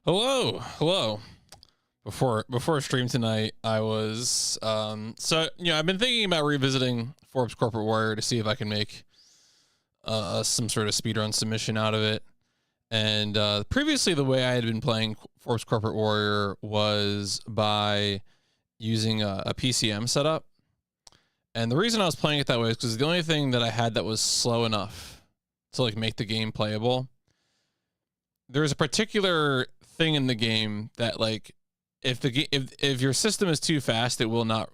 Hello. Before stream tonight, I was I've been thinking about revisiting Forbes Corporate Warrior to see if I can make some sort of speedrun submission out of it. And previously, the way I had been playing Forbes Corporate Warrior was by using a PCM setup. And the reason I was playing it that way is because the only thing that I had that was slow enough to like make the game playable. There's a particular thing in the game that like if your system is too fast, it will not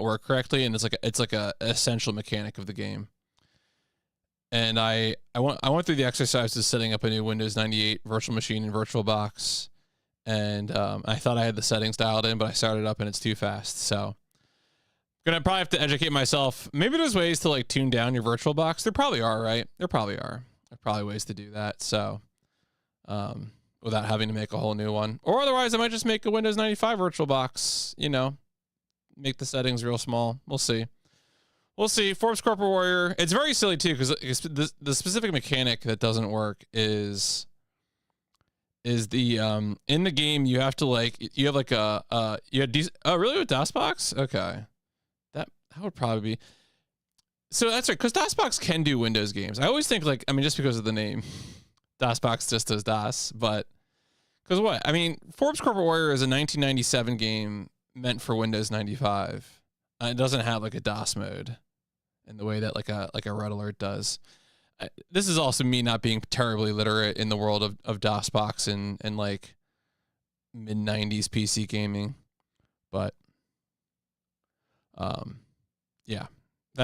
work correctly, and it's like a essential mechanic of the game. And I went through the exercise of setting up a new Windows 98 virtual machine and VirtualBox, and I thought I had the settings dialed in, but I started up and it's too fast. So gonna probably have to educate myself. Maybe there's ways to like tune down your VirtualBox. There probably are, right? There probably are. There are probably ways to do that. So without having to make a whole new one, or otherwise I might just make a Windows 95 VirtualBox, make the settings real small. We'll see. Forbes Corporate Warrior. It's very silly too, because the specific mechanic that doesn't work is the in the game you have to you have like oh really, with DOSBox? Okay, that would probably be. So that's right, because DOSBox can do Windows games. I always think just because of the name, DOSBox just does DOS, but because what? Forbes Corporate Warrior is a 1997 game meant for Windows 95. It doesn't have like a DOS mode in the way that like a Red Alert does. This is also me not being terribly literate in the world of DOSBox and like mid 90s PC gaming, but yeah,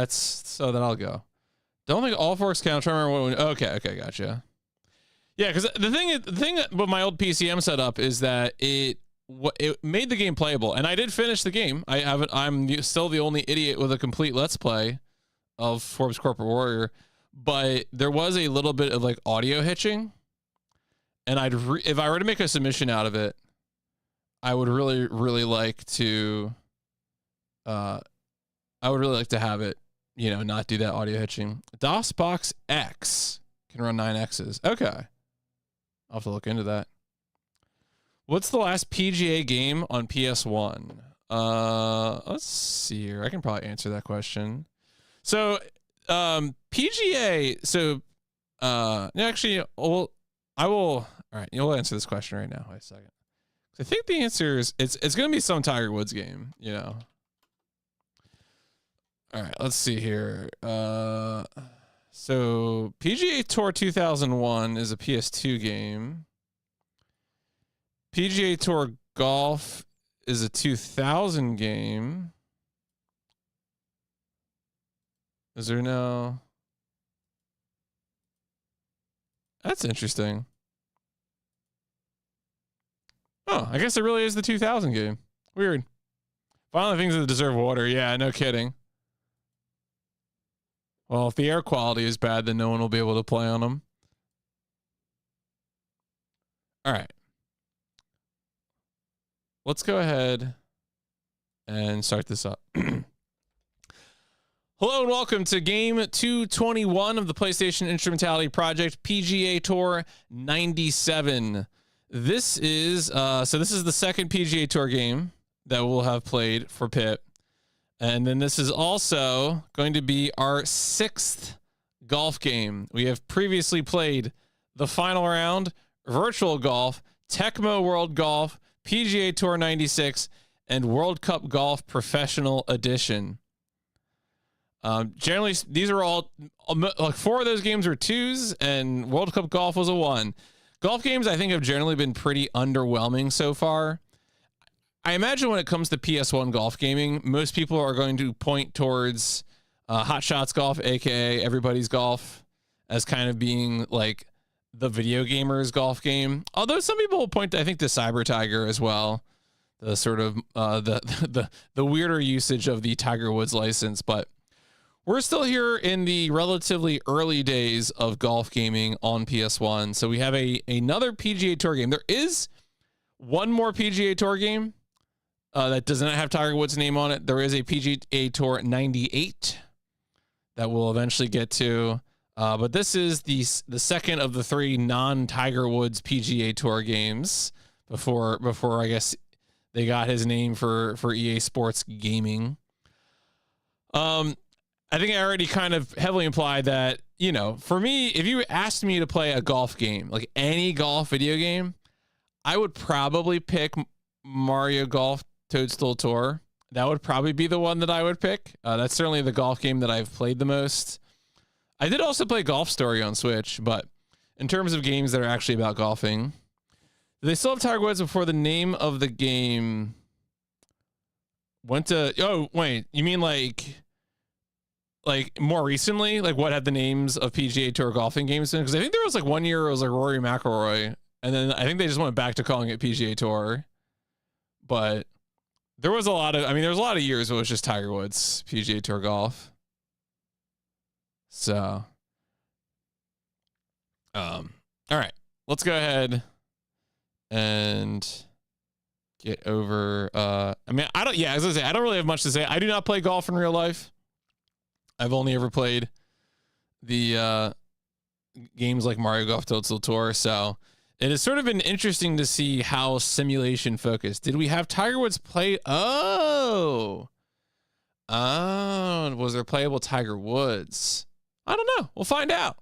so then I'll go. Don't think all forks count. Try to remember what. Okay, gotcha. Yeah, because the thing with my old PCM setup is that it made the game playable, and I did finish the game. I'm still the only idiot with a complete Let's Play of Forbes Corporate Warrior, but there was a little bit of like audio hitching, and if I were to make a submission out of it, I would really like to. I would really like to have it, not do that audio hitching. DOSBox X can run 9Xs. Okay. I'll have to look into that. What's the last PGA game on PS1? Let's see here. I can probably answer that question. So, PGA. So, actually, I will. All right, you'll answer this question right now. Wait a second. I think the answer is it's going to be some Tiger Woods game. All right, let's see here. So PGA Tour 2001 is a PS2 game. PGA Tour Golf is a 2000 game. Is there no? That's interesting. Oh, I guess it really is the 2000 game. Weird. Finally, things that deserve water. Yeah, no kidding. Well, if the air quality is bad, then no one will be able to play on them. All right. Let's go ahead and start this up. Hello and welcome to game 221 of the PlayStation Instrumentality Project, PGA Tour 97. This is the second PGA Tour game that we'll have played for Pip. And then this is also going to be our 6th golf game. We have previously played the final round, Virtual Golf, Tecmo World Golf, PGA Tour 96, and World Cup Golf Professional Edition. Generally, these are all, like 4 of those games are 2s, and World Cup Golf was a 1. Golf games, I think, have generally been pretty underwhelming so far. I imagine when it comes to PS1 golf gaming, most people are going to point towards Hot Shots Golf, aka Everybody's Golf, as kind of being like the video gamer's golf game. Although some people will point, I think, to Cyber Tiger as well, the sort of the weirder usage of the Tiger Woods license. But we're still here in the relatively early days of golf gaming on PS1, so we have another PGA Tour game. There is one more PGA Tour game that does not have Tiger Woods' name on it. There is a PGA Tour 98 that we'll eventually get to. But this is the second of the 3 non-Tiger Woods PGA Tour games before I guess they got his name for EA Sports Gaming. I think I already kind of heavily implied that, you know, for me, if you asked me to play a golf game, like any golf video game, I would probably pick Mario Golf Toadstool Tour. That would probably be the one that I would pick. That's certainly the golf game that I've played the most. I did also play Golf Story on Switch, but in terms of games that are actually about golfing, do they still have Tiger Woods before the name of the game went to... Oh, wait, you mean like more recently? Like what had the names of PGA Tour golfing games in? Because I think there was like 1 year it was like Rory McIlroy, and then I think they just went back to calling it PGA Tour. But there was a lot of... I mean, there was a lot of years where it was just Tiger Woods PGA Tour golf. So, all right, let's go ahead and get over. I mean, as I was gonna say, I don't really have much to say. I do not play golf in real life. I've only ever played the games like Mario Golf Toadstool Tour. So it has sort of been interesting to see how simulation focused. Did we have Tiger Woods play? Oh, was there playable Tiger Woods? I don't know. We'll find out.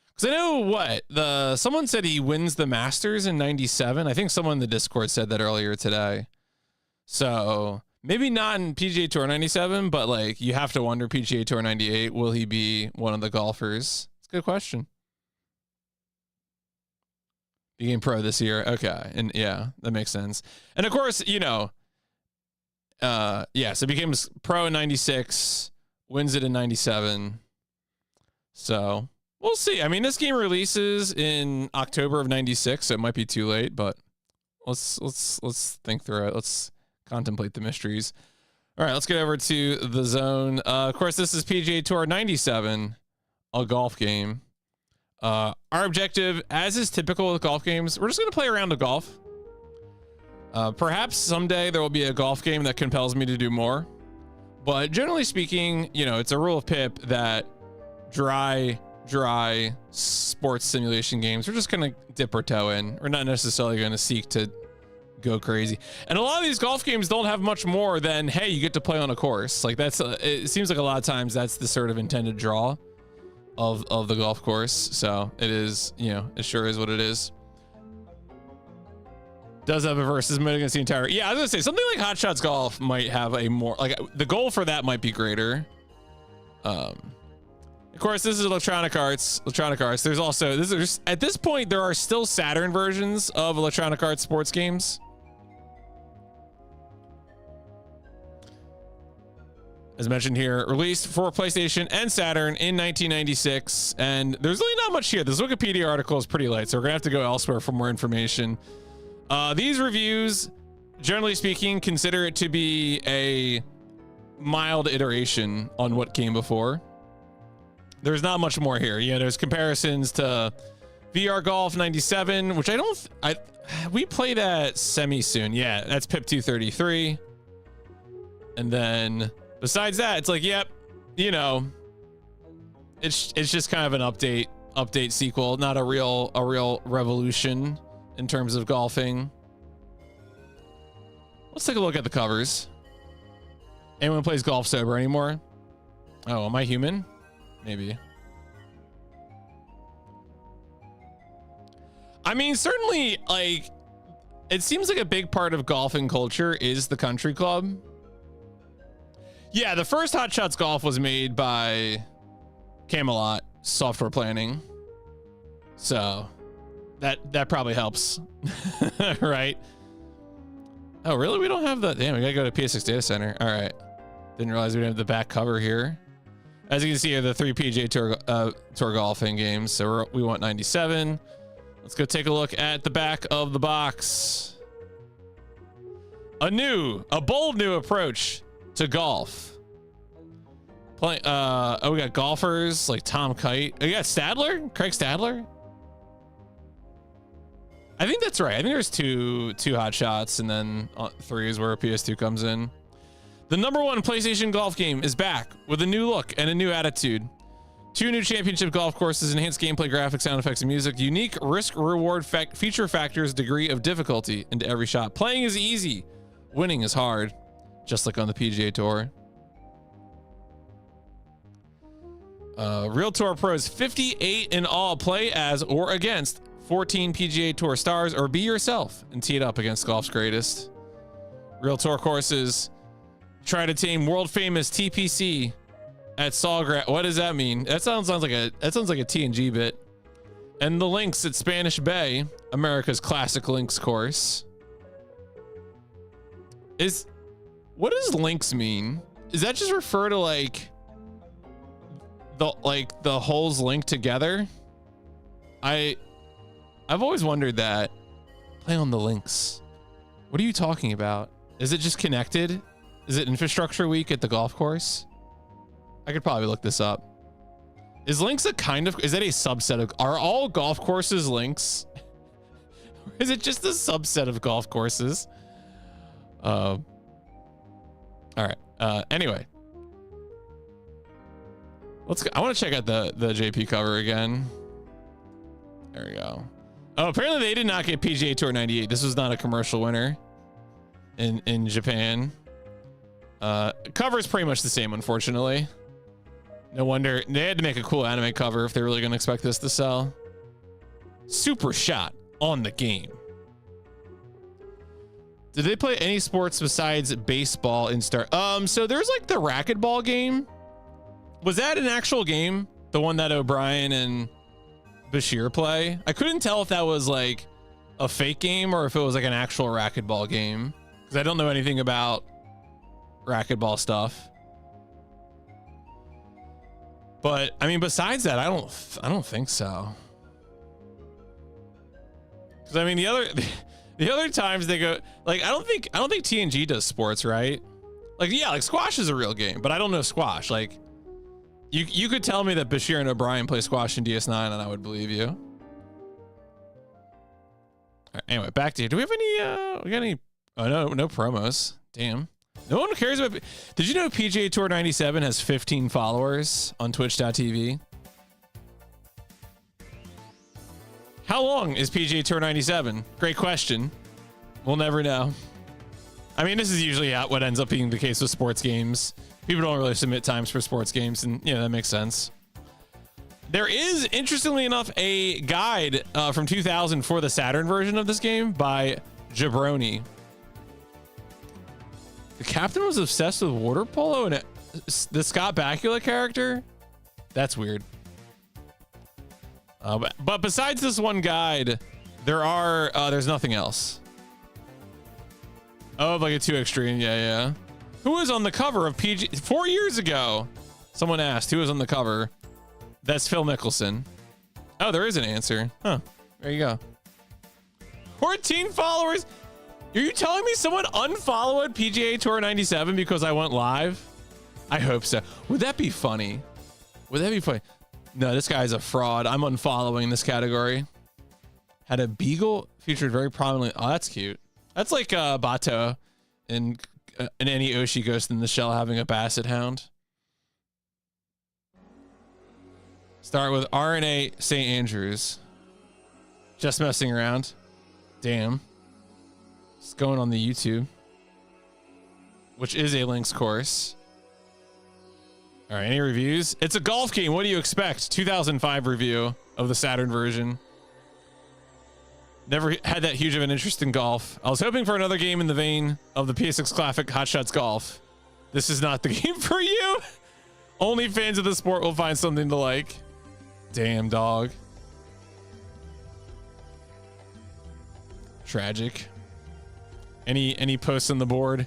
Because I know someone said he wins the Masters in 97. I think someone in the Discord said that earlier today. So maybe not in PGA Tour 97, but like you have to wonder PGA Tour 98, will he be one of the golfers? It's a good question. Became pro this year. Okay. And yeah, that makes sense. And of course, you know, so became pro in 96, wins it in 97. So we'll see. I mean, this game releases in October of 96, so it might be too late, but let's think through it. Let's contemplate the mysteries. All right, let's get over to the zone. Of course, this is PGA Tour 97, a golf game. Our objective, as is typical with golf games, we're just going to play a round of golf. Perhaps someday there will be a golf game that compels me to do more. But generally speaking, you know, it's a rule of PIP that dry sports simulation games, we're just going to dip our toe in. We're not necessarily going to seek to go crazy. And a lot of these golf games don't have much more than, hey, you get to play on a course. Like it seems like a lot of times that's the sort of intended draw of the golf course. So it is, you know, it sure is what it is. Does have a versus mode against the entire... Yeah, I was gonna say something like Hot Shots Golf might have a more, like, the goal for that might be greater. Of course, this is Electronic Arts. There's also at this point there are still Saturn versions of Electronic Arts sports games. As mentioned here, released for PlayStation and Saturn in 1996, and there's really not much here. This Wikipedia article is pretty light, so we're gonna have to go elsewhere for more information. These reviews, generally speaking, consider it to be a mild iteration on what came before. There's not much more here. Yeah, there's comparisons to VR Golf 97, which we play that semi soon. Yeah, that's PIP 233. And then besides that, it's like, yep, you know, it's just kind of an update sequel, not a real revolution in terms of golfing. Let's take a look at the covers. Anyone plays golf sober anymore? Oh, am I human? Maybe. I mean, certainly, like, it seems like a big part of golfing culture is the country club. Yeah, the first Hot Shots Golf was made by Camelot Software Planning. So that probably helps. Right? Oh, really? We don't have the... Damn, we gotta go to PSX Data Center. All right. Didn't realize we didn't have the back cover here. As you can see, the 3 PGA Tour golfing games. So we want 97. Let's go take a look at the back of the box. A bold new approach to golf. We got golfers like Tom Kite. Oh, you got Craig Stadler. I think that's right. I think there's two Hot Shots, and then 3 is where PS2 comes in. The #1 PlayStation golf game is back with a new look and a new attitude. 2 new championship golf courses, enhanced gameplay, graphics, sound effects, and music. Unique risk-reward feature factors, degree of difficulty into every shot. Playing is easy. Winning is hard. Just like on the PGA Tour. Real Tour Pros, 58 in all. Play as or against 14 PGA Tour stars, or be yourself and tee it up against golf's greatest. Real Tour courses. Try to tame world famous TPC at Sawgrass. What does that mean? That sounds like a TNG bit. And the links at Spanish Bay, America's classic links course. What does links mean? Does that just refer to like the holes linked together? I've always wondered that. Play on the links. What are you talking about? Is it just connected? Is it infrastructure week at the golf course? I could probably look this up. Is links is that a subset of, are all golf courses links? Or is it just a subset of golf courses? All right. Anyway, let's go. I want to check out the JP cover again. There we go. Oh, apparently they did not get PGA Tour 98. This was not a commercial winner in Japan. Cover is pretty much the same, unfortunately. No wonder they had to make a cool anime cover if they're really gonna expect this to sell. Super shot on the game. Did they play any sports besides baseball in Star? So there's like the racquetball game. Was that an actual game? The one that O'Brien and Bashir play? I couldn't tell if that was like a fake game or if it was like an actual racquetball game, because I don't know anything about racquetball stuff. But I mean, besides that, I don't think so. Because I mean, the other times they go, like, I don't think TNG does sports, right? Like, yeah, like squash is a real game, but I don't know squash. Like, you could tell me that Bashir and O'Brien play squash in DS9 and I would believe you. All right, anyway, back to you. Do we have any we got any? Oh no promos. Damn. No one cares about. Did you know PGA Tour 97 has 15 followers on Twitch.tv? How long is PGA Tour 97? Great question. We'll never know. I mean, this is usually what ends up being the case with sports games. People don't really submit times for sports games, and yeah, that makes sense. There is, interestingly enough, a guide from 2000 for the Saturn version of this game by Jabroni. The captain was obsessed with water polo and the Scott Bakula character? That's weird. But besides this one guide, there's nothing else. Oh, like a 2 extreme. Yeah. Who was on the cover of PG 4 years ago? Someone asked who was on the cover. That's Phil Mickelson. Oh, there is an answer. Huh. There you go. 14 followers. Are you telling me someone unfollowed PGA Tour 97 because I went live? I hope so. Would that be funny? Would that be funny? No, this guy's a fraud. I'm unfollowing this category. Had a beagle featured very prominently. Oh, that's cute. That's like Bato in any Oshi Ghost in the Shell having a basset hound. Start with RNA St. Andrews. Just messing around. Damn. It's going on the YouTube, which is a links course. All right, any reviews? It's a golf game. What do you expect? 2005 review of the Saturn version. Never had that huge of an interest in golf. I was hoping for another game in the vein of the PSX Classic Hot Shots Golf. This is not the game for you. Only fans of the sport will find something to like. Damn, dog. Tragic. Any posts on the board?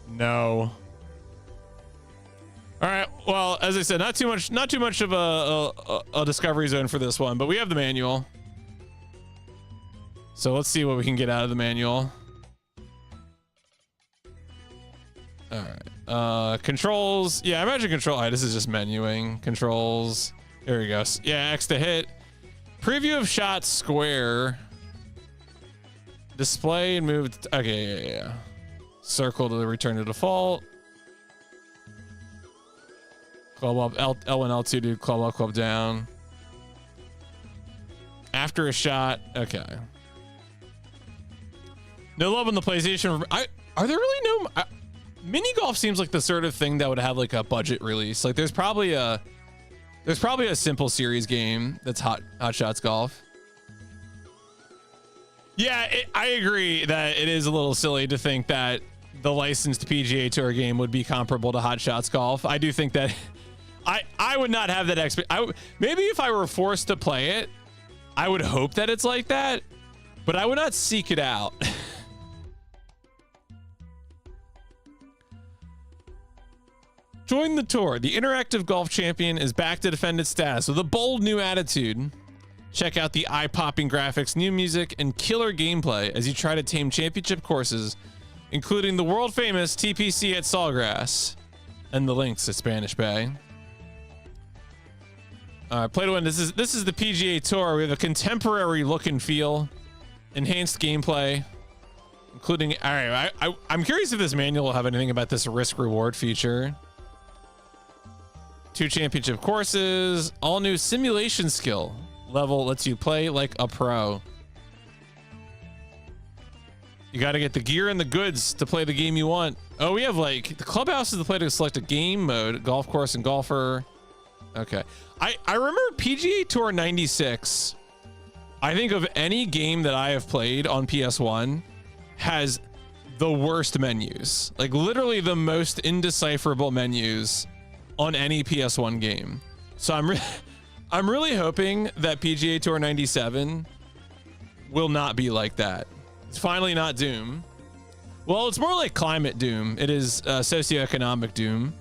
No. All right. Well, as I said, not too much of a discovery zone for this one, but we have the manual. So let's see what we can get out of the manual. All right. Controls. Yeah, I imagine control. All right, this is just menuing. Controls. Here we go. Yeah, X to hit. Preview of shots square. Display and move. Okay, yeah. Circle to return to default. Club up, L1, L2, dude. Club up, club down. After a shot. Okay. No love on the PlayStation. Are there really no... mini golf seems like the sort of thing that would have like a budget release. Like there's probably a simple series game that's Hot Shots Golf. Yeah, I agree that it is a little silly to think that the licensed PGA Tour game would be comparable to Hot Shots Golf. I do think that I would not have that maybe if I were forced to play it, I would hope that it's like that, but I would not seek it out. Join the tour. The interactive golf champion is back to defend its status with a bold new attitude. Check out the eye-popping graphics, new music, and killer gameplay as you try to tame championship courses, including the world-famous TPC at Sawgrass and the links at Spanish Bay. Play to win. This is the PGA Tour. We have a contemporary look and feel, enhanced gameplay, including. All right, I'm curious if this manual will have anything about this risk-reward feature. 2 championship courses, all new simulation skill level lets you play like a pro. You got to get the gear and the goods to play the game you want. Oh, we have like the clubhouse is the play to select a game mode, golf course and golfer. Okay. I remember PGA Tour 96. I think of any game that I have played on PS1 has the worst menus. Like literally the most indecipherable menus on any PS1 game. So I'm really hoping that PGA Tour 97 will not be like that. It's finally not Doom. Well, it's more like climate Doom. It is socioeconomic Doom.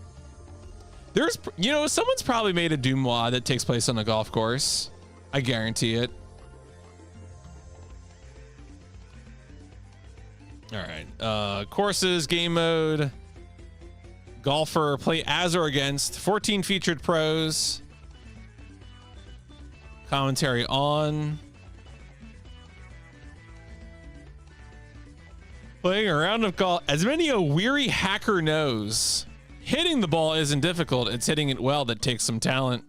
There's, you know, someone's probably made a Doom mod that takes place on a golf course. I guarantee it. All right. Courses, game mode, golfer, play as or against, 14 featured pros, commentary on, playing a round of golf, as many a weary hacker knows. Hitting the ball isn't difficult, it's hitting it well that takes some talent.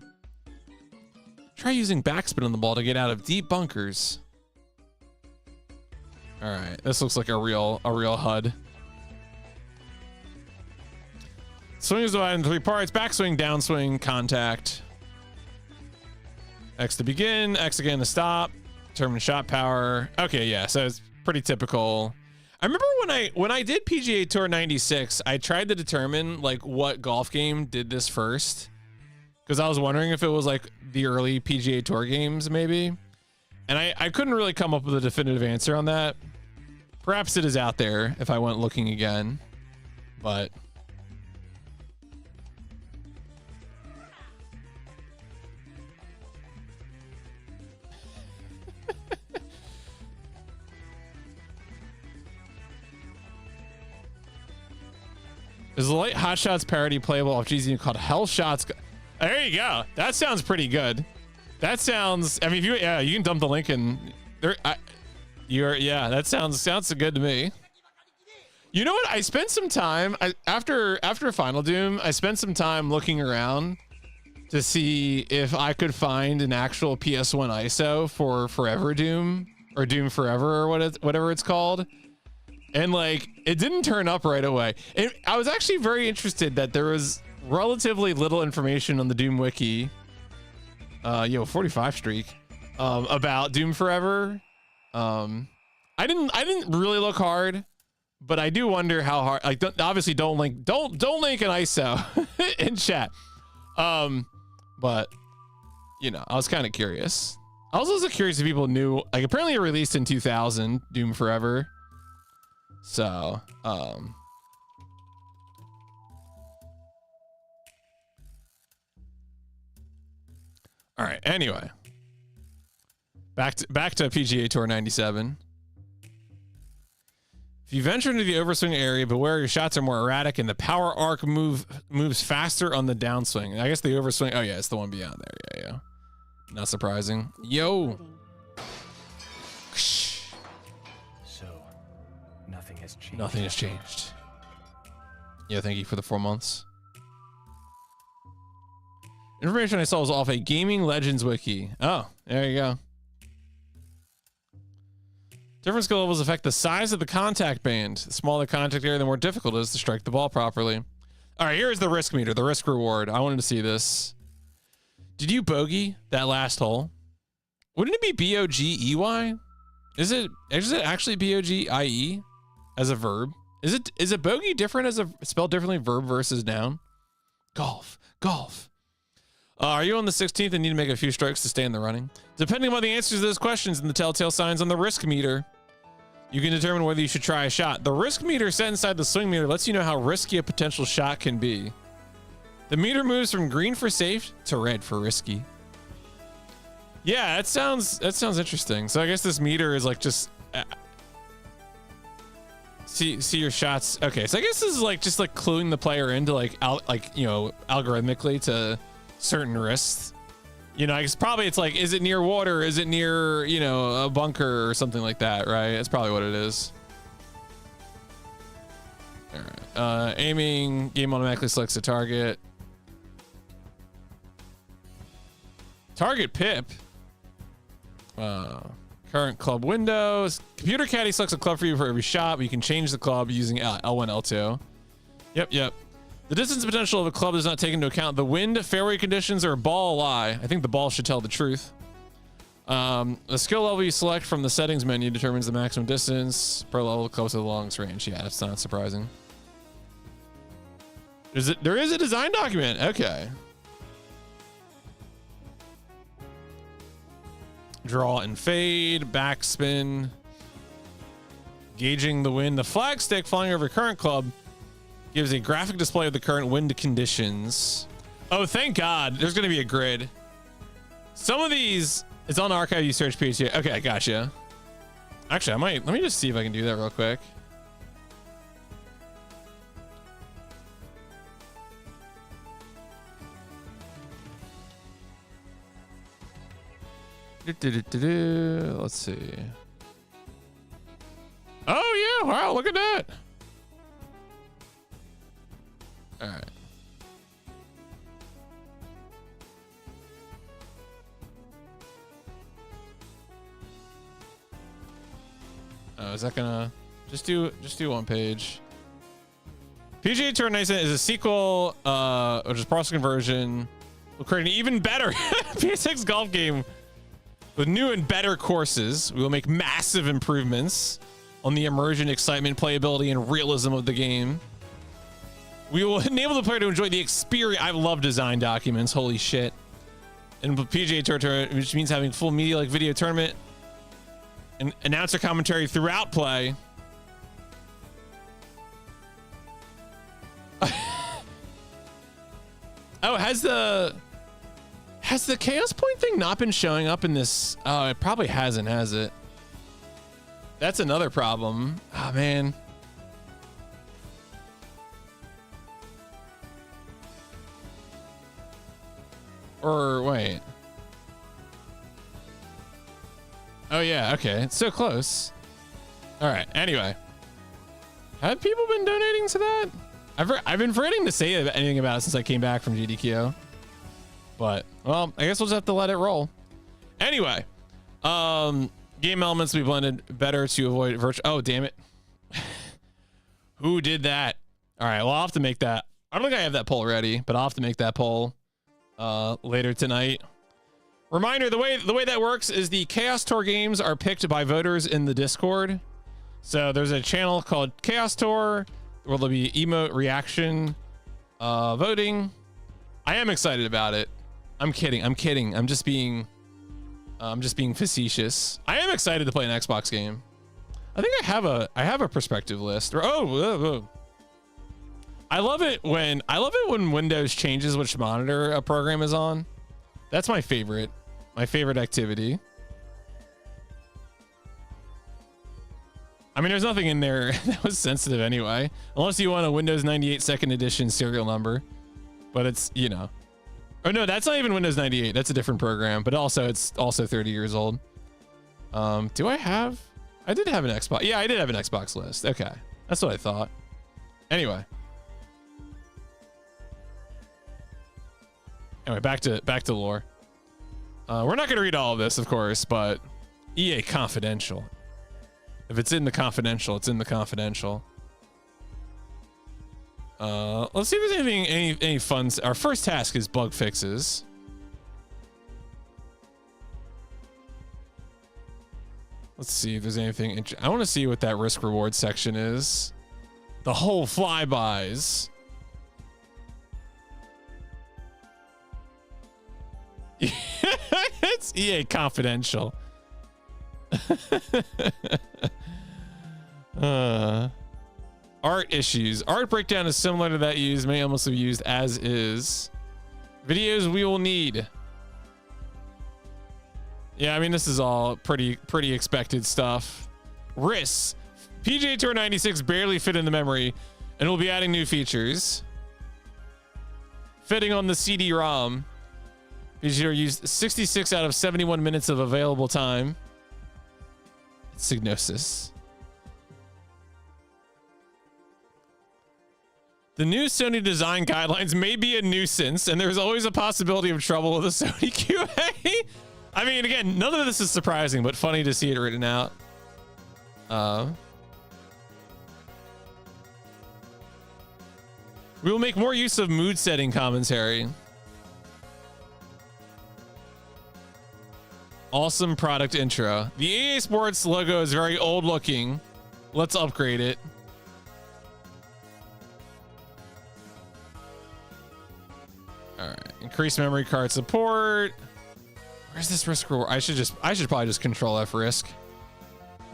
Try using backspin on the ball to get out of deep bunkers. All right, this looks like a real HUD. Swing is divided in 3 parts: backswing, downswing, contact. X to begin, X again to stop. Determine shot power. Okay, yeah, so it's pretty typical. I remember when I did PGA Tour 96, I tried to determine like what golf game did this first, because I was wondering if it was like the early PGA Tour games maybe, and I couldn't really come up with a definitive answer on that. Perhaps it is out there if I went looking again, but there's a light Hot Shots parody playable off GZ called Hell Shots. There you go. That sounds pretty good. That sounds. I mean, if you you can dump the link in there. That sounds good to me. You know what? I spent some time after Final Doom. I spent some time looking around to see if I could find an actual PS1 ISO for Forever Doom or Doom Forever or whatever it's called. And like, it didn't turn up right away. I was actually very interested that there was relatively little information on the Doom wiki. 45 streak, about Doom Forever. I didn't really look hard, but I do wonder how hard. Like, obviously don't link an ISO in chat. But you know, I was kind of curious. I was also curious if people knew. Like, apparently it released in 2000, Doom Forever. So, all right. Anyway, back to PGA Tour 97. If you venture into the overswing area, beware your shots are more erratic and the power arc moves faster on the downswing. I guess the overswing. Oh yeah, it's the one beyond there. Yeah. Not surprising. Yo. Nothing has changed. Yeah, thank you for the 4 months. Information I saw was off a Gaming Legends wiki. Oh, there you go. Different skill levels affect the size of the contact band. The smaller the contact area, the more difficult it is to strike the ball properly. All right, here's the risk meter, the risk reward. I wanted to see this. Did you bogey that last hole? Wouldn't it be B-O-G-E-Y? Is it actually B-O-G-I-E as a verb? Is it bogey different as a spelled differently, verb versus noun? Golf. Are you on the 16th and need to make a few strokes to stay in the running? Depending on the answers to those questions and the telltale signs on the risk meter, you can determine whether you should try a shot. The risk meter set inside the swing meter lets you know how risky a potential shot can be. The meter moves from green for safe to red for risky. Yeah, that sounds interesting. So I guess this meter is like just see your shots. Okay, so I guess this is like just like cluing the player into like algorithmically to certain risks. You know, I guess probably it's like, is it near water? Is it near, you know, a bunker or something like that, right? That's probably what it is. All right. Aiming, game automatically selects a target. Target pip. Current club windows. Computer caddy selects a club for you for every shot, but you can change the club using L1, L2. Yep. The distance potential of a club does not take into account the wind, fairway conditions, or ball lie. I think the ball should tell the truth. The skill level you select from the settings menu determines the maximum distance per level close to the longest range. Yeah, that's not surprising. There is a design document. Okay. Draw and fade, backspin, gauging the wind. The flag stick flying over current club gives a graphic display of the current wind conditions. Oh, thank God. There's going to be a grid. Some of these, it's on the archive. You search PHP. Okay, I gotcha. Actually, let me just see if I can do that real quick. Let's see. Oh yeah, wow, look at that. All right. Oh, is that gonna just do one page? PGA Tour 97 is a sequel, which is process conversion. We'll create an even better PS6 golf game with new and better courses. We will make massive improvements on the immersion, excitement, playability, and realism of the game. We will enable the player to enjoy the experience. I love design documents. Holy shit. And PGA Tour, which means having full media like video tournament and announcer commentary throughout play. Oh, has the Chaos Point thing not been showing up in this? Oh, it probably hasn't, has it? That's another problem. Oh, man. Or wait. Oh, yeah. Okay. It's so close. All right. Anyway. Have people been donating to that? I've been forgetting to say anything about it since I came back from GDQ. But, well, I guess we'll just have to let it roll. Anyway, game elements will be blended better to avoid virtual. Oh, damn it. Who did that? All right, well, I'll have to make that. I don't think I have that poll ready, but I'll have to make that poll later tonight. Reminder, the way that works is the Chaos Tour games are picked by voters in the Discord. So there's a channel called Chaos Tour where there'll be emote reaction voting. I am excited about it. I'm kidding. I'm just being facetious. I am excited to play an Xbox game. I think I have a perspective list. Oh. I love it when Windows changes which monitor a program is on. That's my favorite activity. I mean, there's nothing in there that was sensitive anyway, unless you want a Windows 98 second edition serial number. But it's, you know. Oh no, that's not even Windows 98. That's a different program, but also it's also 30 years old. I did have an Xbox. Yeah, I did have an Xbox list. Okay. That's what I thought. Anyway. Anyway, back to lore. We're not gonna read all of this, of course, but EA Confidential. If it's in the confidential, it's in the confidential. Let's see if there's anything, any fun. Our first task is bug fixes. Let's see if there's anything. I want to see what that risk reward section is. The whole flybys. It's EA Confidential. Art issues. Art breakdown is similar to that used, may almost have used as is. Videos we will need. Yeah, I mean, this is all pretty expected stuff. Risks. PGA Tour 96 barely fit in the memory, and we'll be adding new features. Fitting on the CD-ROM. PGA Tour used 66 out of 71 minutes of available time. Signosis. The new Sony design guidelines may be a nuisance, and there's always a possibility of trouble with the Sony QA. I mean, again, none of this is surprising, but funny to see it written out. We will make more use of mood setting commentary. Awesome product intro. The EA Sports logo is very old looking. Let's upgrade it. All right. Increase memory card support. Where's this risk reward? I should probably just control F risk.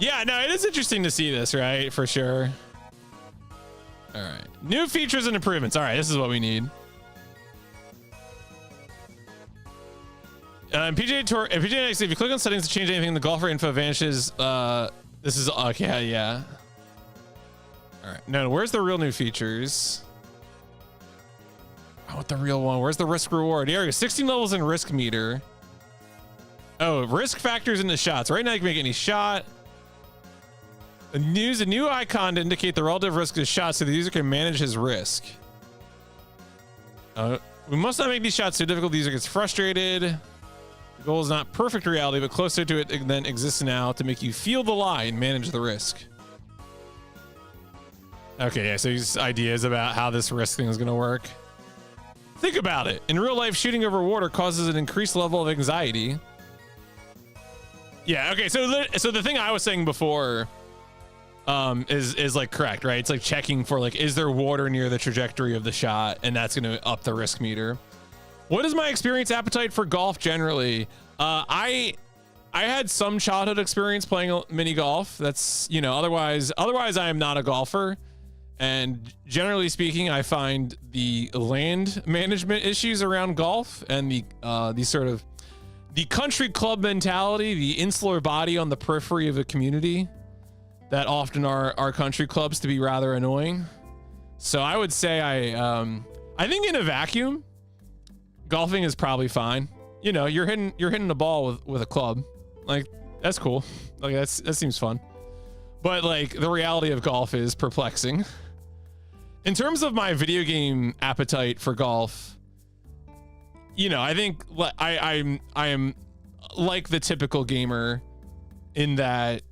Yeah, no, it is interesting to see this, right? For sure. All right. New features and improvements. All right, this is what we need. PGA Tour, PGA 96, if you click on settings to change anything, the golfer info vanishes. This is okay, yeah. All right. No, where's the real new features? I want the real one. Where's the risk reward? Here we go. 16 levels in risk meter. Oh, risk factors into shots. Right now you can make any shot. Use a new icon to indicate the relative risk of shots so the user can manage his risk. We must not make these shots so difficult the user gets frustrated. The goal is not perfect reality, but closer to it than exists now to make you feel the lie and manage the risk. Okay, yeah, so these ideas about how this risk thing is going to work. Think about it. In real life, shooting over water causes an increased level of anxiety. Yeah, okay, so the thing I was saying before is like correct, right? It's like checking for like, is there water near the trajectory of the shot? And that's going to up the risk meter. What is my experience appetite for golf generally? I had some childhood experience playing mini golf. That's, you know, otherwise I am not a golfer. And generally speaking, I find the land management issues around golf and the sort of the country club mentality, the insular body on the periphery of the community that often are country clubs to be rather annoying. So I would say I think in a vacuum, golfing is probably fine. You know, you're hitting the ball with a club. Like, that's cool. Like that seems fun. But like the reality of golf is perplexing. In terms of my video game appetite for golf, you know, I think I am like the typical gamer in that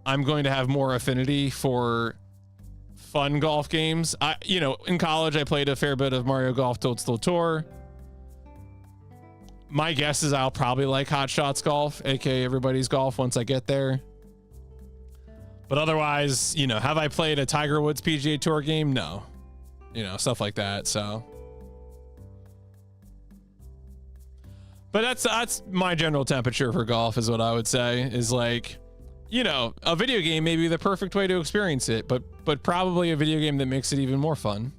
I'm going to have more affinity for fun golf games. You know, in college, I played a fair bit of Mario Golf Toadstool Tour. My guess is I'll probably like Hot Shots Golf, aka Everybody's Golf, once I get there. But otherwise, you know, have I played a Tiger Woods PGA Tour game? No. You know, stuff like that, so. But that's my general temperature for golf is what I would say is like, you know, a video game may be the perfect way to experience it, but probably a video game that makes it even more fun.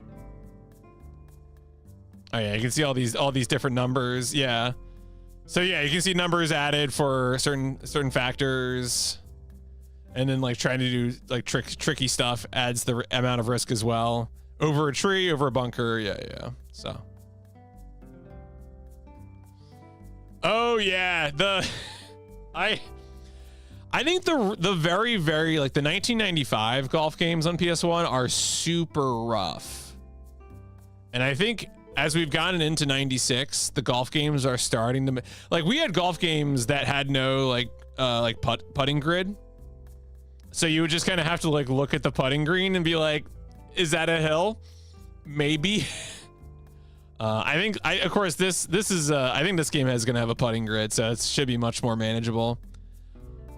Oh yeah, you can see all these different numbers. Yeah. So yeah, you can see numbers added for certain factors. And then like trying to do like tricky stuff adds the amount of risk as well. Over a tree, over a bunker. Yeah. So. Oh yeah, I think the very like the 1995 golf games on PS1 are super rough. And I think as we've gotten into 96, the golf games are starting to like, we had golf games that had no like putting grid. So you would just kind of have to like look at the putting green and be like, is that a hill? Maybe. I think of course this is I think this game is going to have a putting grid, so it should be much more manageable.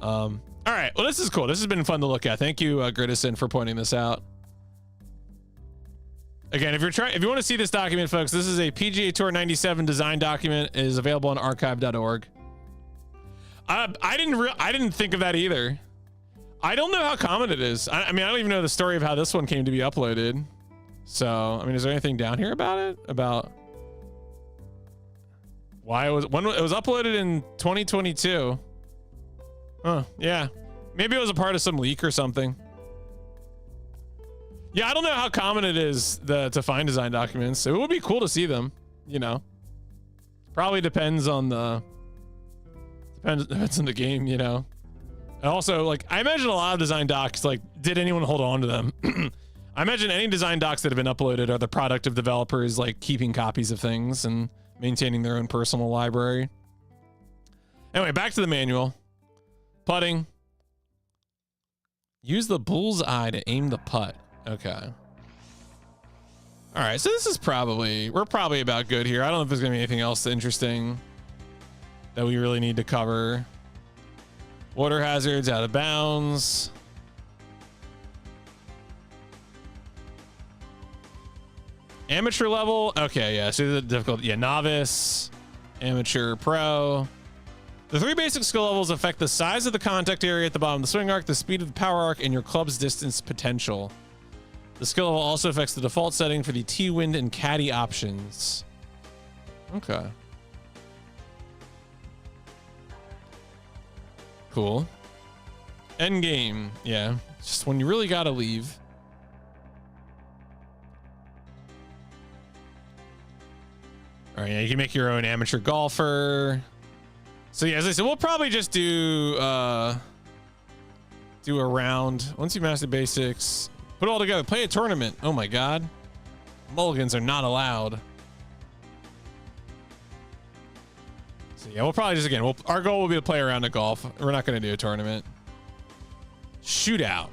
All right, well, this is cool. This has been fun to look at. Thank you, Gridison, for pointing this out. Again, if you want to see this document, folks, this is a PGA Tour 97 design document. It is available on archive.org. I didn't think of that either. I don't know how common it is. I mean, I don't even know the story of how this one came to be uploaded. So, I mean, is there anything down here about it? About why when it was uploaded in 2022? Huh, yeah. Maybe it was a part of some leak or something. Yeah, I don't know how common it is to find design documents. It would be cool to see them, you know. Probably depends on the game, you know. And also, like, I imagine a lot of design docs, like, did anyone hold on to them? I imagine any design docs that have been uploaded are the product of developers, like, keeping copies of things and maintaining their own personal library. Anyway, back to the manual. Putting. Use the bullseye to aim the putt. Okay. All right, so this is we're probably about good here. I don't know if there's gonna be anything else interesting that we really need to cover. Water hazards, out of bounds. Amateur level. Okay, yeah, so the difficulty, yeah, novice, amateur, pro. The 3 basic skill levels affect the size of the contact area at the bottom of the swing arc, the speed of the power arc, and your club's distance potential. The skill level also affects the default setting for the T-wind and caddy options. Okay. Cool. End game. Yeah. Just when you really gotta leave. All right. Yeah, you can make your own amateur golfer. So yeah, as I said, we'll probably just do a round. Once you master basics, put it all together. Play a tournament. Oh my God. Mulligans are not allowed. So yeah, we'll probably just, again, our goal will be to play around at golf. We're not going to do a tournament. Shootout.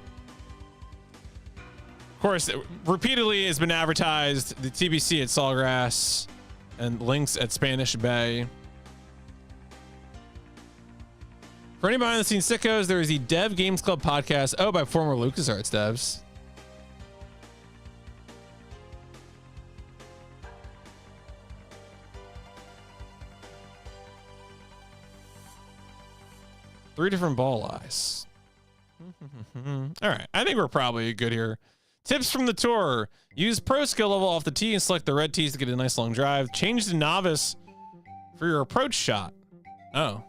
Of course, repeatedly has been advertised the TBC at Sawgrass and links at Spanish Bay. For any behind the scenes sickos, there is the Dev Games Club podcast. Oh, by former LucasArts devs. Three different ball lies. All right. I think we're probably good here. Tips from the tour. Use pro skill level off the tee and select the red tees to get a nice long drive. Change to novice for your approach shot. Oh.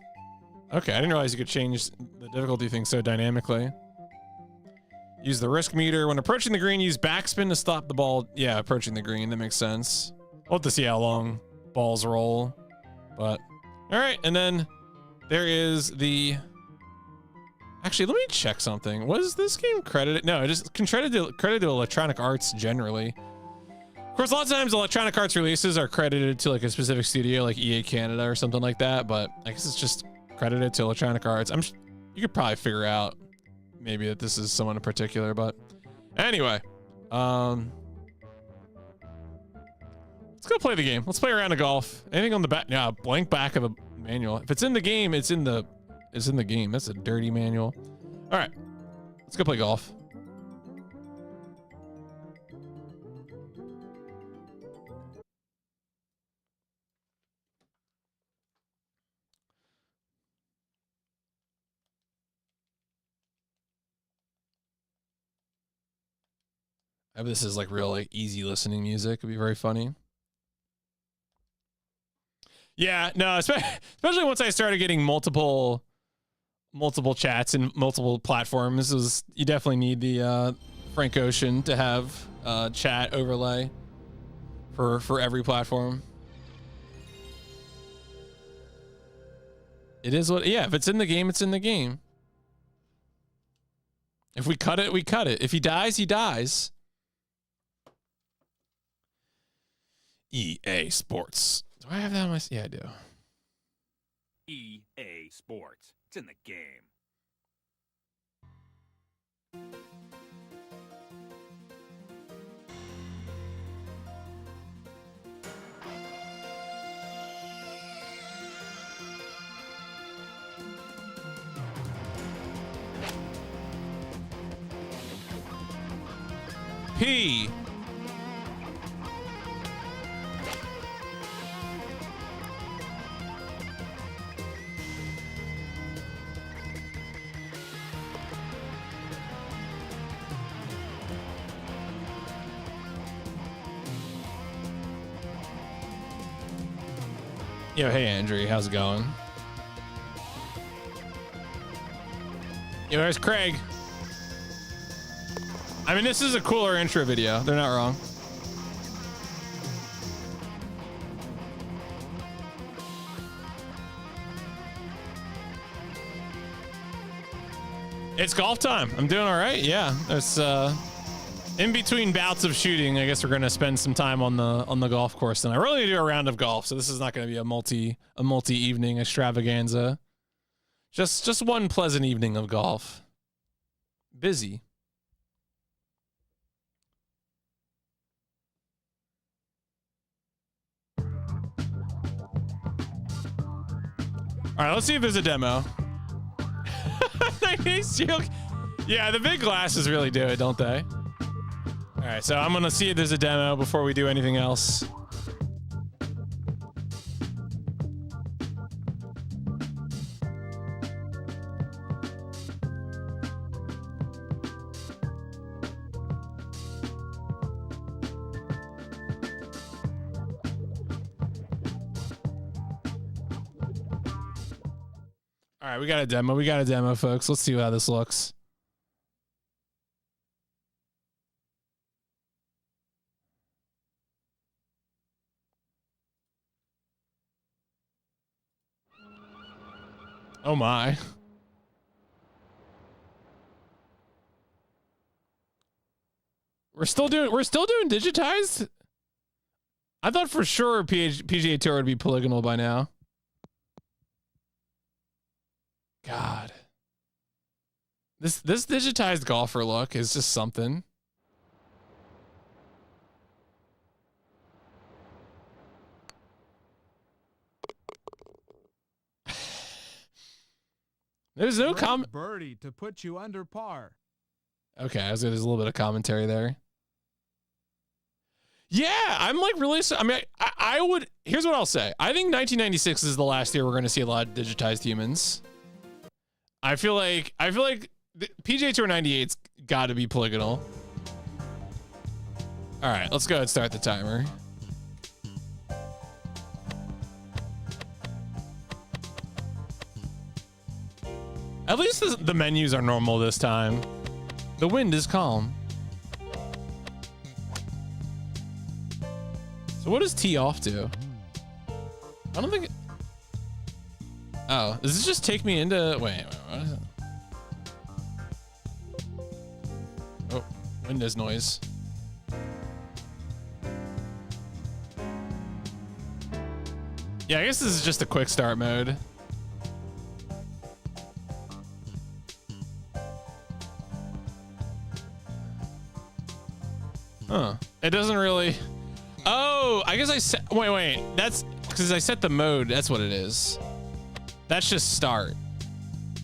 Okay, I didn't realize you could change the difficulty thing so dynamically. Use the risk meter. When approaching the green, use backspin to stop the ball. Yeah, approaching the green. That makes sense. We'll have to see how long balls roll. But, all right. And then there is the... Actually, let me check something. Was this game credited? No, it just credited to Electronic Arts generally. Of course, a lot of times Electronic Arts releases are credited to like a specific studio, like EA Canada or something like that. But I guess it's just credited to Electronic Arts. You could probably figure out maybe that this is someone in particular. But anyway, let's go play the game. Let's play around the golf. Anything on the back? Yeah, blank back of a manual. If it's in the game, it's in the game. That's a dirty manual. All right, let's go play golf. I hope this is like real, like easy listening music. It'd be very funny. Yeah, no, especially once I started getting multiple chats and multiple platforms, you definitely need the Frank Ocean to have chat overlay for every platform. It is what, yeah, if it's in the game, it's in the game. If we cut it, we cut it. If he dies, he dies. EA Sports. Do I have that on my? Yeah, I do. EA Sports. It's in the game. P. Yo, hey Andrew, how's it going? Yo, there's Craig. I mean, this is a cooler intro video. They're not wrong. It's golf time. I'm doing all right. Yeah, it's in between bouts of shooting. I guess we're gonna spend some time on the golf course, and I really do a round of golf. So this is not gonna be a multi evening extravaganza. Just one pleasant evening of golf. Busy. All right, let's see if there's a demo. Yeah, the big glasses really do it, don't they? All right, so I'm gonna see if there's a demo before we do anything else. All right, we got a demo. We got a demo, folks. Let's see how this looks. Oh my. We're still doing digitized? I thought for sure PGA Tour would be polygonal by now. God. This digitized golfer look is just something. There's no birdie to put you under par. Okay, there's a little bit of commentary there. Yeah, I'm like really. I mean, I would. Here's what I'll say. I think 1996 is the last year we're going to see a lot of digitized humans. I feel like the PGA Tour 98's got to be polygonal. All right, let's go ahead and start the timer. At least the menus are normal this time. The wind is calm. So what does tee off do? I don't think oh, does this just take me into wait, what is it? Oh, Windows noise. Yeah, I guess this is just a quick start mode. Huh. It doesn't really. Oh, I guess I set. Wait. That's because I set the mode. That's what it is. That's just start.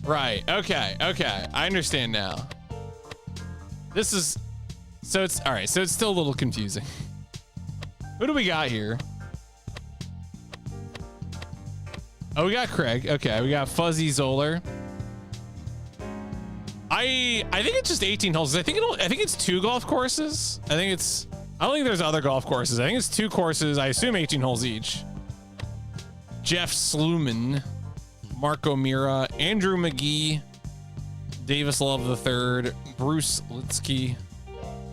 Right. Okay. I understand now. This is. So it's all right. So it's still a little confusing. Who do we got here? Oh, we got Craig. Okay, we got Fuzzy Zoller. I think it's just 18 holes. I think it's 2 golf courses. I don't think there's other golf courses. I think it's 2 courses. I assume 18 holes each. Jeff Sluman, Marco Mira, Andrew McGee, Davis Love III, Bruce Litsky,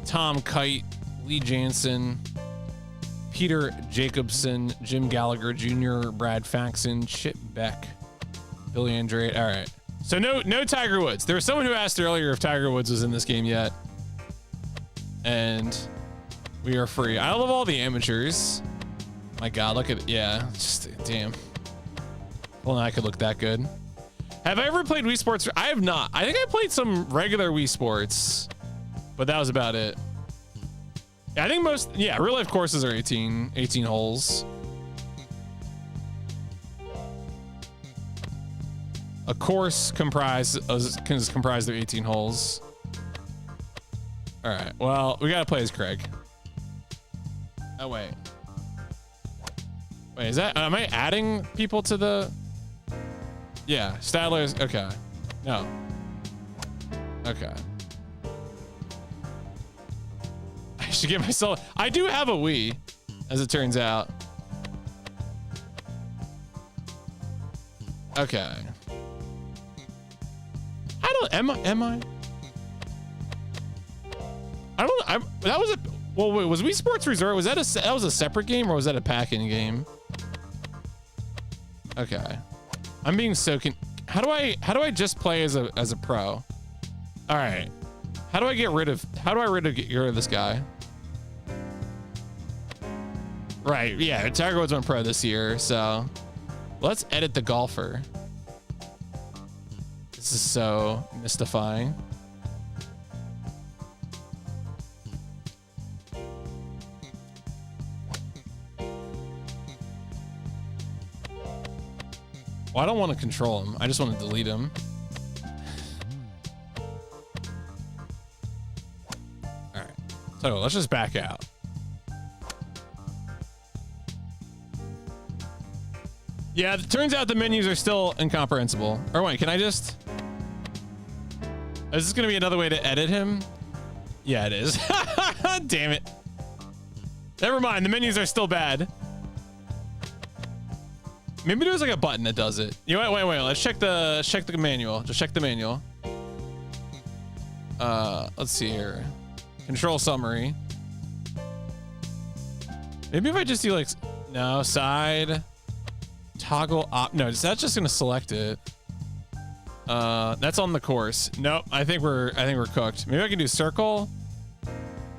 Tom Kite, Lee Jansen, Peter Jacobson, Jim Gallagher Jr., Brad Faxon, Chip Beck, Billy Andrade. All right. So no Tiger Woods. There was someone who asked earlier if Tiger Woods was in this game yet. And we are free. I love all the amateurs. My God, look at, yeah, just, damn. Well, I could look that good. Have I ever played Wii Sports? I have not. I think I played some regular Wii Sports, but that was about it. Yeah, I think most, yeah, real life courses are 18 holes. A course is comprised of 18 holes. All right, well, we gotta play as Craig. Oh, wait. Wait, is that, am I adding people to the, yeah, Stadler's, okay. No. Okay. I should get myself, I do have a Wii, as it turns out. Okay. I don't, am I? I don't, that was a, well, wait, was Wii Sports Resort, was that that was a separate game or was that a pack-in game? Okay. I'm being so how do I just play as a pro? All right. How do I get rid of this guy? Right, yeah, Tiger Woods went pro this year, so let's edit the golfer. This is so mystifying. Well, I don't want to control him. I just want to delete him. All right. So let's just back out. Yeah, it turns out the menus are still incomprehensible. Or wait, can I just... Is this going to be another way to edit him? Yeah, it is. Damn it. Never mind. The menus are still bad. Maybe there's like a button that does it. You know what? Wait. Let's check the manual. Just check the manual. Let's see here. Control summary. Maybe if I just do like, no, side, toggle op. No, that's just gonna select it. That's on the course. Nope. I think we're cooked. Maybe I can do circle,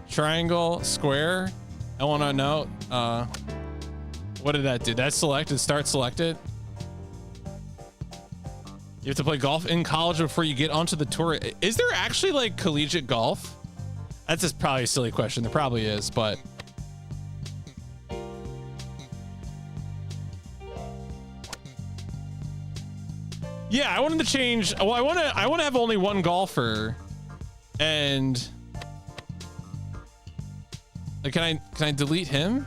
triangle, square. I want to know. What did that do? That selected, start selected. You have to play golf in college before you get onto the tour. Is there actually like collegiate golf? That's just probably a silly question. There probably is, but. Yeah, I wanted to change. Well, I want to have only one golfer, and like, can I delete him?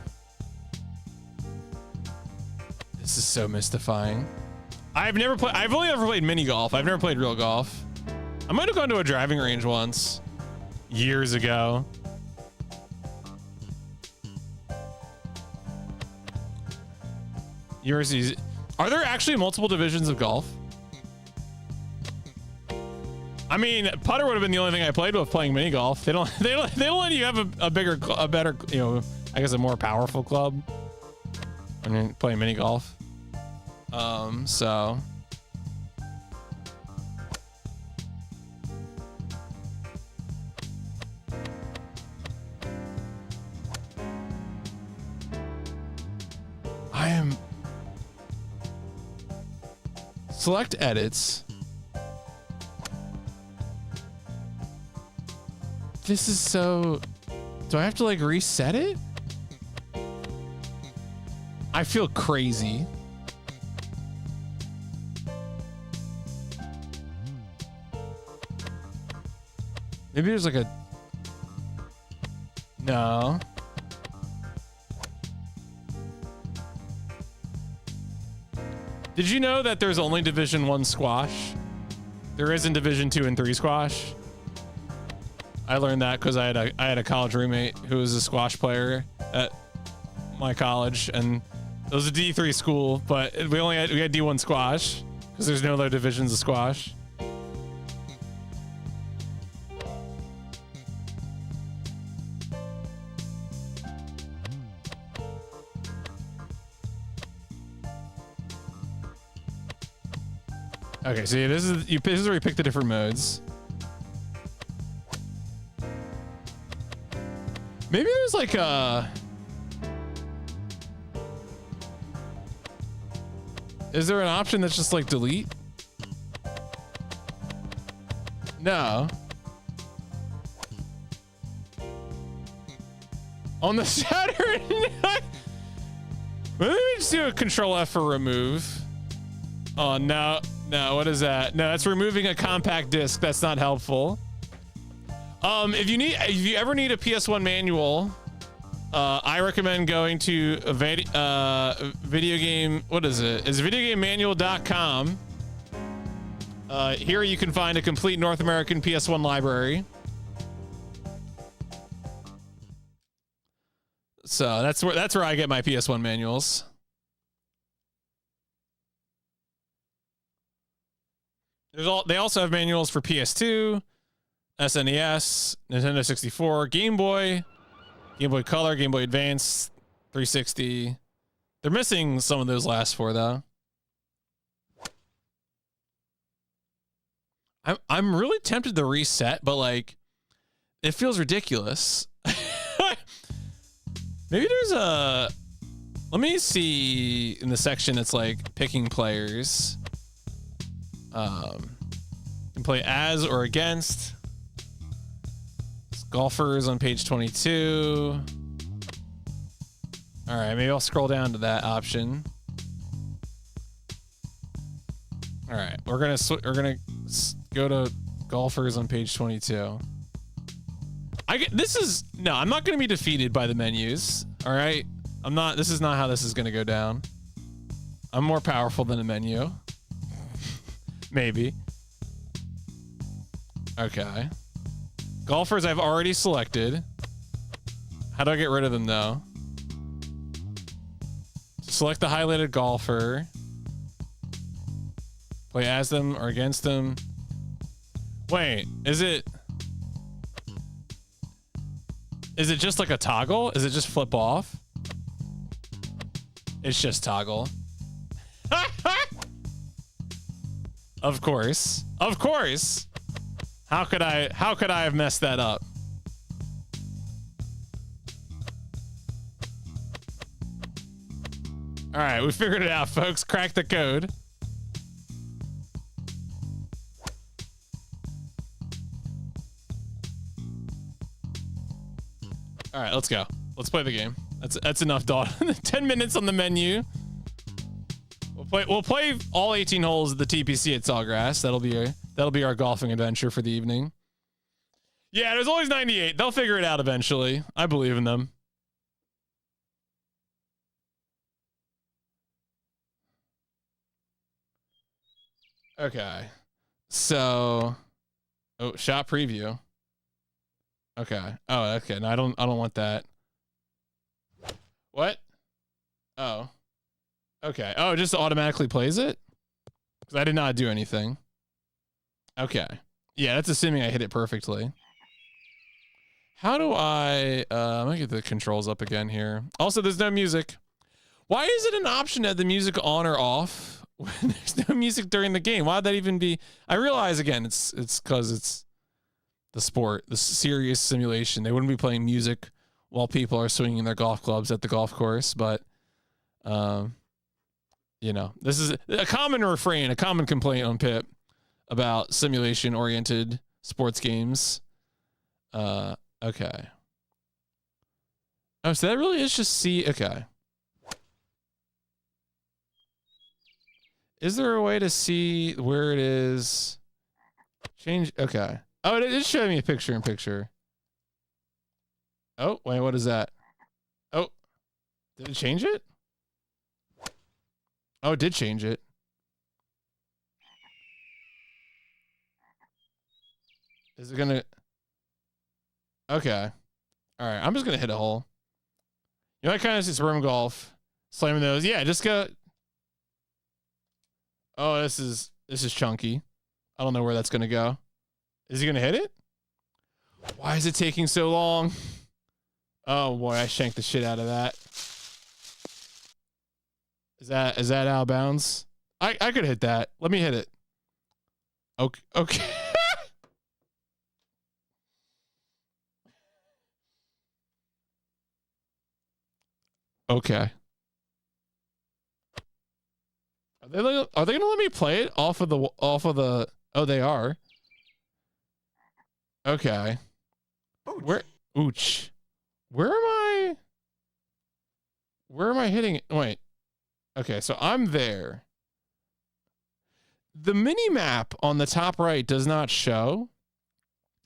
This is so mystifying. I've only ever played mini golf. I've never played real golf. I might have gone to a driving range once, years ago. Universities. Are there actually multiple divisions of golf? I mean, putter would have been the only thing I played with playing mini golf. They don't let you have a better, you know, I guess a more powerful club when you're playing mini golf. So. I am. Select edits. This is so. Do I have to like reset it? I feel crazy. Maybe there's like a. No. Did you know that there's only Division 1 squash? There isn't Division 2 and 3 squash. I learned that because I had a college roommate who was a squash player at my college, and it was a D3 school, but we had D1 squash because there's no other divisions of squash. Okay, so yeah, this is where you pick the different modes. Maybe there's like a. Is there an option that's just like delete? No. On the Saturday night. Let me just do a Control F for remove. Oh no, no, what is that? No, that's removing a compact disc. That's not helpful. If you ever need a PS1 manual, I recommend going to a video game. What is it? It's videogamemanual.com. Here you can find a complete North American PS1 library. So that's where I get my PS1 manuals. They also have manuals for PS2, SNES, Nintendo 64, Game Boy, Game Boy Color, Game Boy Advance, 360. They're missing some of those last four though. I'm really tempted to reset, but like it feels ridiculous. Maybe there's a, let me see in the section that's like picking players. You can play as or against. Golfers on page 22. All right, maybe I'll scroll down to that option. All right, we're gonna go to golfers on page 22. I'm not gonna be defeated by the menus. All right, I'm not. This is not how this is gonna go down. I'm more powerful than a menu. Maybe. Okay. Golfers I've already selected. How do I get rid of them though? Select the highlighted golfer. Play as them or against them. Wait, is it just like a toggle? Is it just flip off? It's just toggle. Of course. Of course. How could I have messed that up? All right, we figured it out, folks. Crack the code. All right, let's go. Let's play the game. That's enough, dog. 10 minutes on the menu. We'll play all 18 holes at the TPC at Sawgrass. That'll be our golfing adventure for the evening. Yeah, there's always 98. They'll figure it out eventually. I believe in them. Okay. So, shot preview. Okay. Oh, okay. No, I don't want that. What? Oh. Okay. Oh, it just automatically plays it? Because I did not do anything. Okay. Yeah, that's assuming I hit it perfectly. How do I'm gonna get the controls up again here. Also, there's no music. Why is it an option to have the music on or off when there's no music during the game? Why would that even be? I realize again, it's because it's the sport, the serious simulation. They wouldn't be playing music while people are swinging their golf clubs at the golf course, but you know, this is a common refrain, a common complaint on Pip about simulation-oriented sports games. Okay. Oh, so that really is just C. Okay. Is there a way to see where it is? Change. Okay. Oh, it is showing me a picture in picture. Oh, wait, what is that? Oh, did it change it? Oh, it did change it. Is it gonna? Okay. All right. I'm just gonna hit a hole. You know, I kind of see room golf, slamming those. Yeah, just go. Oh, this is chunky. I don't know where that's gonna go. Is he gonna hit it? Why is it taking so long? Oh boy, I shanked the shit out of that. Is that out of bounds? I could hit that. Let me hit it. Okay. Okay. Okay. Are they gonna let me play it off of the? Oh, they are. Okay. Ouch. Where? Ooch. Where am I? Where am I hitting it? Wait. Okay, so I'm there. The mini map on the top right does not show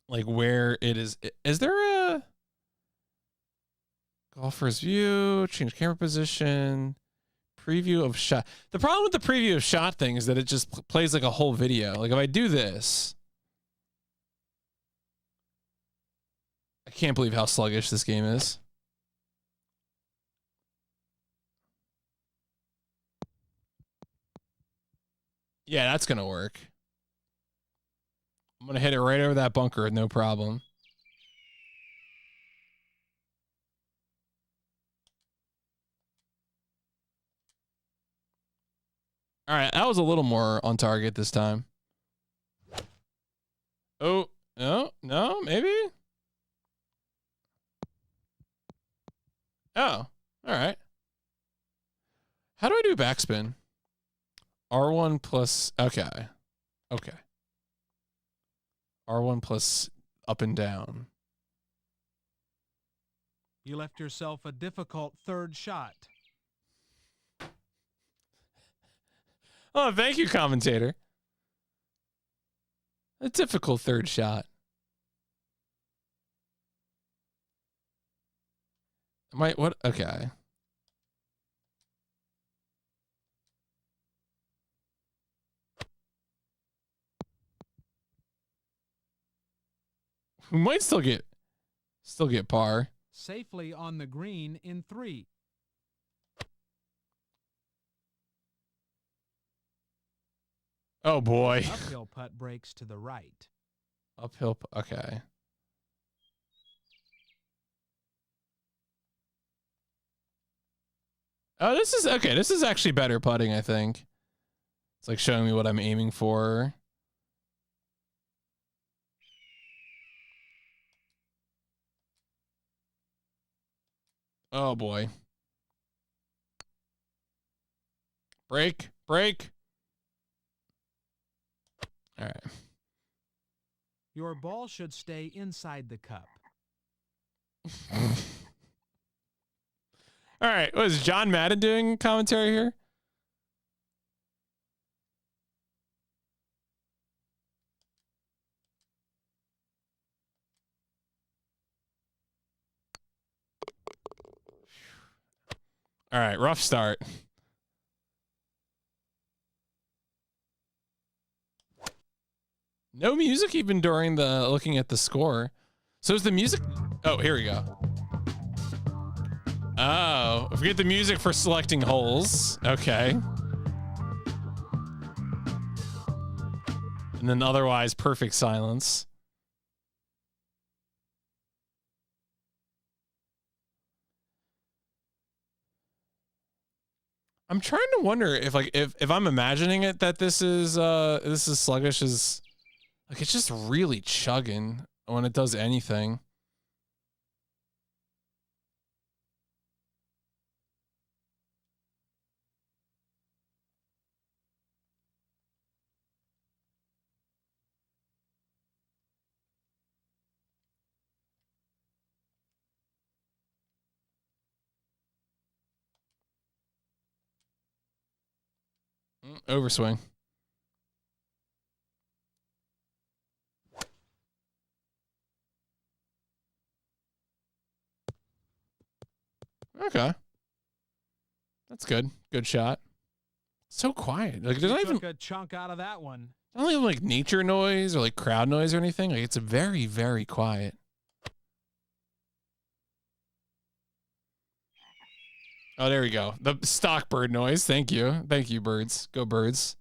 like where it is. Is there a golfer's view? Change camera position. Preview of shot. The problem with the preview of shot thing is that it just plays like a whole video. Like if I do this, I can't believe how sluggish this game is. Yeah, that's gonna work. I'm gonna hit it right over that bunker, no problem. All right, that was a little more on target this time. Oh, no, maybe? Oh, all right. How do I do backspin? R1 plus, okay. R1 plus up and down. You left yourself a difficult third shot. Oh, thank you, commentator. A difficult third shot. What? Okay. We might still get par. Safely on the green in 3. Oh boy. Uphill putt breaks to the right. Uphill. Okay. Oh, this is okay. This is actually better putting, I think. It's like showing me what I'm aiming for. Oh boy. Break. All right. Your ball should stay inside the cup. All right. What is John Madden doing commentary here? All right. Rough start. No music even during the looking at the score. So is the music? Oh, here we go. Oh, forget the music for selecting holes. Okay. And then otherwise perfect silence. I'm trying to wonder if I'm imagining it that this is sluggish is like it's just really chugging when it does anything. Overswing. Okay. That's good. Good shot. So quiet. Like there's You not even took a chunk out of that one. not even like nature noise or like crowd noise or anything. Like it's very, very quiet. Oh, there we go. The stock bird noise. Thank you. Thank you, birds. Go birds.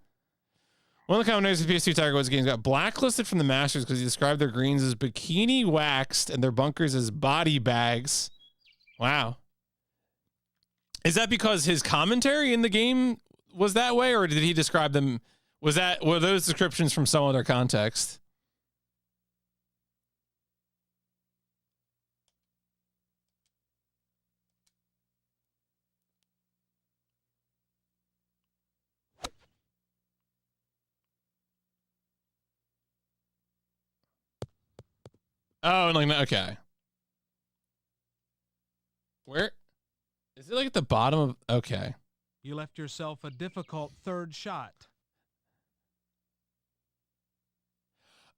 One of the commentators of PS2 Tiger Woods games got blacklisted from the Masters because he described their greens as bikini waxed and their bunkers as body bags. Wow. Is that because his commentary in the game was that way, or did he describe them? Were those descriptions from some other context? Oh, like okay. Where is it? Like at the bottom of okay. You left yourself a difficult third shot.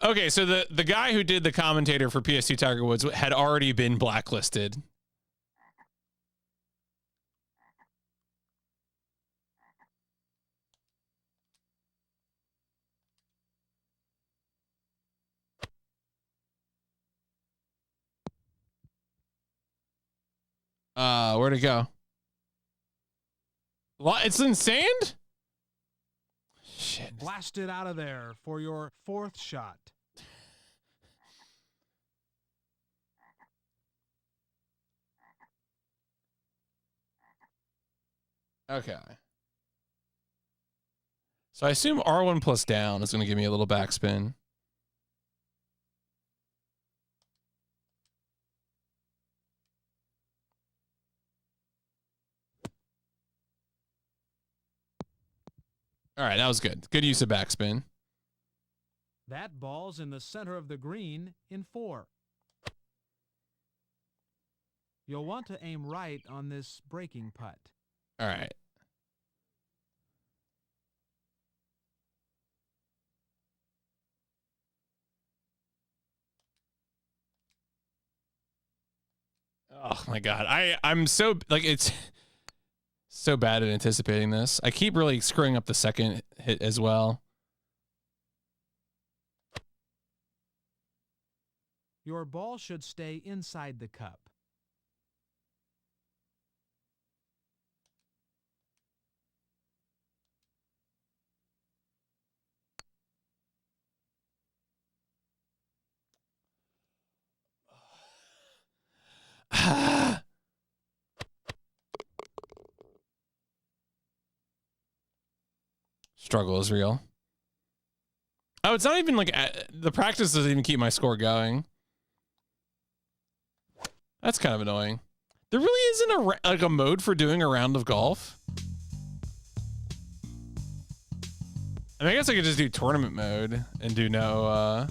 Okay, so the guy who did the commentator for PS2 Tiger Woods had already been blacklisted. Where'd it go? It's in sand? Shit. Blast it out of there for your fourth shot. Okay. So I assume R1 plus down is going to give me a little backspin. All right, that was good. Good use of backspin. That ball's in the center of the green in 4. You'll want to aim right on this breaking putt. All right. Oh my god. I'm so like it's so bad at anticipating this. I keep really screwing up the second hit as well. Your ball should stay inside the cup. Struggle is real. Oh, it's not even like the practice doesn't even keep my score going. That's kind of annoying. There really isn't a mode for doing a round of golf. I mean, I guess I could just do tournament mode and do no.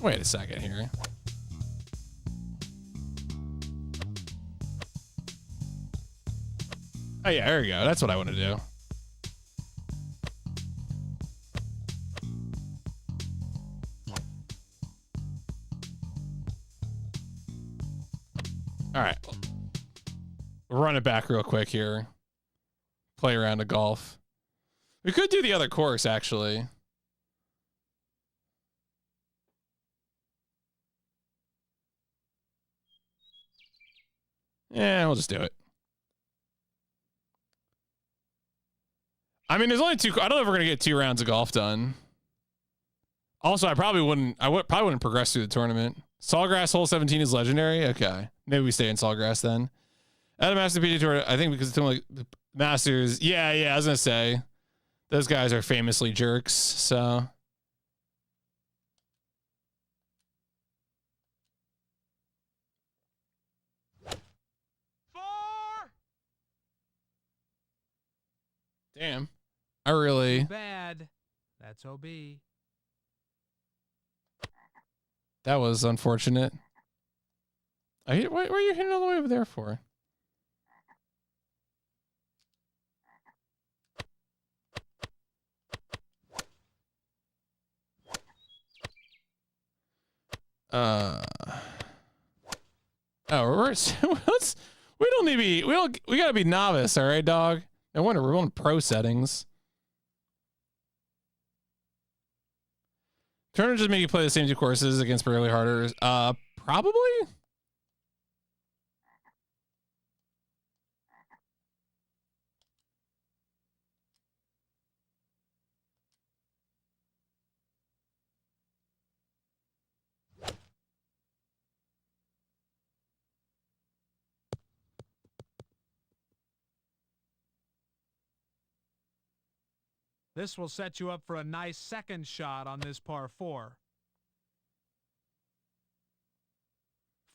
Wait a second here. Oh yeah, there we go. That's what I want to do. All right. We'll run it back real quick here. Play around a golf. We could do the other course, actually. Yeah, we'll just do it. I mean, there's only 2. I don't know if we're going to get 2 rounds of golf done. Also, I probably wouldn't progress through the tournament. Sawgrass hole 17 is legendary. Okay. Maybe we stay in Sawgrass then. At a Master PGA Tour, I think because it's like the Masters. Yeah, I was going to say. Those guys are famously jerks, so. Damn. I really. Bad. That's OB. That was unfortunate. Why are you hitting all the way over there for? Oh, we don't need to be, we gotta be novice, all right, dog? No wonder we're on pro settings. Turner just make you play the same 2 courses against barely harder. Probably. This will set you up for a nice second shot on this par 4.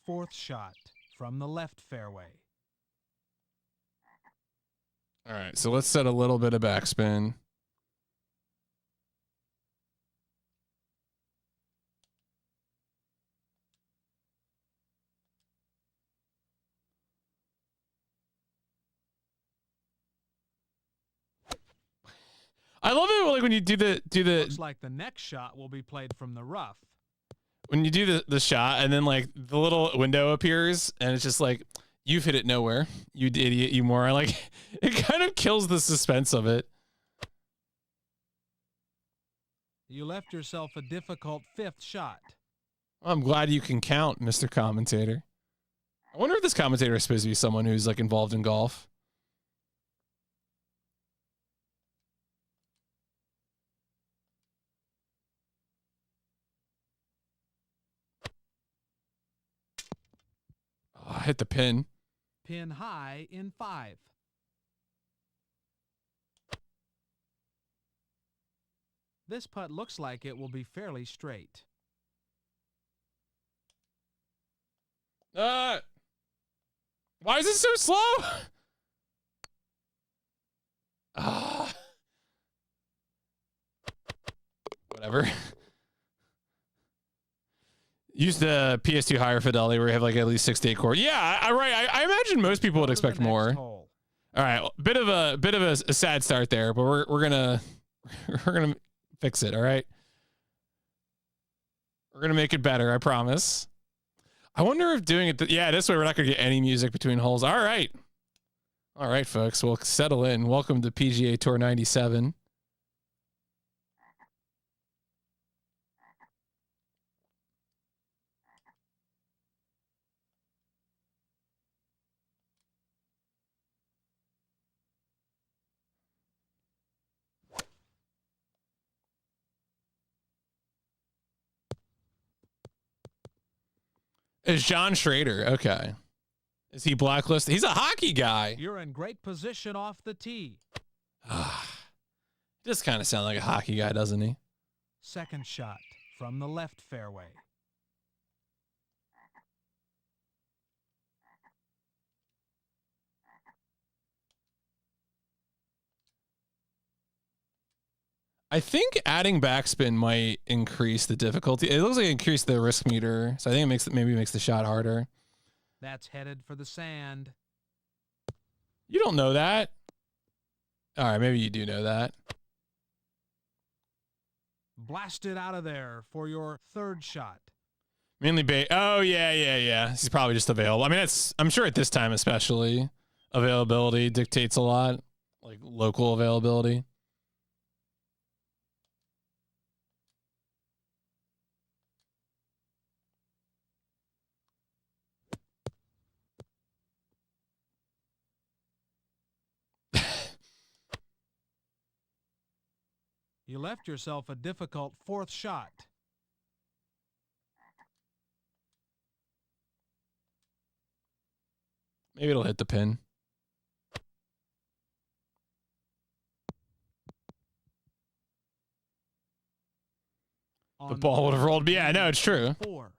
Fourth shot from the left fairway. All right, so let's set a little bit of backspin. I love it when you do the Looks like the next shot will be played from the rough. when you do the shot and then like the little window appears and it's just like you've hit it nowhere, you idiot, you moron. Like it kind of kills the suspense of it. You left yourself a difficult 5th shot. I'm glad you can count, Mr. Commentator. I wonder if this commentator is supposed to be someone who's like involved in golf. Oh, I hit the pin. Pin high in 5. This putt looks like it will be fairly straight. Why is it so slow? Whatever. Use the PS2 higher fidelity where you have like at least 6 to 8 chords. Yeah, I imagine most people would expect more. Hole. All right, bit of a sad start there, but we're gonna fix it. All right, we're gonna make it better. I promise. I wonder if doing it, yeah, this way we're not gonna get any music between holes. All right, folks, we'll settle in. Welcome to PGA Tour 97. It's John Schrader. Okay. Is he blacklisted? He's a hockey guy. You're in great position off the tee. Just kind of sound like a hockey guy, doesn't he? 2nd shot from the left fairway. I think adding backspin might increase the difficulty. It looks like it increased the risk meter, so I think maybe makes the shot harder. That's headed for the sand. You don't know that. All right, maybe you do know that. Blasted out of there for your 3rd shot. Mainly oh yeah. He's probably just available. I mean, I'm sure at this time especially, availability dictates a lot, like local availability. You left yourself a difficult 4th shot. Maybe it'll hit the pin. The ball would have rolled. Yeah, no, it's true. 4.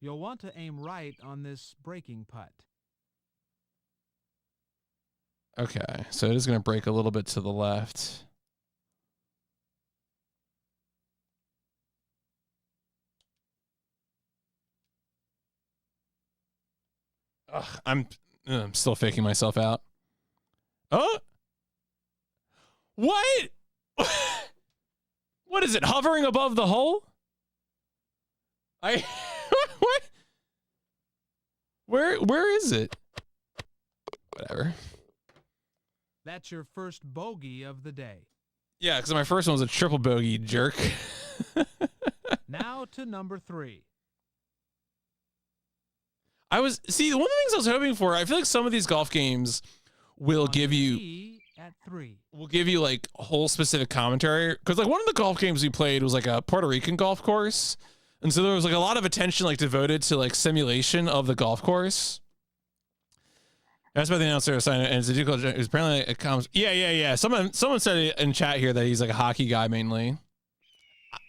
You'll want to aim right on this breaking putt. Okay, so it is going to break a little bit to the left. Ugh, I'm still faking myself out. Oh, what? What is it? Hovering above the hole? What? Where is it? Whatever. That's your first bogey of the day. Yeah, because my first one was a triple bogey, jerk. Now to number 3. One of the things I was hoping for, I feel like some of these golf games will give you at 3. Will give you like whole specific commentary. Because like one of the golf games we played was like a Puerto Rican golf course. And so there was like a lot of attention like devoted to like simulation of the golf course. That's by the announcer assigned, and it's apparently it comes. Yeah. Someone said in chat here that he's like a hockey guy mainly.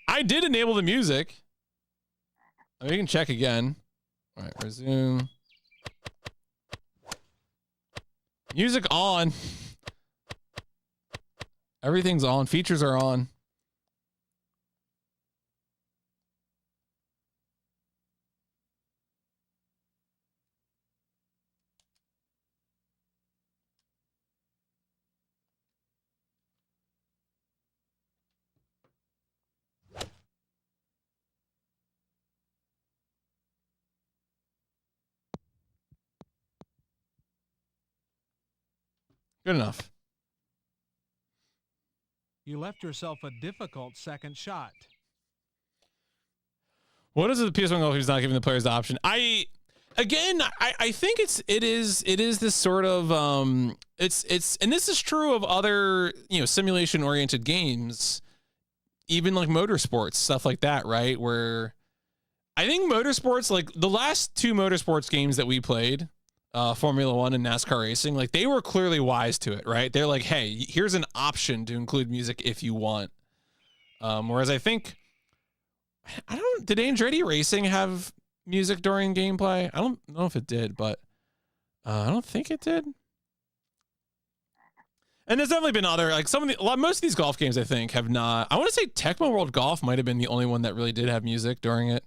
I did enable the music. We can check again. All right, resume. Music on. Everything's on. Features are on. Good enough. You left yourself a difficult second shot. What is it the PS1 golf who's not giving the players the option? I think it is this sort of it's and this is true of other, you know, simulation oriented games, even like motorsports, stuff like that, right? Where I think motorsports, like the last two motorsports games that we played, Formula One and NASCAR racing, like they were clearly wise to it, right? They're like, hey, here's an option to include music if you want. Whereas I think, did Andretti Racing have music during gameplay? I don't know if it did, but I don't think it did. And there's definitely been other, like most of these golf games I think have not. I want to say Tecmo World Golf might have been the only one that really did have music during it.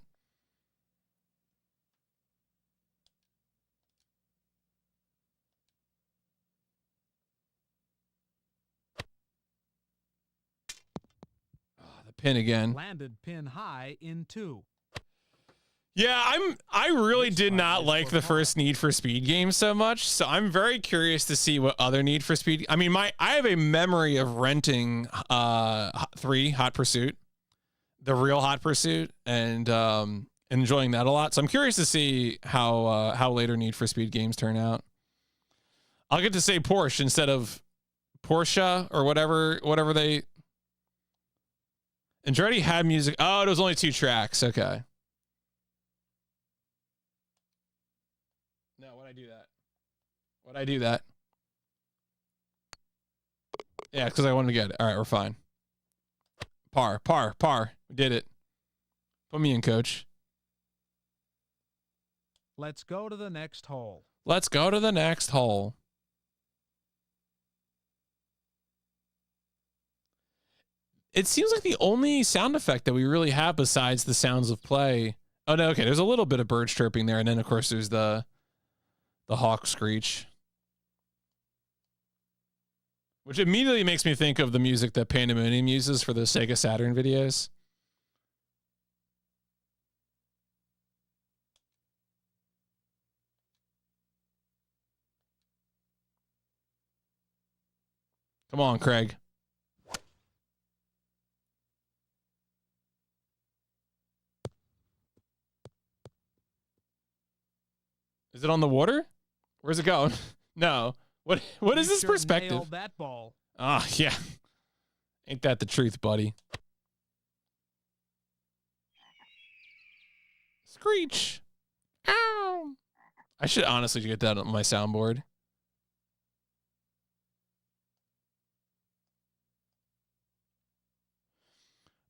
The pin again. Landed pin high in 2. Yeah, I really did not like the first Need for Speed game so much, so I'm very curious to see what other Need for Speed. I mean, I have a memory of renting 3 Hot Pursuit, the real Hot Pursuit, and enjoying that a lot. So I'm curious to see how later Need for Speed games turn out. I'll get to say Porsche instead of Porsche or whatever they. Andretti had music. Oh, it was only 2 tracks. Okay. No, why'd I do that? Yeah, because I wanted to get it. All right, we're fine. Par. We did it. Put me in, coach. Let's go to the next hole. It seems like the only sound effect that we really have besides the sounds of play. Oh, no, okay. There's a little bit of bird chirping there. And then, of course, there's the hawk screech. Which immediately makes me think of the music that Pandemonium uses for the Sega Saturn videos. Come on, Craig. Is it on the water? Where's it going? No. What is this perspective? Nailed that ball. Ah, yeah. Ain't that the truth, buddy? Screech. Ow. I should honestly get that on my soundboard.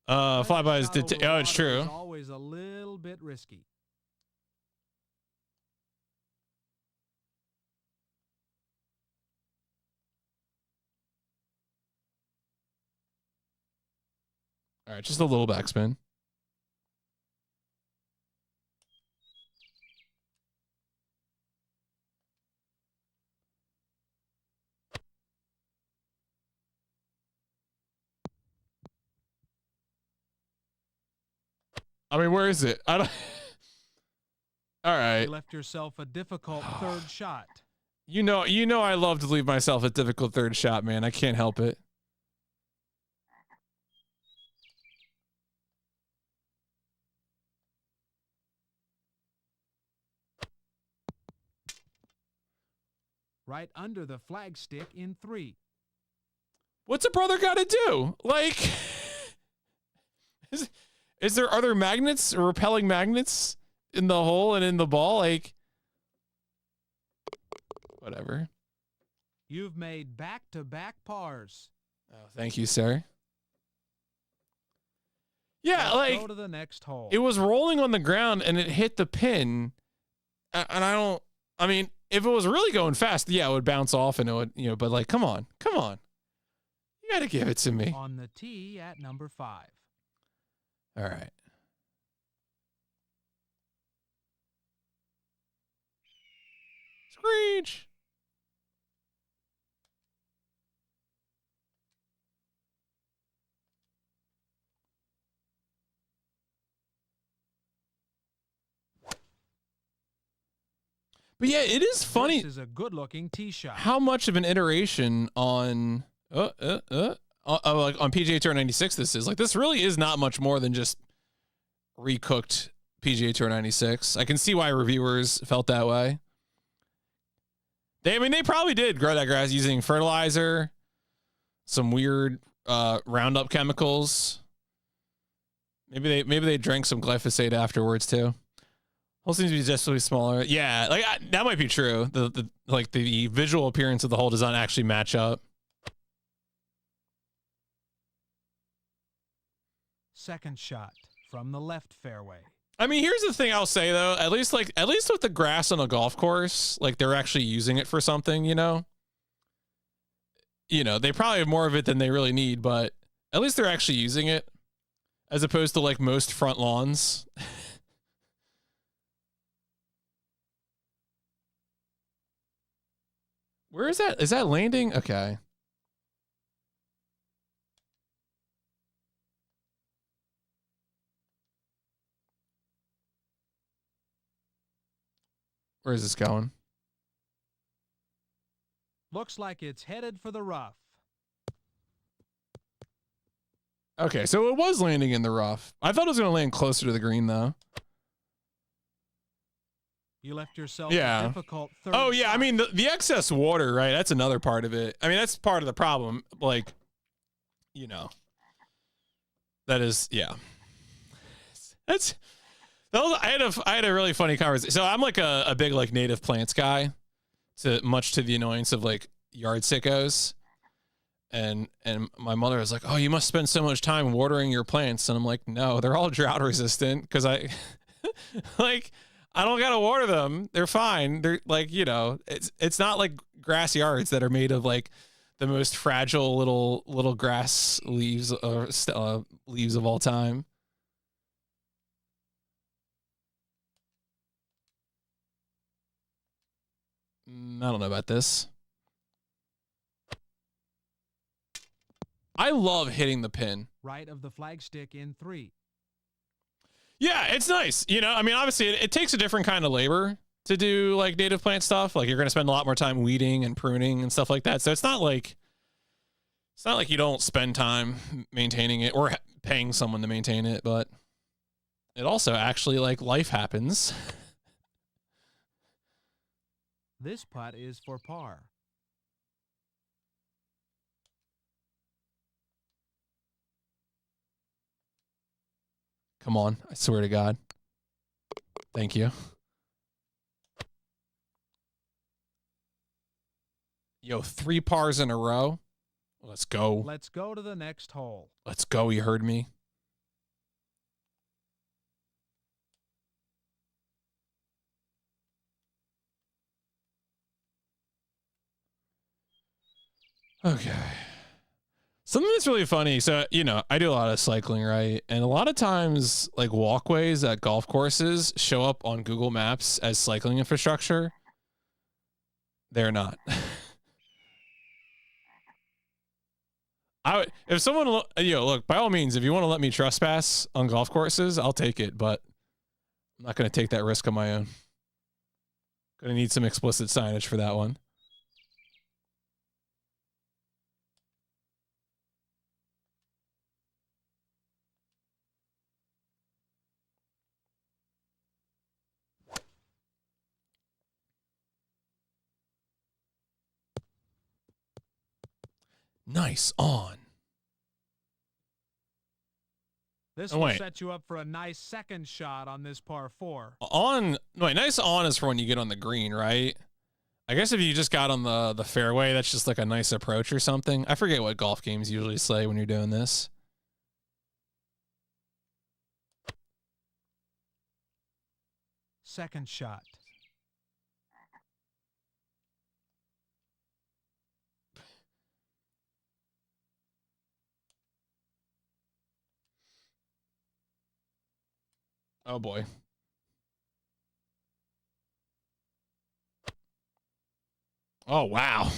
Flybys did. Oh, it's true. Always a little bit risky. All right, just a little backspin. I mean, where is it? I don't. All right. You left yourself a difficult third shot. You know, I love to leave myself a difficult third shot, man. I can't help it. Right under the flagstick in 3. What's a brother got to do? Like, is there other magnets or repelling magnets in the hole and in the ball? Like, whatever. You've made back-to-back pars. Oh, thank you, sir. Yeah, Let's like, go to the next hole. It was rolling on the ground and it hit the pin. And I mean, if it was really going fast, yeah, it would bounce off and it would, you know, but like, come on. You got to give it to me. On the tee at number 5. All right. Screech. But yeah, it is funny. This is a good-looking tee shot. How much of an iteration on like on PGA Tour 96 this is. Like, this really is not much more than just recooked PGA Tour 96. I can see why reviewers felt that way. They probably did grow that grass using fertilizer, some weird Roundup chemicals. Maybe they drank some glyphosate afterwards too. Hole seems to be just really smaller. Yeah, like that might be true. The visual appearance of the hole does not actually match up. Second shot from the left fairway. I mean, here's the thing I'll say though. At least with the grass on a golf course, like they're actually using it for something. You know, they probably have more of it than they really need, but at least they're actually using it, as opposed to like most front lawns. Where is that? Is that landing? Okay. Where is this going? Looks like it's headed for the rough. Okay, so it was landing in the rough. I thought it was going to land closer to the green, though. You left yourself a difficult third Oh, yeah, shot. I mean, the excess water, right? That's another part of it. I mean, that's part of the problem. Like, that is, yeah. I had a really funny conversation. So I'm like a big like native plants guy, much to the annoyance of like yard sickos. And my mother was like, "Oh, you must spend so much time watering your plants." And I'm like, "No, they're all drought resistant because I like I don't gotta water them. They're fine. They're like, it's not like grass yards that are made of like the most fragile little grass leaves or leaves of all time." I don't know about this. I love hitting the pin. Right of the flagstick in 3. Yeah, it's nice. I mean, obviously it takes a different kind of labor to do like native plant stuff. Like you're going to spend a lot more time weeding and pruning and stuff like that. So it's not like you don't spend time maintaining it or paying someone to maintain it, but it also actually like life happens. This putt is for par. Come on. I swear to God. Thank you. Yo, 3 pars in a row. Let's go. Let's go to the next hole. Let's go. You heard me. Okay. Something that's really funny. So, I do a lot of cycling, right? And a lot of times, like walkways at golf courses show up on Google Maps as cycling infrastructure. They're not. If someone, look, by all means, if you want to let me trespass on golf courses, I'll take it, but I'm not going to take that risk on my own. Going to need some explicit signage for that one. Nice on. This will set you up for a nice second shot on this par 4. Nice on is for when you get on the green, right? I guess if you just got on the fairway, that's just like a nice approach or something. I forget what golf games usually say when you're doing this. Second shot. Oh boy. Oh wow.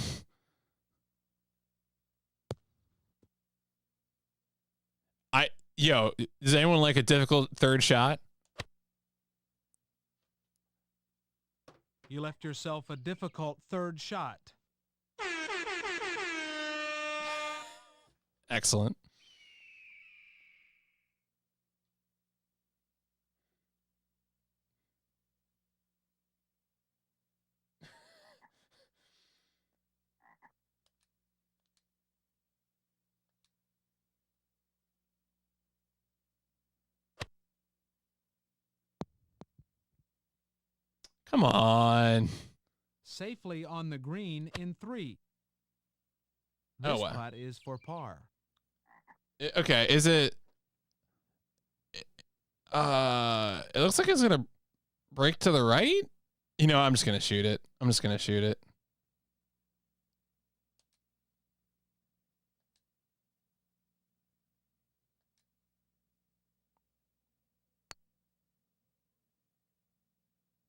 Does anyone like a difficult third shot? You left yourself a difficult third shot. Excellent. Come on. Safely on the green in 3. Oh, This wow. putt is for par. Okay, is it? It looks like it's gonna break to the right. You know, I'm just gonna shoot it. I'm just gonna shoot it.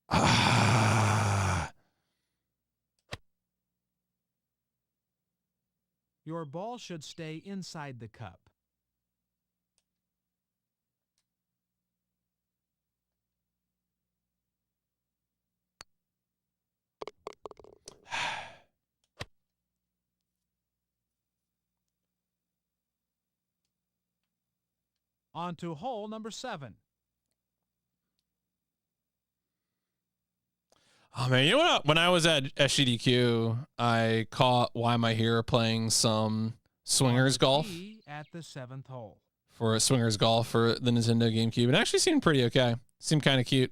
Ah. Your ball should stay inside the cup. On to hole number 7. Oh man, you know what? When I was at SGDQ, I caught Why Am I Here playing some swingers golf At the 7th hole. for swingers golf for the Nintendo GameCube. It actually seemed pretty okay. Seemed kind of cute.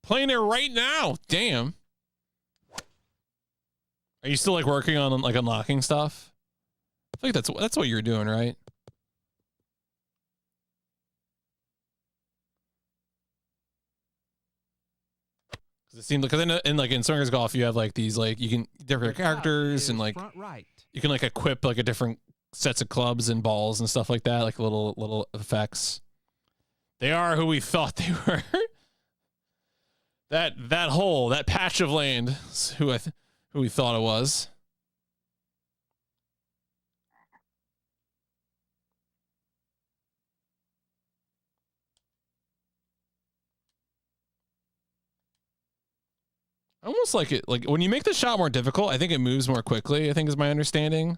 Playing it right now. Damn. Are you still like working on like unlocking stuff? I feel like that's what you're doing, right? Because it seemed because in like in swingers golf you have like these like you can different characters and like front right. you can like equip like a different sets of clubs and balls and stuff like that, like little effects. They are who we thought they were. that hole, that patch of land, is who we thought it was. I almost like it. Like when you make the shot more difficult, I think it moves more quickly. I think is my understanding.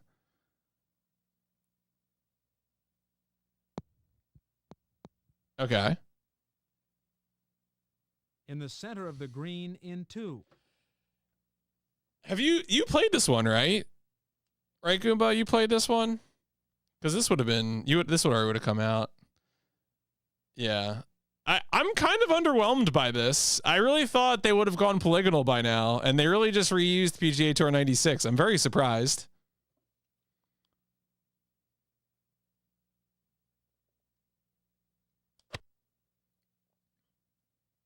Okay. In the center of the green in 2. Have you played this one, right? Right, Goomba, you played this one? Because this would have been this would already would have come out. Yeah. I'm kind of underwhelmed by this. I really thought they would have gone polygonal by now, and they really just reused PGA Tour 96. I'm very surprised.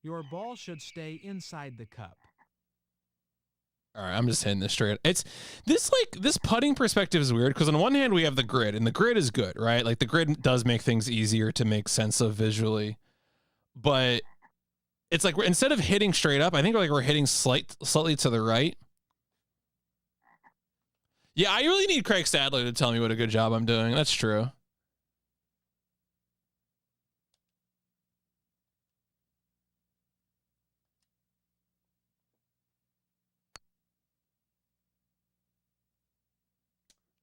Your ball should stay inside the cup. All right, I'm just hitting this straight. It's this putting perspective is weird because on one hand we have the grid, and the grid is good, right? Like the grid does make things easier to make sense of visually, but it's like instead of hitting straight up, I think we're hitting slightly to the right. Yeah, I really need Craig Stadler to tell me what a good job I'm doing. That's true.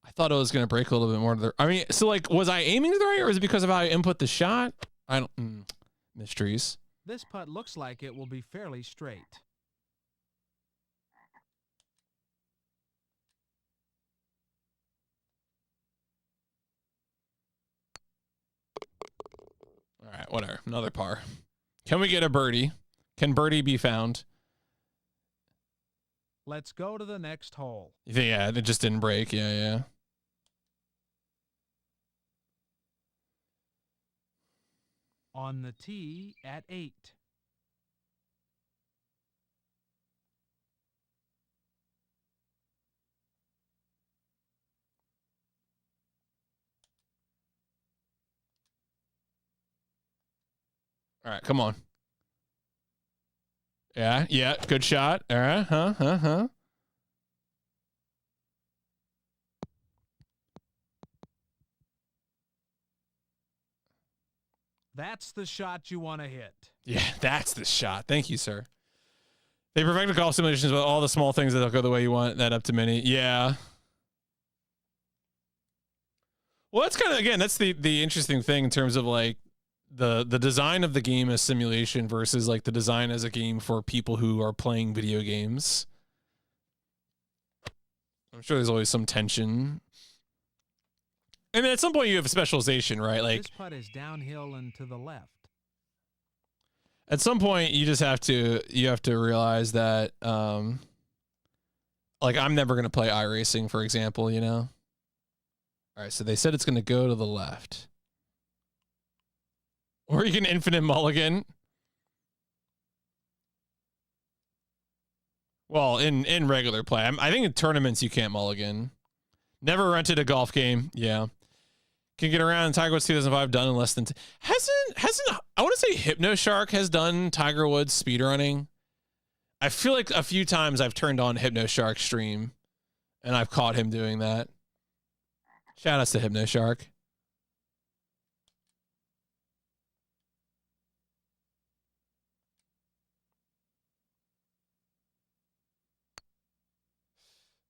I thought it was going to break a little bit more to the. I mean, so like, was I aiming to the right, or is it because of how I input the shot? I don't. Mysteries. This putt looks like it will be fairly straight. All right, whatever. Another par. Can we get a birdie? Can birdie be found? Let's go to the next hole. Yeah, it just didn't break. Yeah. On the tee at 8. All right, come on. Yeah, good shot. All right, huh. That's the shot you want to hit. Yeah, that's the shot. Thank you, sir. They perfected golf simulations with all the small things that'll go the way you want. That up to many. Yeah. Well, that's kind of, again, that's the interesting thing in terms of like the design of the game as simulation versus like the design as a game for people who are playing video games. I'm sure there's always some tension. And then at some point you have a specialization, right? Like This putt is downhill and to the left. at some point you just have to realize that like I'm never going to play iRacing, for example, you know. All right, so they said it's going to go to the left. Or you can infinite mulligan. Well, in regular play. I think in tournaments you can't mulligan. Never rented a golf game. Yeah. Can get around in Tiger Woods 2005 done in less than hasn't I want to say HypnoShark has done Tiger Woods speedrunning. I feel like a few times I've turned on HypnoShark stream and I've caught him doing that. Shout outs to HypnoShark.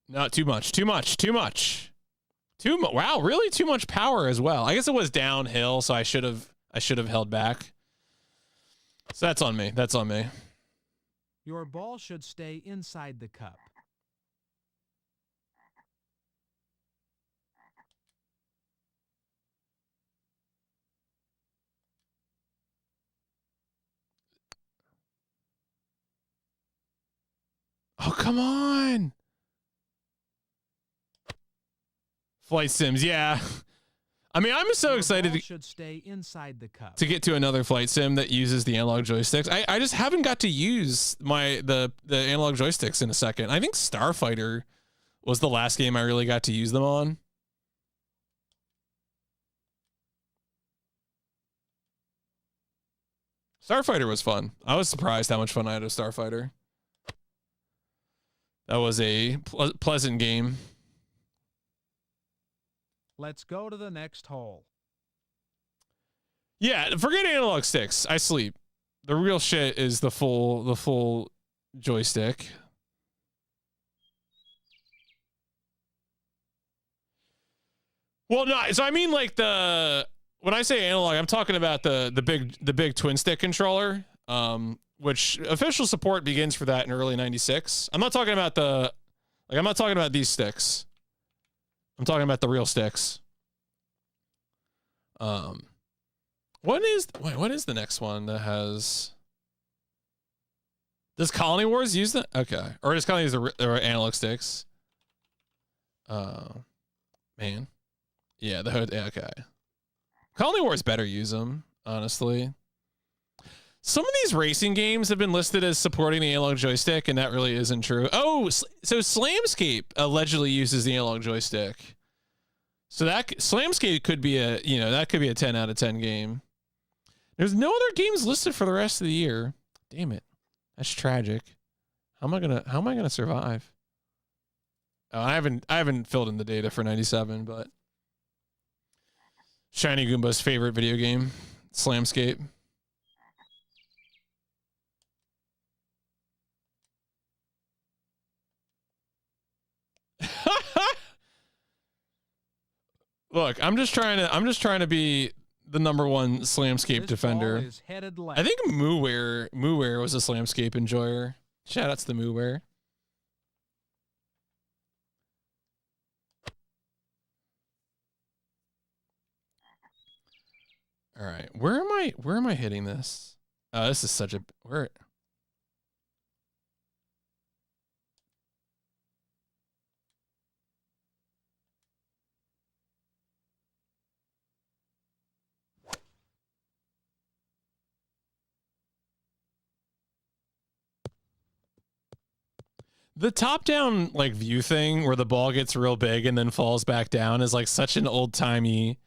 Not too much. Wow, really too much power as well. I guess it was downhill, so I should have held back. So that's on me. That's on me. Your ball should stay inside the cup. Oh, come on. Flight sims, yeah. I mean, I'm so excited should stay inside the cup. to get to another flight sim that uses the analog joysticks. I just haven't got to use the analog joysticks in a second. I think Starfighter was the last game I really got to use them on. Starfighter was fun. I was surprised how much fun I had with Starfighter. That was a pleasant game. Let's go to the next hole. Yeah, forget analog sticks. I sleep. The real shit is the full joystick. Well, no, so I mean like when I say analog, I'm talking about the big twin stick controller, which official support begins for that in early '96. I'm not talking about I'm not talking about these sticks. I'm talking about the real sticks. What is the next one that has? Does Colony Wars use that? Okay, or does Colony use the analog sticks? Man, yeah, the hood. Yeah, okay. Colony Wars better use them, honestly. Some of these racing games have been listed as supporting the analog joystick, and that really isn't true. Oh, so Slamscape allegedly uses the analog joystick. So that Slamscape could be a 10 out of 10 game. There's no other games listed for the rest of the year. Damn it. That's tragic. How am I gonna survive? Oh, I haven't filled in the data for 97, but Shiny Goomba's favorite video game, Slamscape. Look, I'm just trying to be the #1 Slamscape This defender. ball is headed left. I think Mooware was a Slamscape enjoyer. Shout outs to Mooware. All right, where am I hitting this? This is such a where. The top-down like view thing where the ball gets real big and then falls back down is like such an old-timey.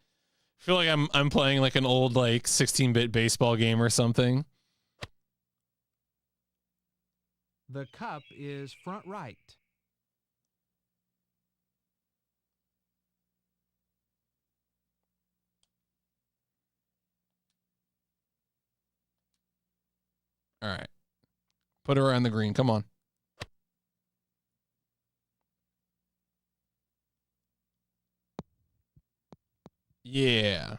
I feel like I'm playing like an old like 16-bit baseball game or something. The cup is front right. All right. Put her on the green. Come on. Yeah.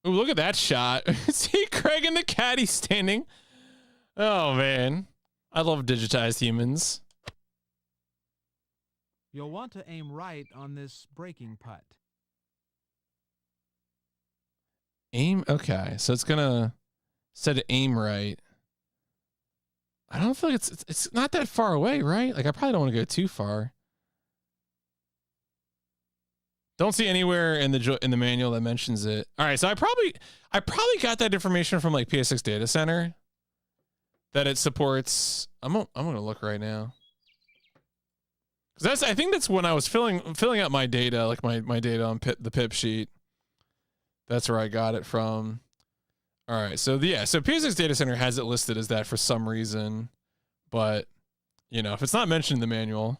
Ooh, look at that shot. See Craig and the caddy standing. Oh, man. I love digitized humans. You'll want to aim right on this breaking putt. Aim? Okay. So it's going to set aim right. I don't feel like it's not that far away, right? Like, I probably don't want to go too far. Don't see anywhere in the manual that mentions it. All right, so I probably got that information from like PS6 Data Center that it supports. I'm gonna look right now because I think that's when I was filling out my data, like my data on the pip sheet. That's where I got it from. All right, so so PS6 Data Center has it listed as that for some reason, but you know if it's not mentioned in the manual,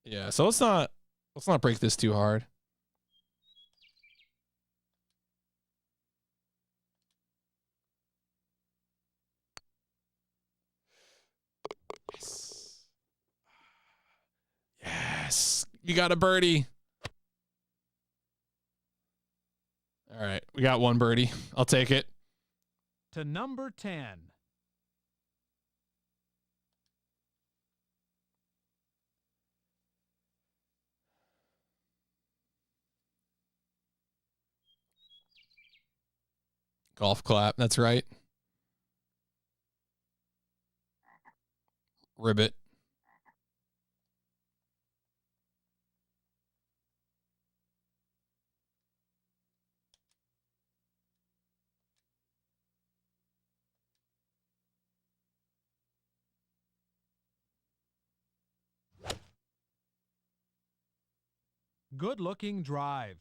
yeah. So let's not break this too hard. Yes. Yes. You got a birdie. All right. We got one birdie. I'll take it. To number 10. Golf clap. That's right. Ribbit. Good-looking drive.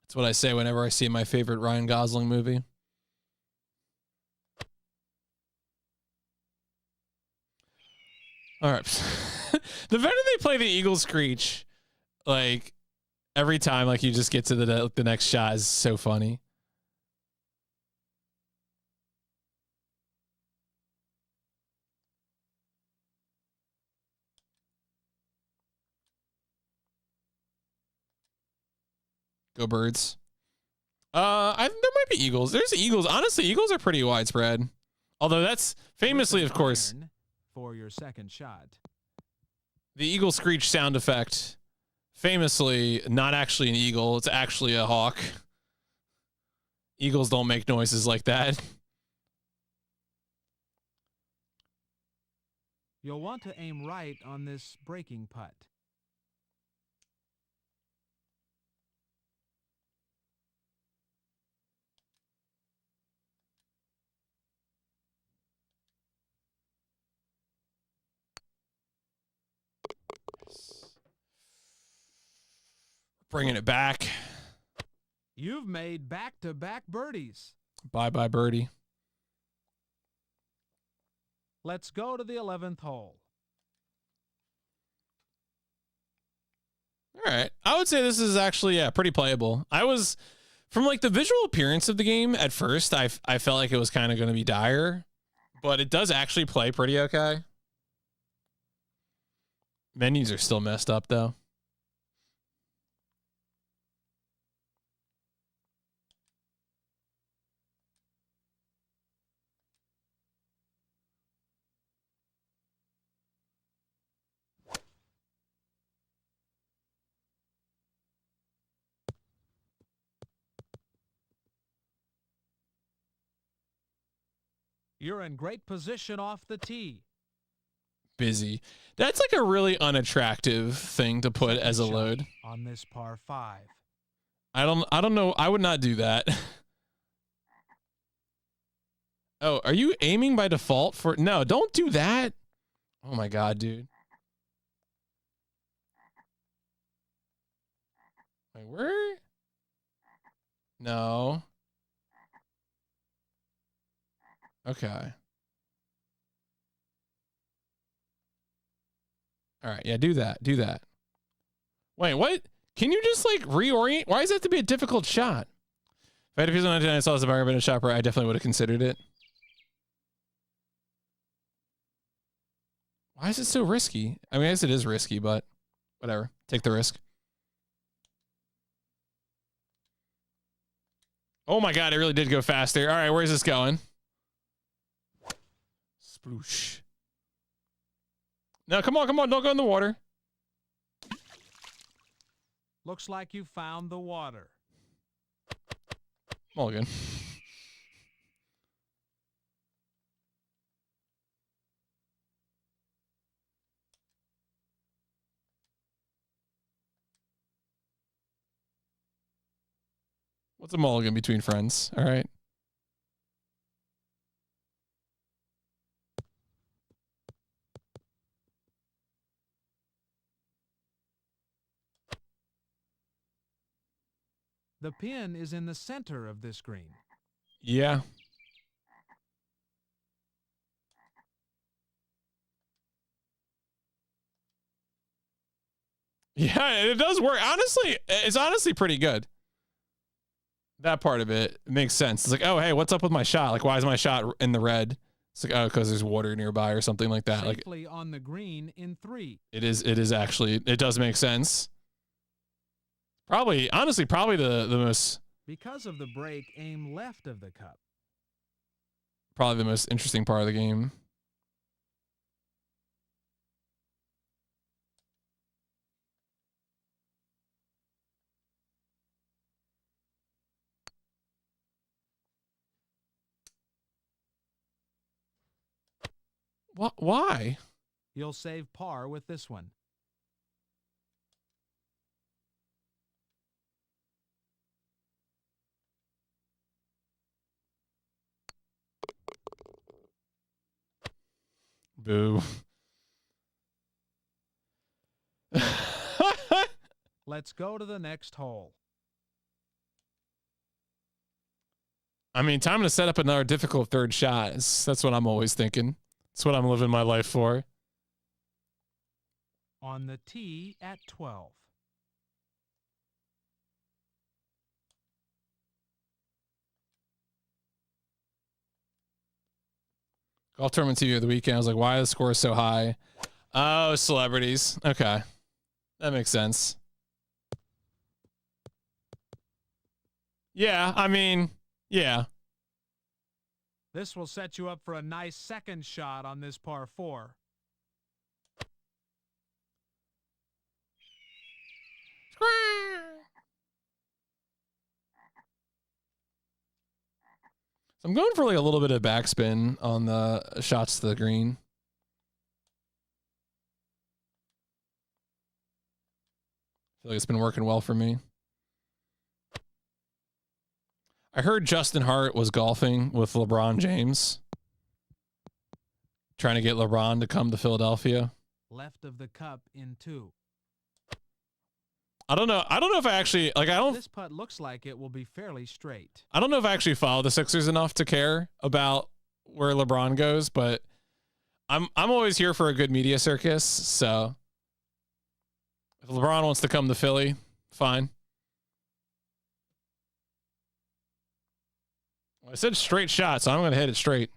That's what I say whenever I see my favorite Ryan Gosling movie. All right. The better they play the Eagle Screech, like every time, like you just get to the next shot is so funny. Go Birds. There might be Eagles. There's Eagles. Honestly, Eagles are pretty widespread. Although that's famously, of course, for your second shot. The Eagle Screech sound effect, famously not actually an eagle. It's actually a hawk. Eagles don't make noises like that. You'll want to aim right on this breaking putt. Bringing it back. You've made back-to-back birdies. Bye-bye, birdie. Let's go to the 11th hole. All right. I would say this is actually, pretty playable. I was, from like the visual appearance of the game at first, I felt like it was kind of going to be dire, but it does actually play pretty okay. Menus are still messed up though. You're in great position off the tee. Busy. That's like a really unattractive thing to put as a load on this par 5. I don't know. I would not do that. Oh, are you aiming by default for? No, don't do that. Oh my God, dude. Wait, where? No. Okay. All right. Yeah, do that. Do that. Wait, what? Can you just like reorient? Why does it have to be a difficult shot? I had a piece of 99 saw as a bargain bin shopper, I definitely would have considered it. Why is it so risky? I mean, I guess it is risky, but whatever. Take the risk. Oh my god, it really did go faster. All right, where's this going? Sploosh. No, come on, don't go in the water. Looks like you found the water. Mulligan. What's a mulligan between friends? All right. The pin is in the center of this green. Yeah. Yeah, it does work. Honestly, it's honestly pretty good. That part of it makes sense. It's like, oh, hey, what's up with my shot? Like, why is my shot in the red? It's like, oh, because there's water nearby or something like that. Safely on the green in 3. It is actually, it does make sense. Probably, honestly, probably the most... Because of the break, aim left of the cup. Probably the most interesting part of the game. What? Why? You'll save par with this one. Boo. Let's go to the next hole. I mean, time to set up another difficult third shot. That's what I'm always thinking. That's what I'm living my life for. On the tee at 12. Golf tournament TV of the weekend. I was like, why are the scores so high? Oh, celebrities. Okay. That makes sense. Yeah, I mean, yeah. This will set you up for a nice second shot on this par 4. So I'm going for like a little bit of backspin on the shots to the green. I feel like it's been working well for me. I heard Justin Hart was golfing with LeBron James, trying to get LeBron to come to Philadelphia. Left of the cup in 2. I don't know if I actually This putt looks like it will be fairly straight. I don't know if I actually follow the Sixers enough to care about where LeBron goes, but I'm always here for a good media circus. So if LeBron wants to come to Philly, fine. Well, I said straight shot, so I'm going to hit it straight.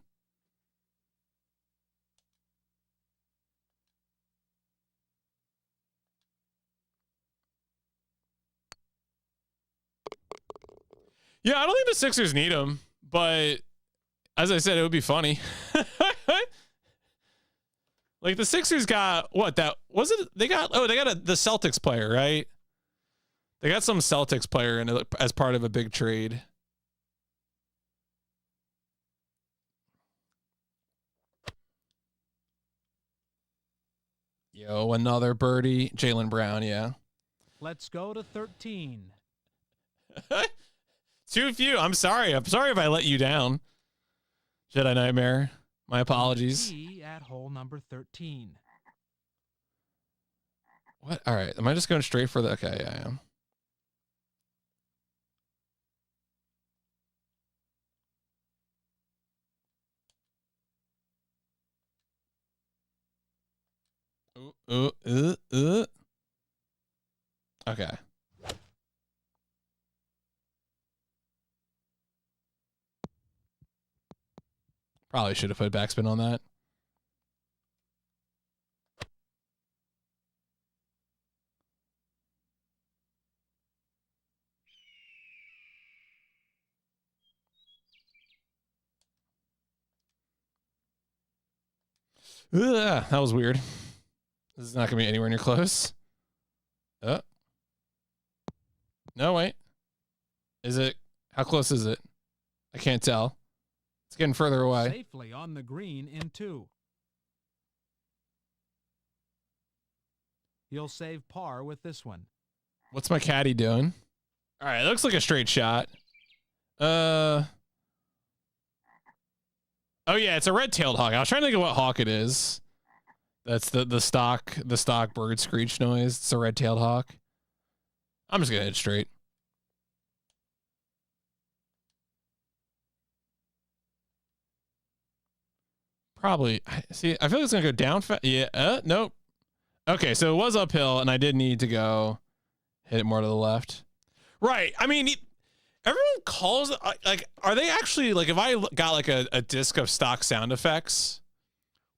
Yeah, I don't think the Sixers need him, but as I said, it would be funny. Like the Sixers got what? That was it. They got the Celtics player, right? They got some Celtics player in it as part of a big trade. Yo, another birdie, Jaylen Brown. Yeah. Let's go to 13. Too few. I'm sorry. I'm sorry if I let you down. Jedi Nightmare. My apologies. At hole number 13. What? All right. Am I just going straight for the... Okay, yeah, I am. Okay. Probably should have put backspin on that. Ugh, that was weird. This is not going to be anywhere near close. Oh. No, wait. Is it? How close is it? I can't tell. It's getting further away. Safely on the green in 2. You'll save par with this one. What's my caddy doing? All right, it looks like a straight shot. Oh yeah, it's a red-tailed hawk. I was trying to think of what hawk it is. That's the stock bird screech noise. It's a red-tailed hawk. I'm just gonna hit it straight. Probably. See, I feel like it's gonna go down fast. Yeah. Nope. Okay, so it was uphill, and I did need to go hit it more to the left. Right. I mean, everyone calls like, are they actually like? If I got like a disc of stock sound effects,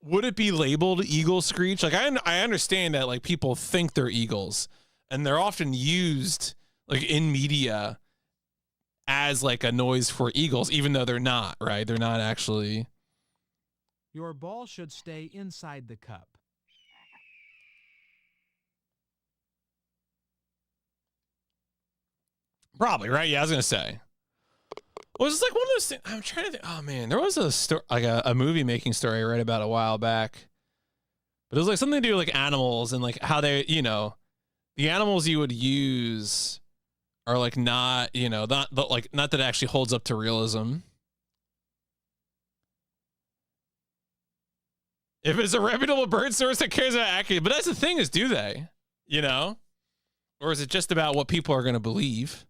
would it be labeled eagle screech? Like I understand that like people think they're eagles, and they're often used like in media as like a noise for eagles, even though they're not. Right? They're not actually. Your ball should stay inside the cup. Probably, right? Yeah, I was gonna say. Well, it's like one of those things. I'm trying to think. Oh man, there was a story, like a movie making story I read about a while back. But it was like something to do with like animals and like how they, the animals you would use are like not that it actually holds up to realism. If it's a reputable bird source that cares about accuracy, but that's the thing is, do they? Or is it just about what people are going to believe?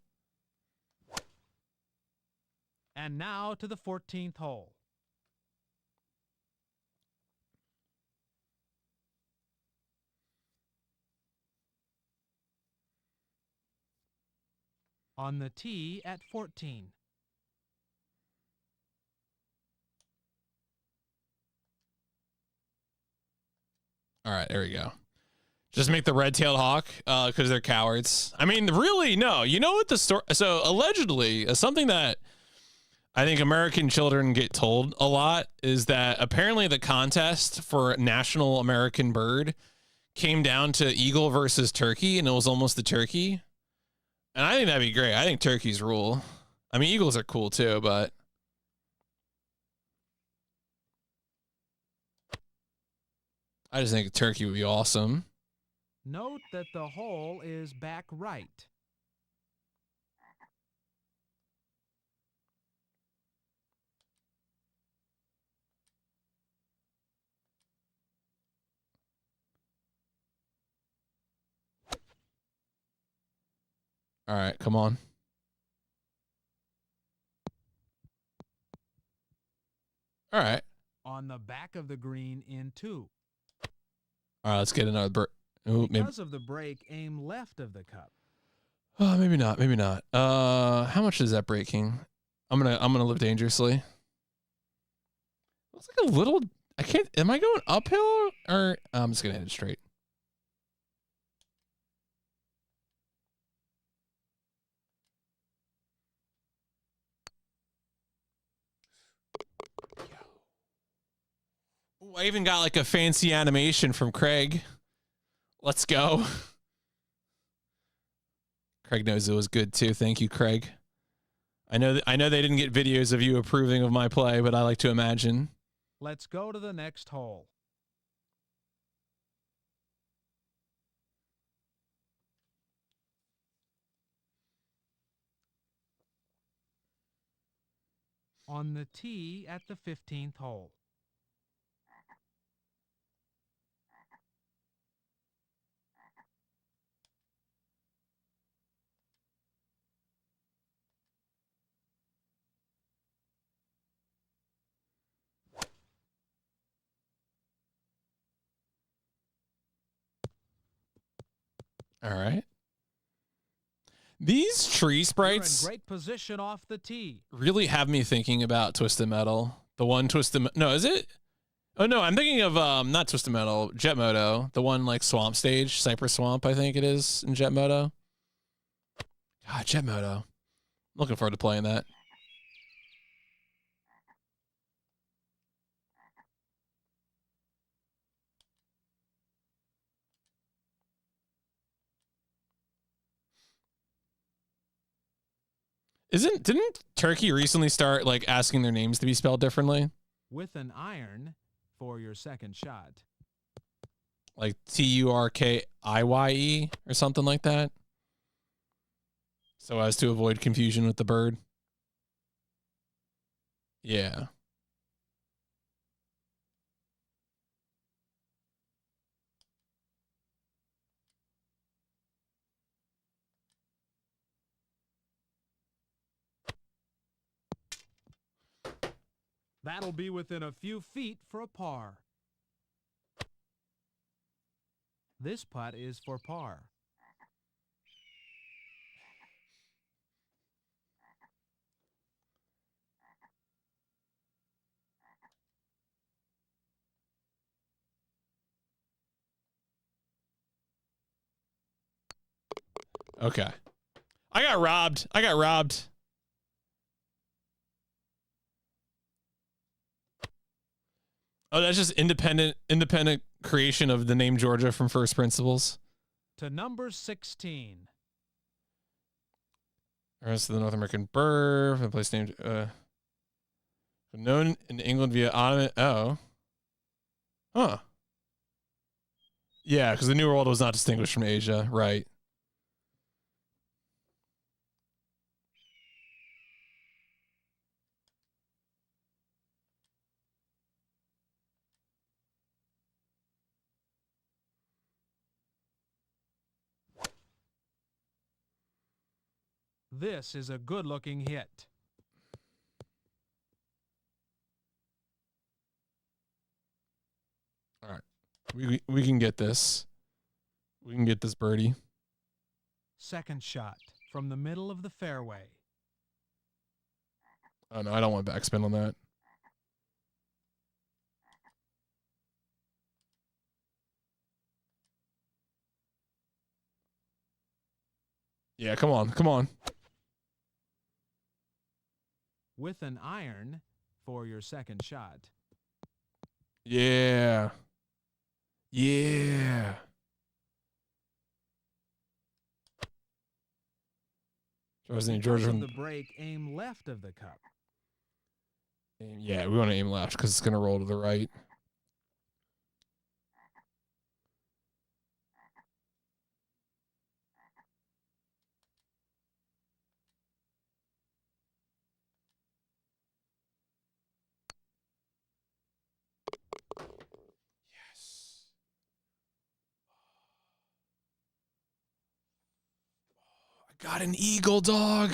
And now to the 14th hole. On the tee at 14. All right, there we go. Just make the red-tailed hawk because they're cowards. I mean, really, no. You know what the story? So allegedly, something that I think American children get told a lot is that apparently the contest for national American bird came down to eagle versus turkey, and it was almost the turkey. And I think that'd be great. I think turkeys rule. I mean, eagles are cool too, but I just think a turkey would be awesome. Note that the hole is back right. All right, come on. All right. On the back of the green in 2. All right, let's get another bird. Because of the break, aim left of the cup. Oh, maybe not. Maybe not. How much is that breaking? I'm gonna live dangerously. It's like a little. I can't. Am I going uphill or I'm just gonna hit it straight? Ooh, I even got like a fancy animation from Craig. Let's go. Craig knows it was good too. Thank you, Craig. I know they didn't get videos of you approving of my play, but I like to imagine. Let's go to the next hole. On the tee at the 15th hole. All right. These tree sprites You're in great position off the tee. really have me thinking about Twisted Metal. The one Twisted... No, is it? Oh, no, I'm thinking of, not Twisted Metal, Jet Moto. The one, like, swamp stage. Cypress Swamp, I think it is, in Jet Moto. God, Jet Moto. Looking forward to playing that. Didn't Turkey recently start, like, asking their names to be spelled differently? With an iron for your second shot. Like Turkiye or something like that? So as to avoid confusion with the bird? Yeah. That'll be within a few feet for a par. This putt is for par. Okay. I got robbed. I got robbed. Oh, that's just independent creation of the name Georgia from First Principles. To number 16. The rest of the North American bird, a place named known in England via Ottoman. Oh. Huh. Yeah, because the New World was not distinguished from Asia, right? This is a good-looking hit. All right. We can get this. We can get this birdie. Second shot from the middle of the fairway. Oh, no, I don't want backspin on that. Yeah, come on. Come on. With an iron for your second shot. Yeah. Yeah. Georgia Because of the break, aim left of the cup. Yeah, we want to aim left because it's going to roll to the right. Yes. I got an eagle, dog.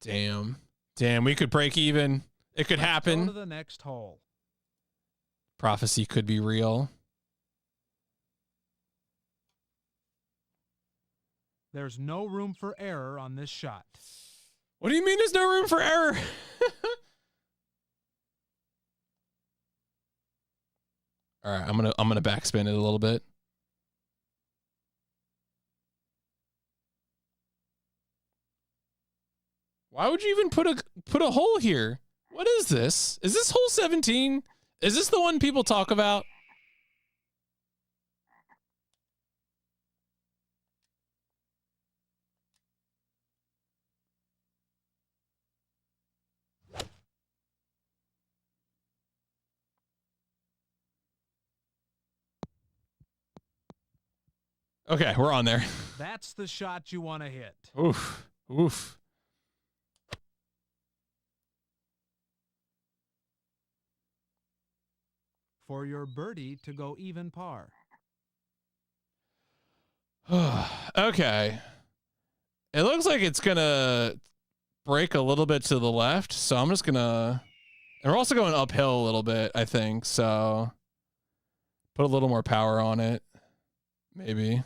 Damn. Damn, we could break even. It could happen. Go to the next hole. Prophecy could be real. There's no room for error on this shot. What do you mean there's no room for error? All right, I'm gonna backspin it a little bit. Why would you even put a hole here? What is this? Is this hole 17? Is this the one people talk about? Okay, we're on there. That's the shot you want to hit. Oof. Oof. For your birdie to go even par. Okay. It looks like it's going to break a little bit to the left, so I'm just going to... And we're also going uphill a little bit, I think, so... Put a little more power on it. Maybe.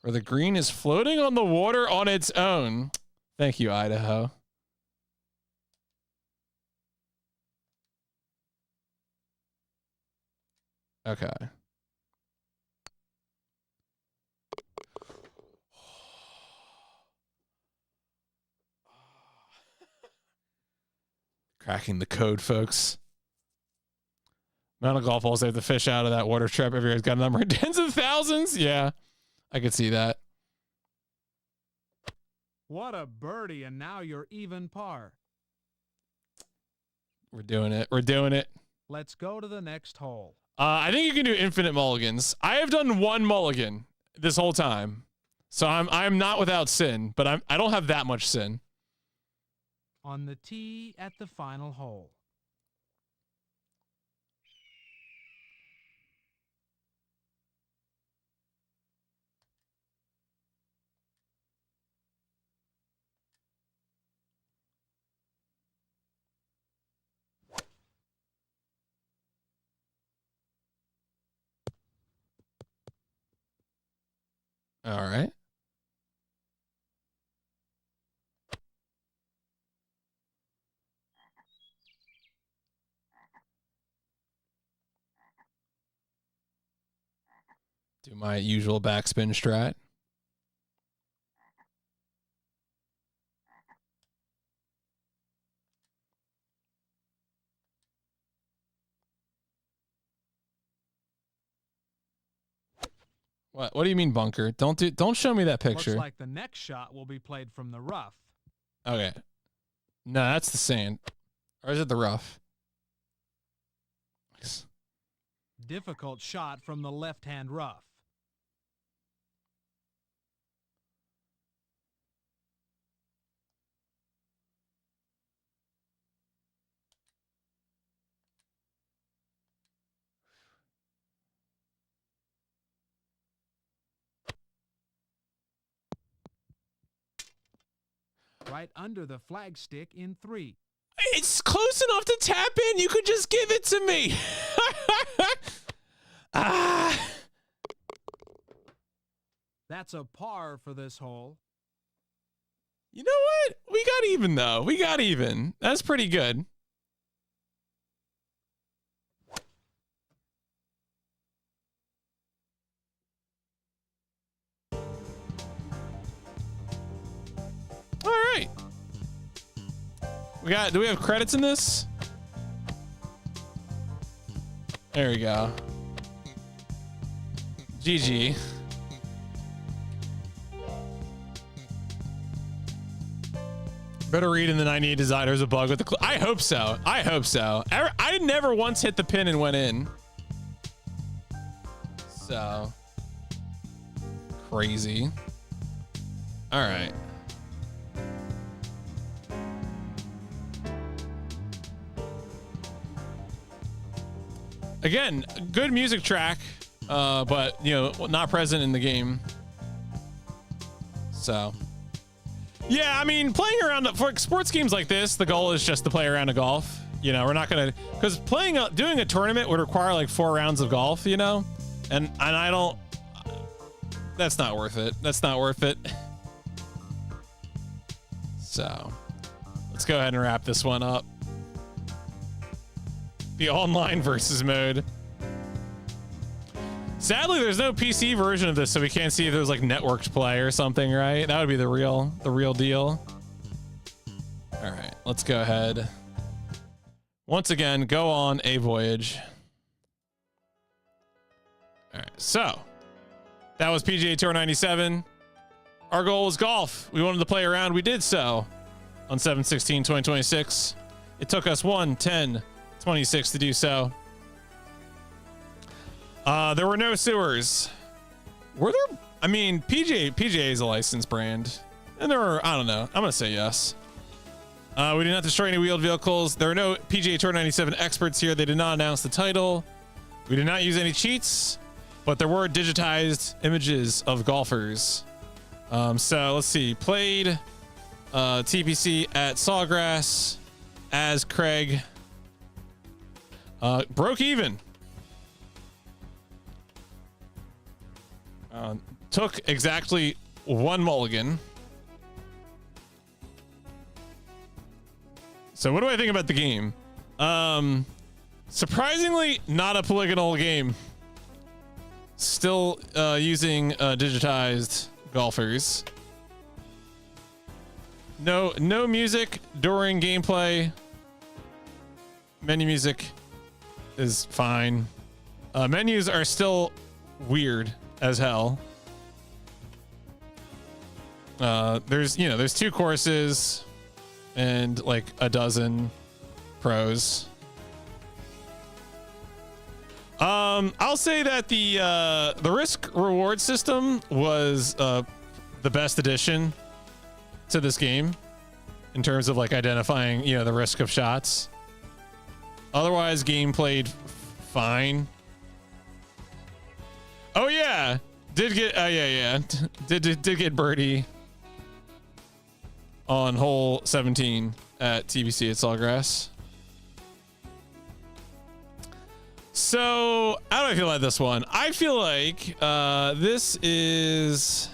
Where the green is floating on the water on its own. Thank you, Idaho. Okay. Cracking the code, folks. Amount of golf balls they have to fish out of that water trap. Every year's got a number of tens of thousands. Yeah, I could see that. What a birdie, and now you're even par. We're doing it. We're doing it. Let's go to the next hole. I think you can do infinite mulligans. I have done one mulligan this whole time, so I'm not without sin, but I don't have that much sin. On the tee at the final hole. All right. Do my usual backspin strat. What do you mean bunker? Don't show me that picture. Looks like the next shot will be played from the rough. Okay. No, that's the sand. Or is it the rough? Difficult shot from the left-hand rough. Right under the flagstick in 3. It's close enough to tap in. You could just give it to me. That's a par for this hole. You know what? We got even, though. We got even. That's pretty good. All right. Do we have credits in this? There we go. GG. Better read in the 98 Designers a bug with the I hope so. I hope so. I never once hit the pin and went in. So crazy. All right. Again, good music track, but you know, not present in the game. So, yeah, I mean, playing around for sports games like this, the goal is just to play around a golf. You know, we're not gonna, because doing a tournament would require like 4 rounds of golf. You know, and I don't. That's not worth it. That's not worth it. So, let's go ahead and wrap this one up. The online versus mode. Sadly, there's no PC version of this, so we can't see if there's like networked play or something, right? That would be the real deal. All right, let's go ahead. Once again, go on a voyage. All right, so that was PGA Tour 97. Our goal was golf. We wanted to play around. We did so on 7/16/2026. It took us 1:10:26 to do so. There were no sewers. Were there? I mean, PGA is a licensed brand, and there were. I don't know. I'm gonna say yes. We did not destroy any wheeled vehicles. There are no PGA Tour 97 experts here. They did not announce the title. We did not use any cheats, but there were digitized images of golfers. So let's see. Played TPC at Sawgrass as Craig. Broke even. took exactly 1 mulligan. So what do I think about the game? Surprisingly, not a polygonal game. Still using digitized golfers. No music during gameplay. Menu music is fine. Menus are still weird as hell. There's 2 courses and like a dozen pros. I'll say that the risk reward system was the best addition to this game in terms of like identifying, the risk of shots. Otherwise, game played fine. Oh yeah, did get birdie on hole 17 at TBC at Sawgrass. So how do I feel about this one? I feel like this is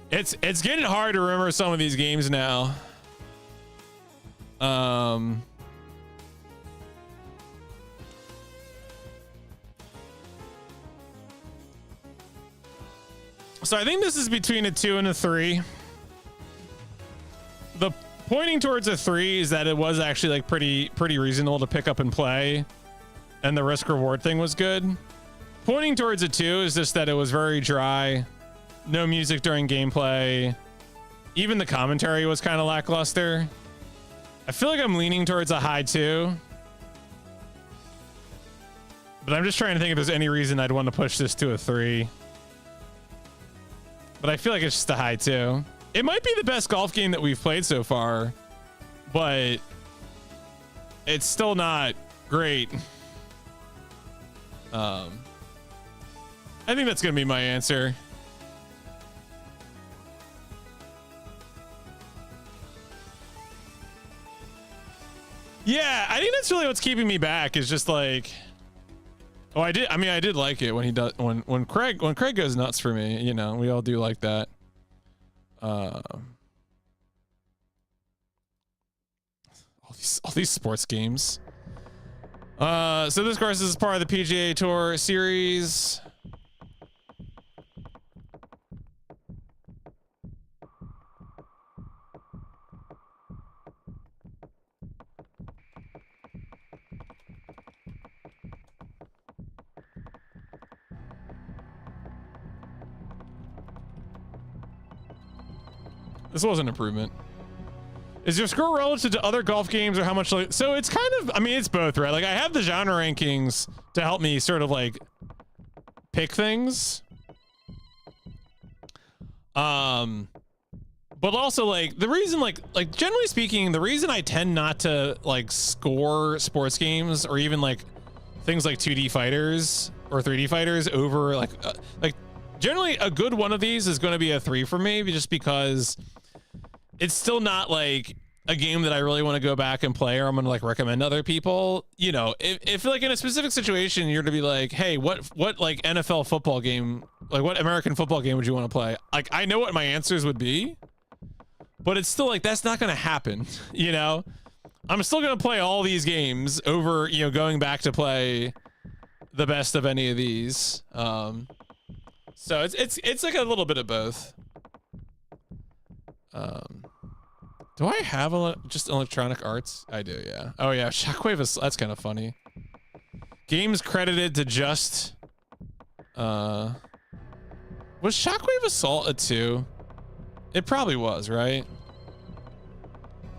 it's getting hard to remember some of these games now. So I think this is between a 2 and a 3. The pointing towards a 3 is that it was actually like pretty reasonable to pick up and play, and the risk reward thing was good. Pointing towards a 2 is just that it was very dry, no music during gameplay. Even the commentary was kind of lackluster. I feel like I'm leaning towards a high 2, but I'm just trying to think if there's any reason I'd want to push this to a 3. But I feel like it's just a high 2. It might be the best golf game that we've played so far, but it's still not great. I think that's gonna be my answer. Yeah, I think that's really what's keeping me back, is just like, oh, I did like it when he does, when Craig goes nuts for me, we all do like that. All these sports games. So this course is part of the PGA Tour series. This was an improvement. Is your score relative to other golf games, or how much like, so it's kind of, it's both, right? Like I have the genre rankings to help me sort of like pick things. But also like the reason, like generally speaking, the reason I tend not to like score sports games or even like things like 2D fighters or 3D fighters over like generally a good one of these is going to be a 3 for me, just because it's still not like a game that I really want to go back and play, or I'm going to like recommend other people. If like in a specific situation, you're to be like, hey, what like NFL football game, like what American football game would you want to play? Like, I know what my answers would be, but it's still like, that's not going to happen. I'm still going to play all these games over, going back to play the best of any of these. So it's like a little bit of both. Do I have just Electronic Arts? I do, yeah. Oh yeah, Shockwave is, that's kind of funny. Games credited to just was Shockwave Assault a 2? It probably was, right?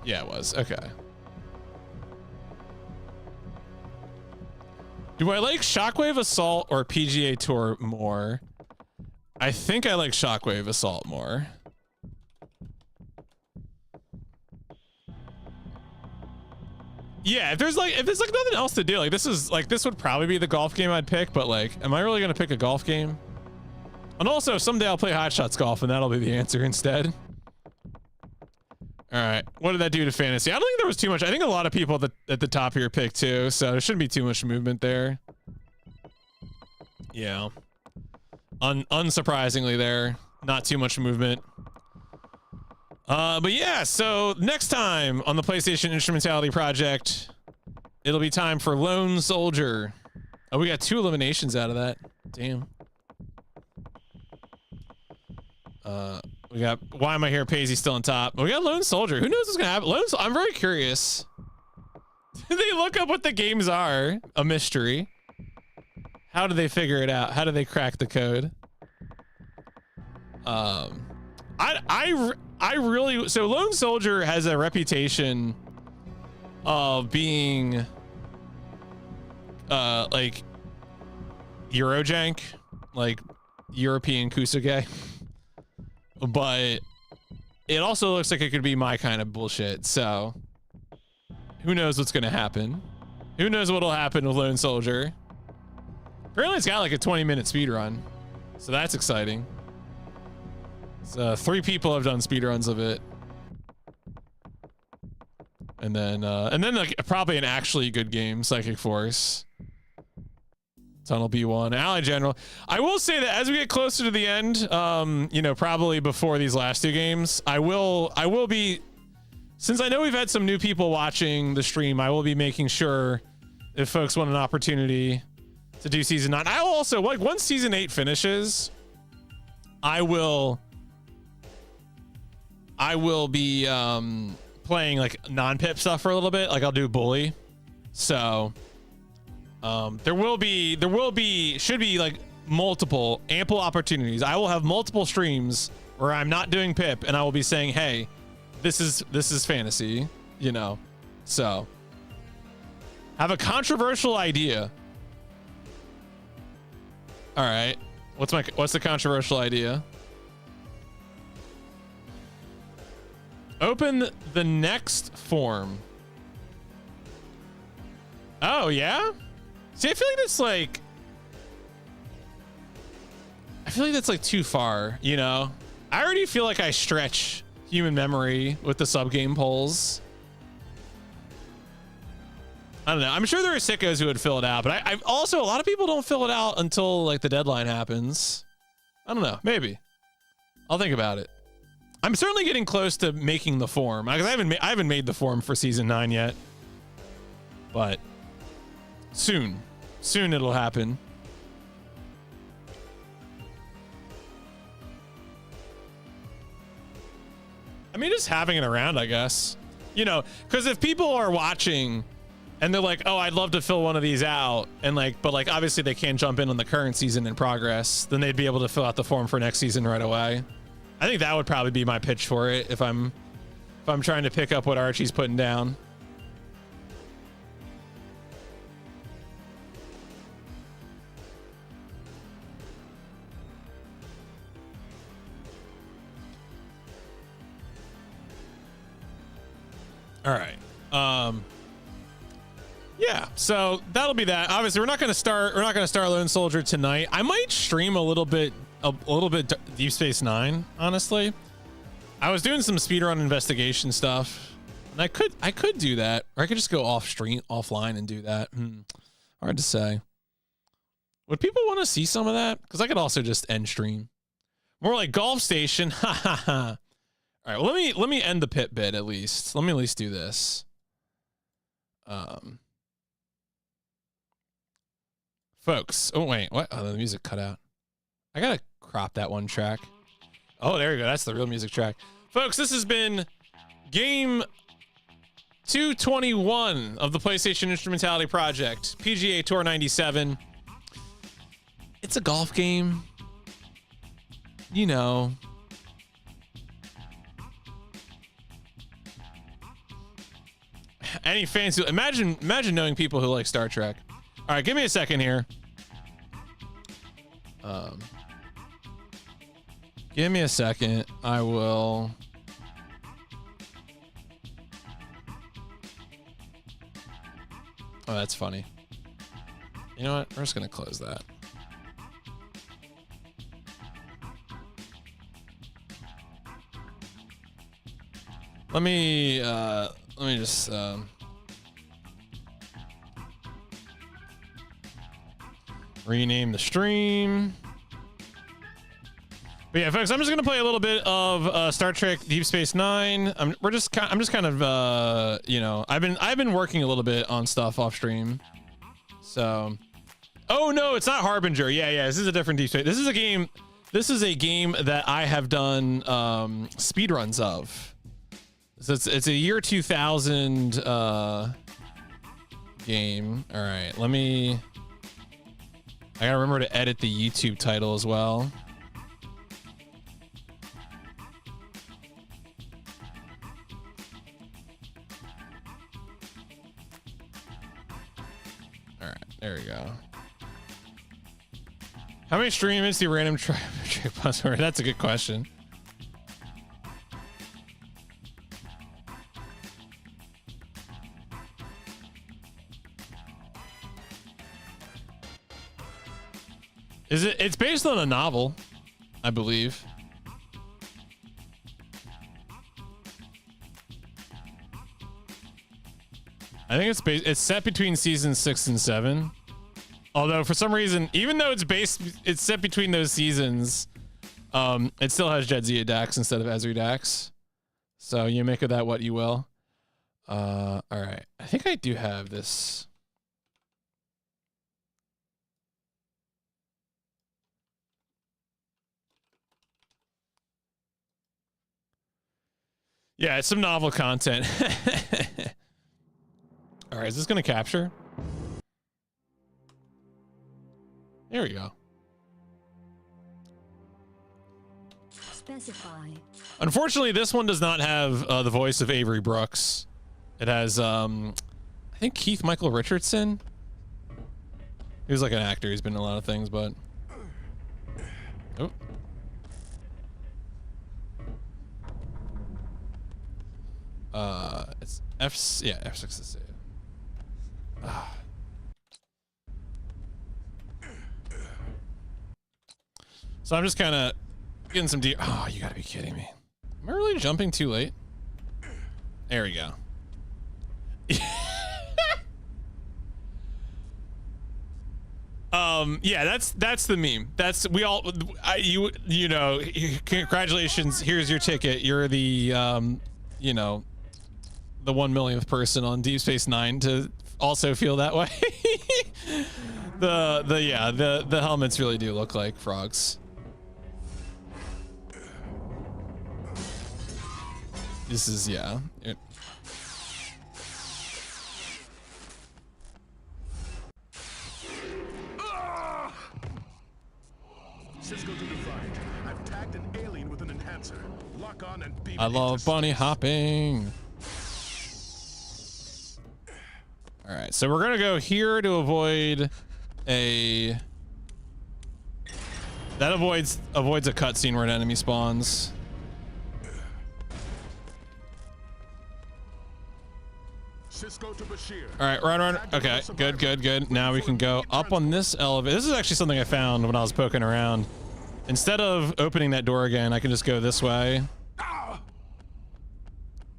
Yeah, it was. Okay. Do I like Shockwave Assault or PGA Tour more? I think I like Shockwave Assault more. Yeah, if there's like nothing else to do, like this would probably be the golf game I'd pick, but like, am I really gonna pick a golf game? And also someday I'll play Hot Shots Golf and that'll be the answer instead. All right, what did that do to fantasy? I don't think there was too much. I think a lot of people at the top here picked 2, so there shouldn't be too much movement there. Yeah. Unsurprisingly there, not too much movement. But yeah, so next time on the PlayStation Instrumentality Project, it'll be time for Lone Soldier. Oh, we got 2 eliminations out of that. Damn. We got Why Am I Here? Paisley still on top. We got Lone Soldier. Who knows what's gonna happen? I'm very curious. Did they look up what the games are? A mystery. How do they figure it out? How do they crack the code? I really, so Lone Soldier has a reputation of being like Eurojank, like European Kusuge, but it also looks like it could be my kind of bullshit. So who knows what's gonna happen? Who knows what'll happen with Lone Soldier? Apparently it's got like a 20-minute speed run, so that's exciting. So 3 people have done speedruns of it. And then like probably an actually good game, Psychic Force. Tunnel B1, Ally General. I will say that as we get closer to the end, you know, probably before these last 2 games, I will be, since I know we've had some new people watching the stream, I will be making sure if folks want an opportunity to do season 9. I will also, like, once season 8 finishes, I will be playing like non-pip stuff for a little bit. Like I'll do bully. So there will be should be like ample opportunities. I will have multiple streams where I'm not doing pip and I will be saying, hey, this is fantasy, you know. So have a controversial idea. All right. What's the controversial idea? Open the next form. Oh, yeah? See, I feel like that's like too far, you know? I already feel like I stretch human memory with the sub-game polls. I don't know. I'm sure there are sickos who would fill it out, but I've also, a lot of people don't fill it out until like the deadline happens. I don't know. Maybe. I'll think about it. I'm certainly getting close to making the form. I haven't made the form for season 9 yet. But soon it'll happen. I mean, just having it around, I guess. You know, because if people are watching and they're like, oh, I'd love to fill one of these out, and like, but like obviously they can't jump in on the current season in progress, then they'd be able to fill out the form for next season right away. I think that would probably be my pitch for it if I'm trying to pick up what Archie's putting down. All right. Yeah, so that'll be that. Obviously, we're not going to start Lone Soldier tonight. I might stream a little bit Deep Space Nine, honestly. I was doing some speedrun investigation stuff, and I could do that, or I could just go offline and do that. Hard to say. Would people want to see some of that? Because I could also just end stream. More like Golf Station. Ha ha ha. All right, well, let me end the pit bit at least. Let me at least do this. Folks. Oh wait, what? Oh, the music cut out. I gotta crop that one track. Oh, there you go. That's the real music track. Folks, this has been game 221 of the PlayStation Instrumentality Project, PGA Tour 97. It's a golf game. You know. Any fans who imagine knowing people who like Star Trek. All right, give me a second here. Give me a second. I will. Oh, that's funny. You know what? We're just gonna close that. Let me just rename the stream. But yeah, folks, I'm just gonna play a little bit of Star Trek Deep Space Nine. I'm just kind of you know, I've been working a little bit on stuff off stream. So, oh no, it's not Harbinger. Yeah, this is a different Deep Space. This is a game. This is a game that I have done speed runs of. So it's a year 2000 game. All right, I gotta remember to edit the YouTube title as well. All right, there we go. How many stream is the random trick password? That's a good question. Is it? It's based on a novel, I believe. I think it's set between seasons 6 and 7. Although for some reason, even though it's set between those seasons, it still has Jadzia Dax instead of Ezri Dax. So you make of that what you will. All right, I think I do have this. Yeah, it's some novel content. All right, is this gonna capture? There we go. Specify. Unfortunately, this one does not have the voice of Avery Brooks. It has, I think Keith Michael Richardson. He was like an actor. He's been in a lot of things, but. Oh. It's F6 to save. So I'm just kind of getting some deep. Oh, you gotta be kidding me. Am I really jumping too late? There we go. Yeah, that's the meme. That's you know, congratulations. Here's your ticket. You're the you know, the 1 millionth person on Deep Space Nine to also feel that way. the helmets really do look like frogs. This is, yeah. Sisko to the front. I've tagged an alien with an enhancer. Lock on and beam. I love bunny hopping. All right, so we're gonna go here to avoid a. That avoids a cutscene where an enemy spawns. Sisko to Bashir. All right, run. Okay, good. Now we can go up on this elevator. This is actually something I found when I was poking around. Instead of opening that door again, I can just go this way.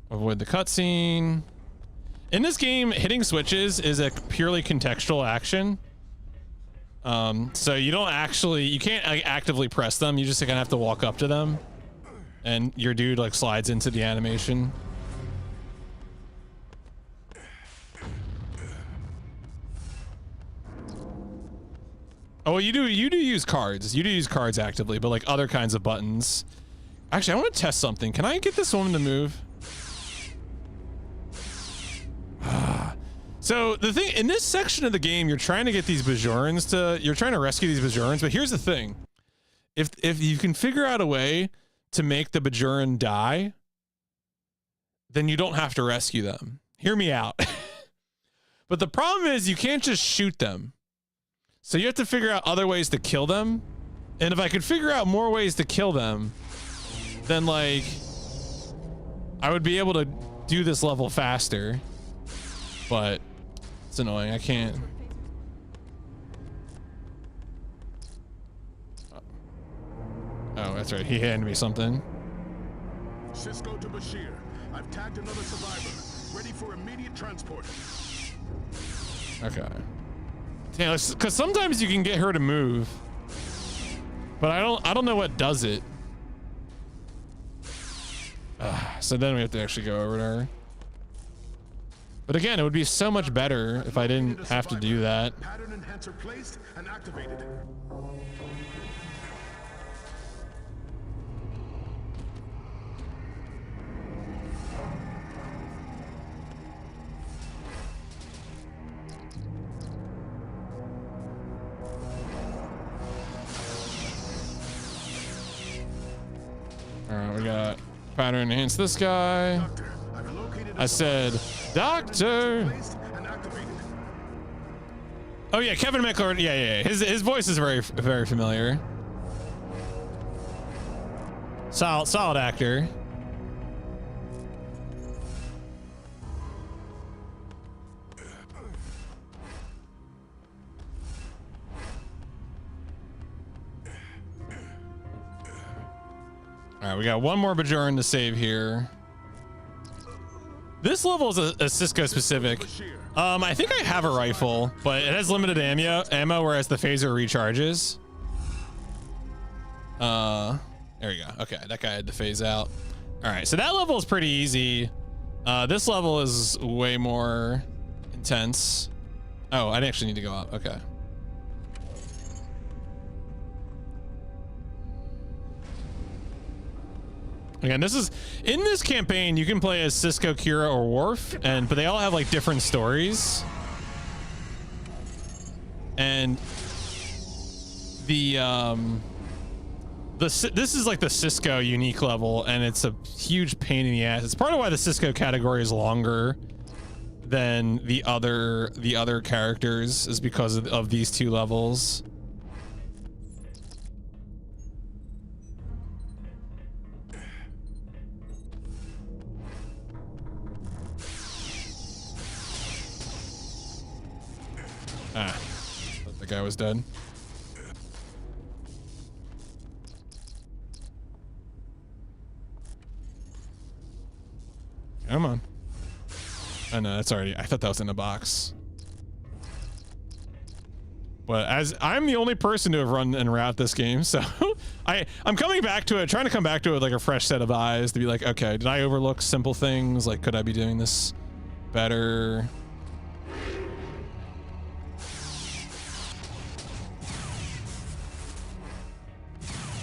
Avoid the cutscene. In this game, hitting switches is a purely contextual action. So you can't like, actively press them. You just kind of have to walk up to them, and your dude like slides into the animation. Oh, well, you do use cards. You do use cards actively, but like other kinds of buttons. Actually, I want to test something. Can I get this woman to move? So the thing in this section of the game, you're trying to get these Bajorans you're trying to rescue these Bajorans, but here's the thing. If you can figure out a way to make the Bajoran die, then you don't have to rescue them. Hear me out. But the problem is you can't just shoot them. So you have to figure out other ways to kill them. And if I could figure out more ways to kill them, then like I would be able to do this level faster. But it's annoying. I can't. Oh, that's right. He handed me something. Sisko to Bashir. I've tagged another survivor. Ready for immediate transport. Okay. Damn, because sometimes you can get her to move, but I don't know what does it. so then we have to actually go over there. But again, it would be so much better if I didn't have to do that. Pattern enhancer placed and activated. All right, we got pattern enhance this guy. Doctor, I've located I said, doctor. placed and activated. Oh yeah, Kevin McLeod. Yeah. His voice is very familiar. Solid actor. All right, we got one more Bajoran to save here. This level is a Sisko specific. I think I have a rifle, but it has limited ammo, whereas the phaser recharges. There we go. Okay, that guy had to phase out. All right, so that level is pretty easy. This level is way more intense. Oh, I actually need to go up. Okay. Again, this is in this campaign. You can play as Sisko, Kira, or Worf, but they all have like different stories. And this is like the Sisko unique level, and it's a huge pain in the ass. It's part of why the Sisko category is longer than the other characters, is because of these two levels. Ah, thought the guy was dead. Come on. Oh no, that's already, I thought that was in the box. But as I'm the only person to have run and route this game, so I'm coming back to it, trying to come back to it with like a fresh set of eyes to be like, okay, did I overlook simple things? Like, could I be doing this better?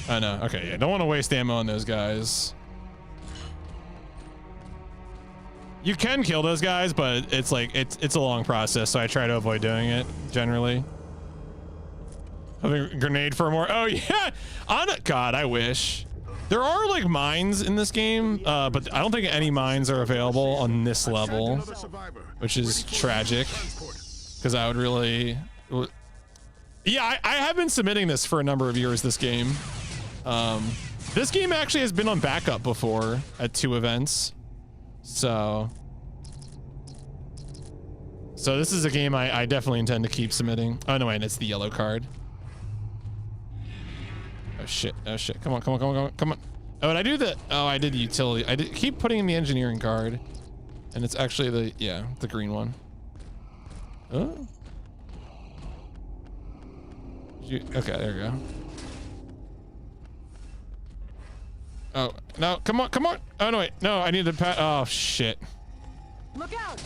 I know. Okay, yeah. Don't want to waste ammo on those guys. You can kill those guys, but it's like it's a long process, so I try to avoid doing it generally. Having a grenade for more. Oh yeah. God, I wish. There are like mines in this game, but I don't think any mines are available on this level, which is tragic, because I would really. Yeah, I have been submitting this for a number of years. This game. This game actually has been on backup before at 2 events. So this is a game I definitely intend to keep submitting. Oh no, wait, it's the yellow card. Oh shit, come on. Oh, and I do the, oh, I did the utility. I did keep putting in the engineering card, and it's actually the green one. Oh. Okay, there we go. Oh, no, come on. Oh, no, wait. No, I need to pat. Oh, shit. Look out.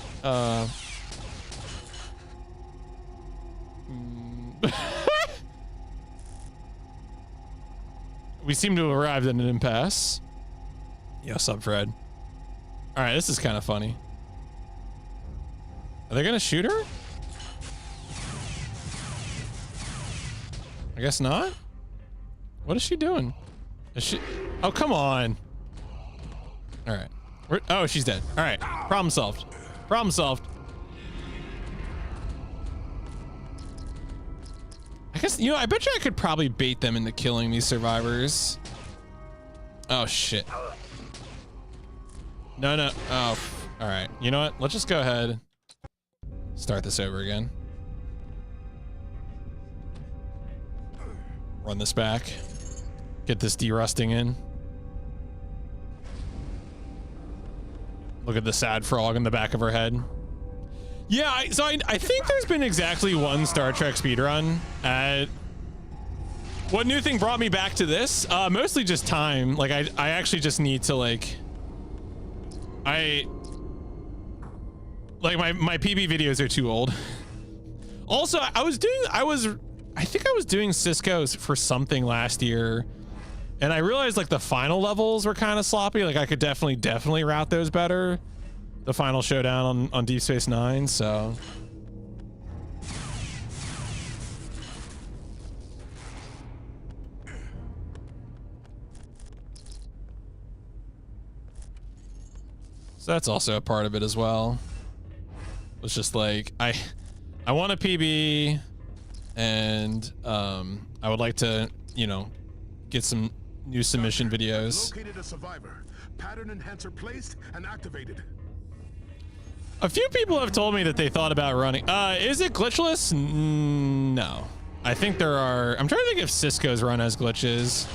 We seem to have arrived at an impasse. Yeah, sub Fred. All right, this is kind of funny. Are they going to shoot her? I guess not. What is she doing? Is she? Oh, come on. All right. Oh, she's dead. All right. Problem solved. Problem solved. I guess, you know, I bet you I could probably bait them into killing these survivors. Oh, shit. No. Oh, all right. You know what? Let's just go ahead. Start this over again. Run this back. Get this derusting in. Look at the sad frog in the back of her head. Yeah, I think there's been exactly one Star Trek speedrun. What new thing brought me back to this? Mostly just time. Like I actually just need to like like my PB videos are too old. Also, I think I was doing Sisko's for something last year, and I realized like the final levels were kind of sloppy. Like I could definitely route those better. The final showdown on Deep Space Nine, so. So that's also a part of it as well. It's just like I want a PB, and I would like to, you know, get some new submission videos. Located a survivor. Pattern enhancer placed and activated. A few people have told me that they thought about running. Is it glitchless? No. I think there are. I'm trying to think if Sisko's run has glitches.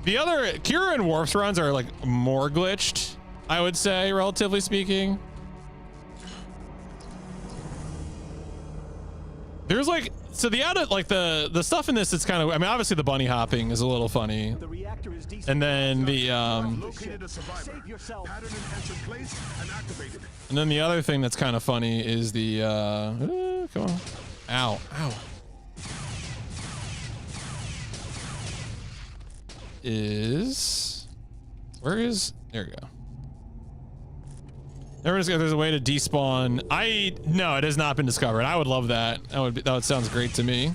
The other Kira and Worf's runs are like more glitched, I would say, relatively speaking. There's like, so the the stuff in this, it's kind of, I mean, obviously the bunny hopping is a little funny. And then the Located a survivor. Pattern enhancer placed and activated. and then the other thing that's kind of funny is the come on. Ow. Where is, there we go. There's a way to despawn. No, it has not been discovered. I would love that. That sounds great to me.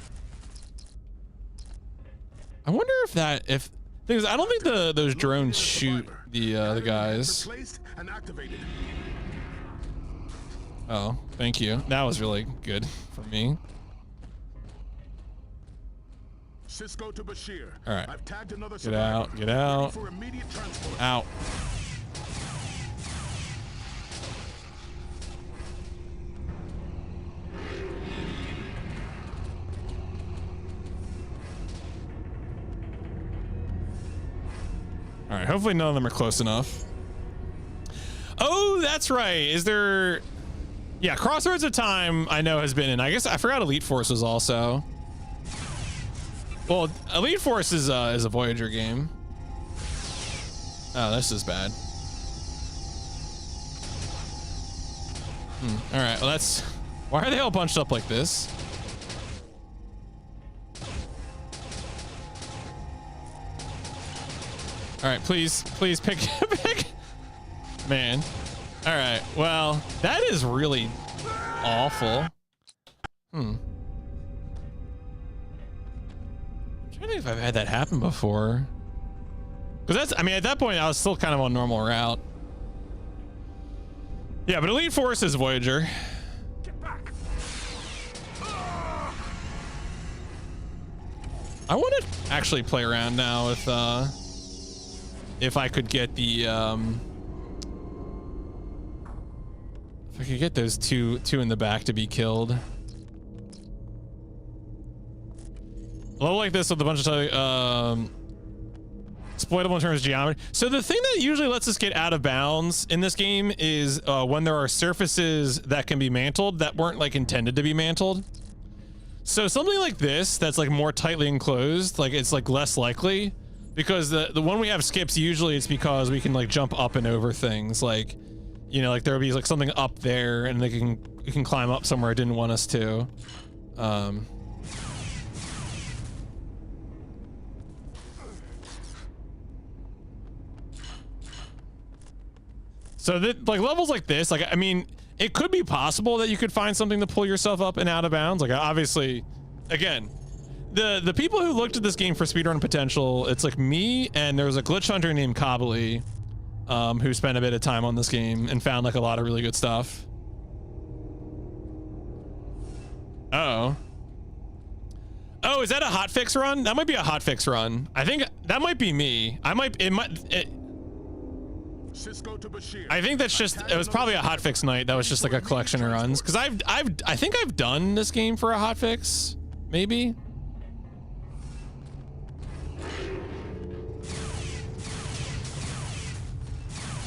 I wonder if things, I don't think those drones shoot the guys. Oh, thank you. That was really good for me. Sisko to Bashir. All right. I've tagged another Get out. survivor. Get out. Ready for immediate transport. Out. All right, hopefully none of them are close enough. Oh, that's right. Is there... Yeah, Crossroads of Time, I know, has been in. I guess I forgot Elite Force was also. Well, Elite Force is a Voyager game. Oh, this is bad. All right, well that's... Why are they all bunched up like this? All right, please pick. Man. All right, well, that is really awful. I'm trying to think if I've had that happen before. Because that's, I mean, at that point, I was still kind of on normal route. Yeah, but Elite Force is Voyager. Get back. I want to actually play around now with, if I could get the, if I could get those two in the back to be killed. A level like this with a bunch of exploitable in terms of geometry. So the thing that usually lets us get out of bounds in this game is when there are surfaces that can be mantled that weren't like intended to be mantled. So something like this that's like more tightly enclosed, like it's like less likely, because the one we have skips, usually it's because we can like jump up and over things, like, you know, like there'll be like something up there and you can climb up somewhere it didn't want us to. So that, like, levels like this, like, I mean, it could be possible that you could find something to pull yourself up and out of bounds. Like, obviously, again, the people who looked at this game for speedrun potential, it's like me, and there was a glitch hunter named Kabali, who spent a bit of time on this game and found like a lot of really good stuff. Oh, is that a hotfix run? That might be a hotfix run. I think that might be me. Sisko to Bashir. I think that's just, it was probably a hotfix night. That was just like a collection of runs. Cause I think I've done this game for a hotfix, maybe.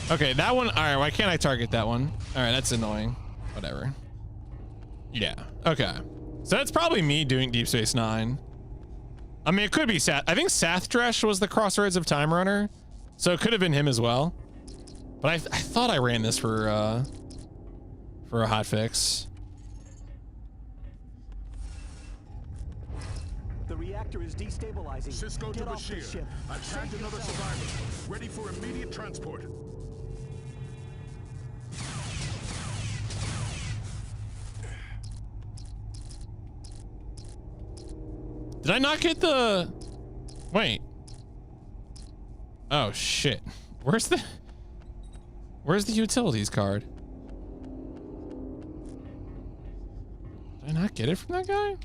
Okay, that one, all right, why can't I target that one? All right, that's annoying. Whatever. Yeah, okay. So that's probably me doing Deep Space Nine. I mean, it could be Sath. I think Sathdresh was the Crossroads of Time Runner, so it could have been him as well. But I thought I ran this for a hotfix. The reactor is destabilizing. Sisko to Get off the Bashir. ship. I've tagged Save another yourself. survivor. Ready for immediate transport. Did I not get the... Wait. Oh, shit. Where's the utilities card? Did I not get it from that guy?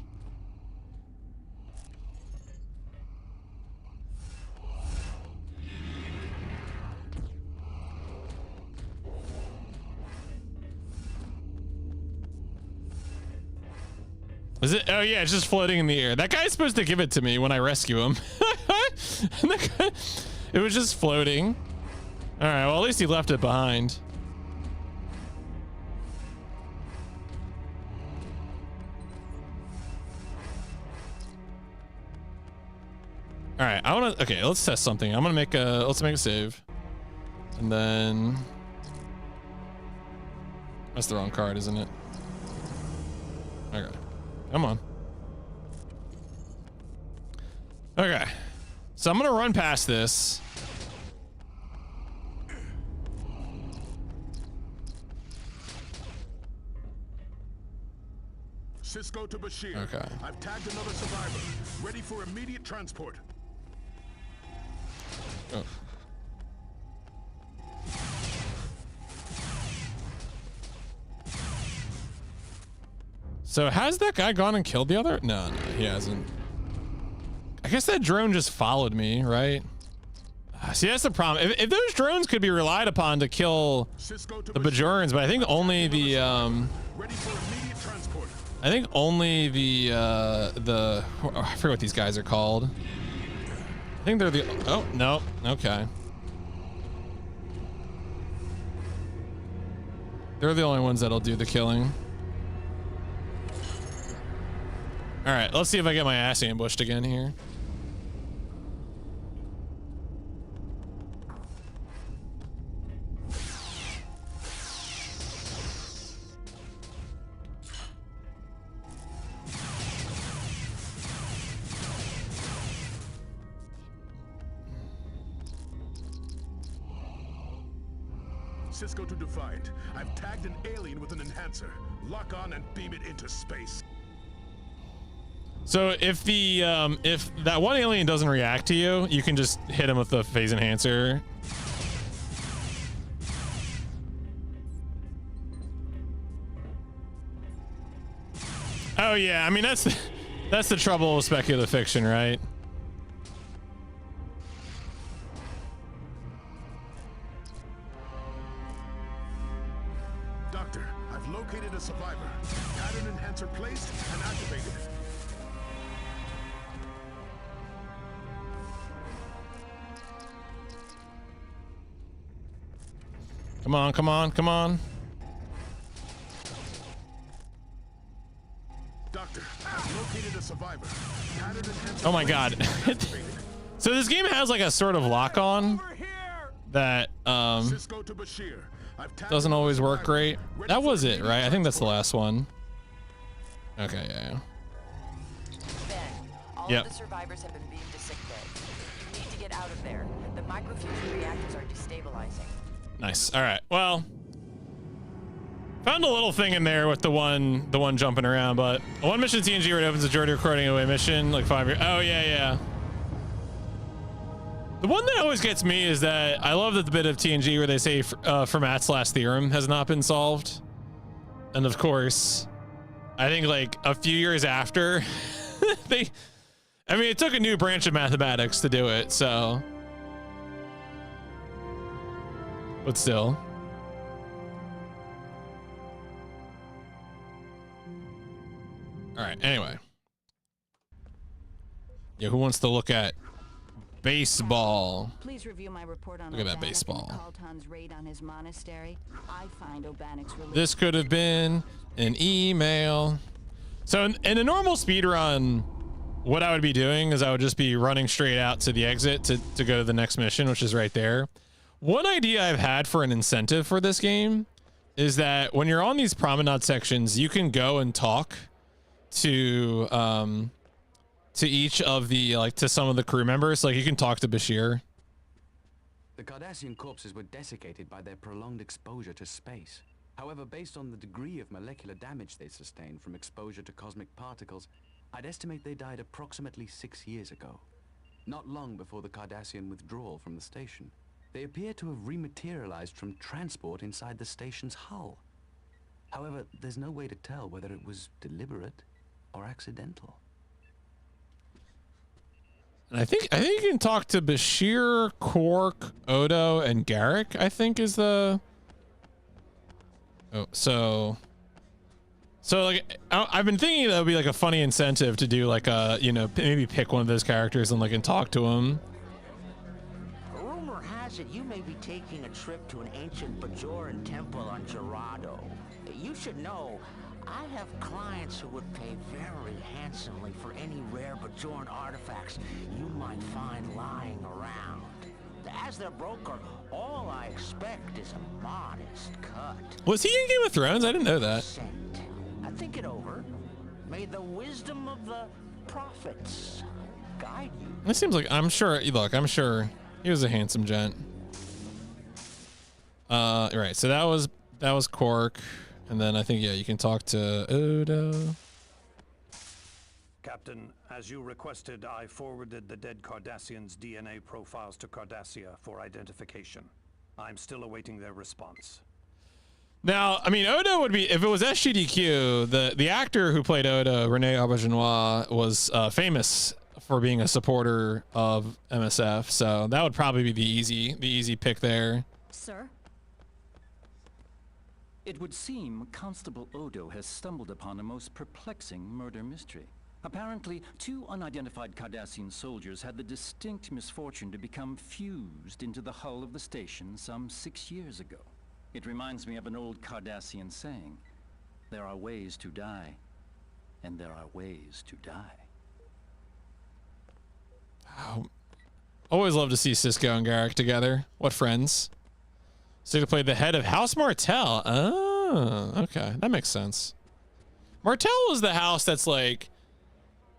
Is it? Oh yeah, it's just floating in the air. That guy's supposed to give it to me when I rescue him. And that guy, it was just floating. All right, well at least he left it behind. All right, I want to. Okay, let's test something. I'm gonna make a. Let's make a save, and then that's the wrong card, isn't it? Okay. Come on. Okay. So I'm going to run past this. Sisko to Bashir. Okay. I've tagged another survivor. Ready for immediate transport. Oh. So has that guy gone and killed the other? No, he hasn't. I guess that drone just followed me, right? See, that's the problem. If those drones could be relied upon to kill the Bajorans, but I think only the Ready for immediate transport. I think only the I forget what these guys are called. I think they're the. Oh no. Okay. They're the only ones that'll do the killing. All right, let's see if I get my ass ambushed again here. Sisko to Defiant. I've tagged an alien with an enhancer. Lock on and beam it into space. So if the if that one alien doesn't react to you, you can just hit him with the phase enhancer. Oh yeah, I mean that's the trouble with speculative fiction, right? Doctor, I've located a survivor. Pattern enhancer placed and activated. Come on, come on, come on. Doctor, I've located a survivor. Pattern enhancer Oh my placed god. and activated. So this game has like a sort of lock-on that Sisko to Bashir. I've tagged doesn't always another work survivor. great. Ready That for was it, immediate right? I think that's the transport. last one. Okay, yeah. Ben, all Yep. of the survivors have been beamed to sick bay. You need to get out of there. The microfusion reactors are destabilizing. Nice. All right. Well, found a little thing in there with the one jumping around, but one mission TNG where it opens a Jordy recording away mission like 5 years. Oh yeah, yeah. The one that always gets me is that I love that the bit of TNG where they say Fermat's last theorem has not been solved, and of course, I think like a few years after, I mean, it took a new branch of mathematics to do it, so. But still. All right, anyway. Yeah, who wants to look at baseball? Please review my report on Look at that Obanik baseball. and Kaltan's raid on his monastery. I find Obanik's religion. This could have been an email. So in a normal speedrun, what I would be doing is I would just be running straight out to the exit to go to the next mission, which is right there. One idea I've had for an incentive for this game is that when you're on these promenade sections, you can go and talk to each of the, like, to some of the crew members. Like, you can talk to Bashir. The Cardassian corpses were desiccated by their prolonged exposure to space. However, based on the degree of molecular damage they sustained from exposure to cosmic particles, I'd estimate they died approximately 6 years ago, not long before the Cardassian withdrawal from the station. They appear to have rematerialized from transport inside the station's hull. However, there's no way to tell whether it was deliberate or accidental. And I think you can talk to Bashir, Quark, Odo, and Garrick, I think is the... Oh, so like, I've been thinking that would be like a funny incentive to do like a, you know, maybe pick one of those characters and like and talk to him. Rumor has it you may be taking a trip to an ancient Bajoran temple on Gerado. You should know, I have clients who would pay very handsomely for any rare Bajoran artifacts you might find lying around. As their broker, all I expect is a modest cut. Was he in Game of Thrones? I didn't know that. Think it over. May the wisdom of the prophets guide you. It seems like, I'm sure, look, I'm sure he was a handsome gent. Right, so that was Quark, and then I think, yeah, you can talk to Odo. Captain, as you requested, I forwarded the dead Cardassians' DNA profiles to Cardassia for identification. I'm still awaiting their response. Now, I mean, Odo would be, if it was SGDQ, the actor who played Odo, Rene Aubergenois, was famous for being a supporter of MSF, so that would probably be the easy pick there. Sir? It would seem Constable Odo has stumbled upon a most perplexing murder mystery. Apparently, 2 unidentified Cardassian soldiers had the distinct misfortune to become fused into the hull of the station some 6 years ago. It reminds me of an old Cardassian saying, there are ways to die, and there are ways to die. Oh, always love to see Sisko and Garrick together. What friends? Sisko played the head of House Martell. Oh, okay. That makes sense. Martell was the house that's like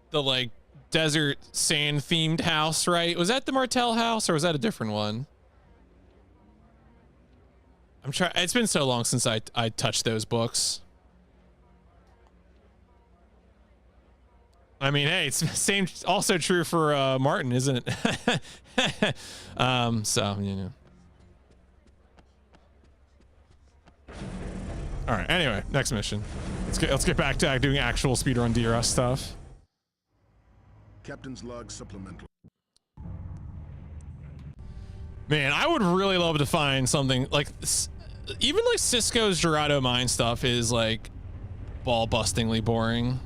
the like desert sand themed house, right? Was that the Martell house or was that a different one? I'm trying. It's been so long since I touched those books. I mean, hey, it's same. Also true for Martin, isn't it? So you know. All right. Anyway, next mission. Let's get back to doing actual speedrun derust stuff. Captain's log supplemental. Man, I would really love to find something like this. Even like Sisko's Gerado mine stuff is like ball-bustingly boring.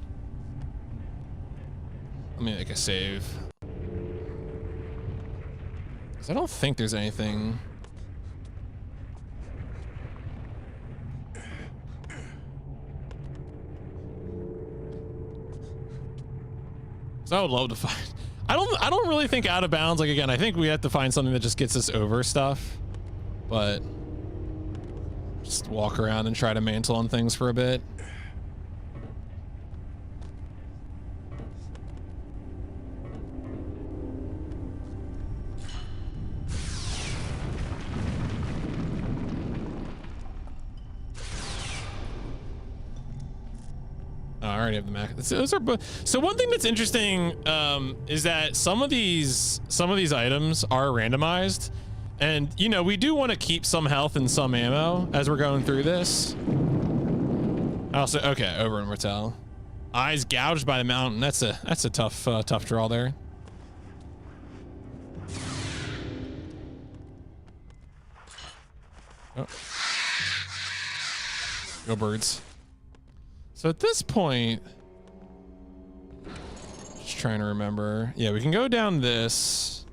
Let me make a save. Because I don't think there's anything. So I would love to find. I don't really think out of bounds. Like again, I think we have to find something that just gets us over stuff. But just walk around and try to mantle on things for a bit. Oh, I already have the Mac. Those are so one thing that's interesting is that some of these items are randomized, and you know we do want to keep some health and some ammo as we're going through this. Also, okay, over in Martell, eyes gouged by the mountain. That's a tough draw there. Oh. Go birds. So at this point, just trying to remember. Yeah, we can go down this.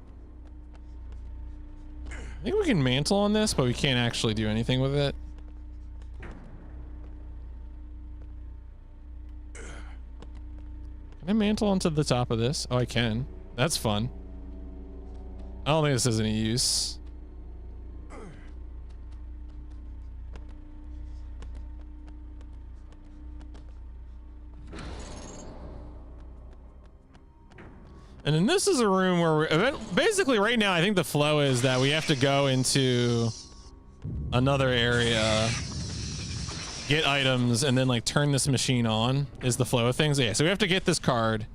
I think we can mantle on this, but we can't actually do anything with it. Can I mantle onto the top of this? Oh, I can. That's fun. I don't think this has any use. And then this is a room where we're basically right now, I think the flow is that we have to go into another area, get items, and then like turn this machine on is the flow of things. Yeah, so we have to get this card.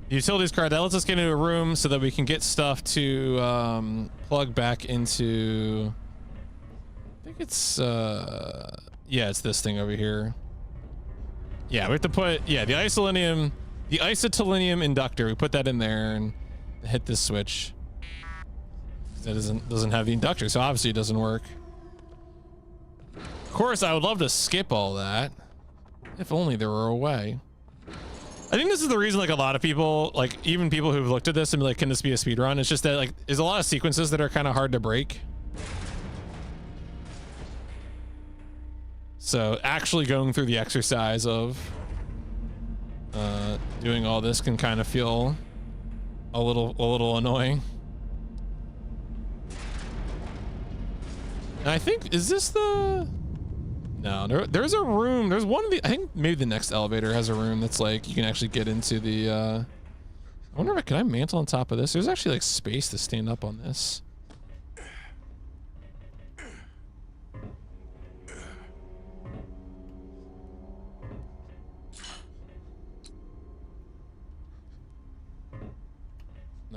The utilities card that lets us get into a room so that we can get stuff to plug back into, I think it's yeah, it's this thing over here. Yeah, we have to put, yeah, the isotolinium inductor. We put that in there and hit this switch. That doesn't have the inductor, so obviously it doesn't work. Of course, I would love to skip all that. If only there were a way. I think this is the reason, like, a lot of people, like, even people who've looked at this and be like, can this be a speed run? It's just that, like, there's a lot of sequences that are kind of hard to break. So actually going through the exercise of doing all this can kind of feel a little annoying. And I think, is this the... No, there's a room. There's one of the... I think maybe the next elevator has a room that's like, you can actually get into the... I wonder if can I mantle on top of this? There's actually like space to stand up on this.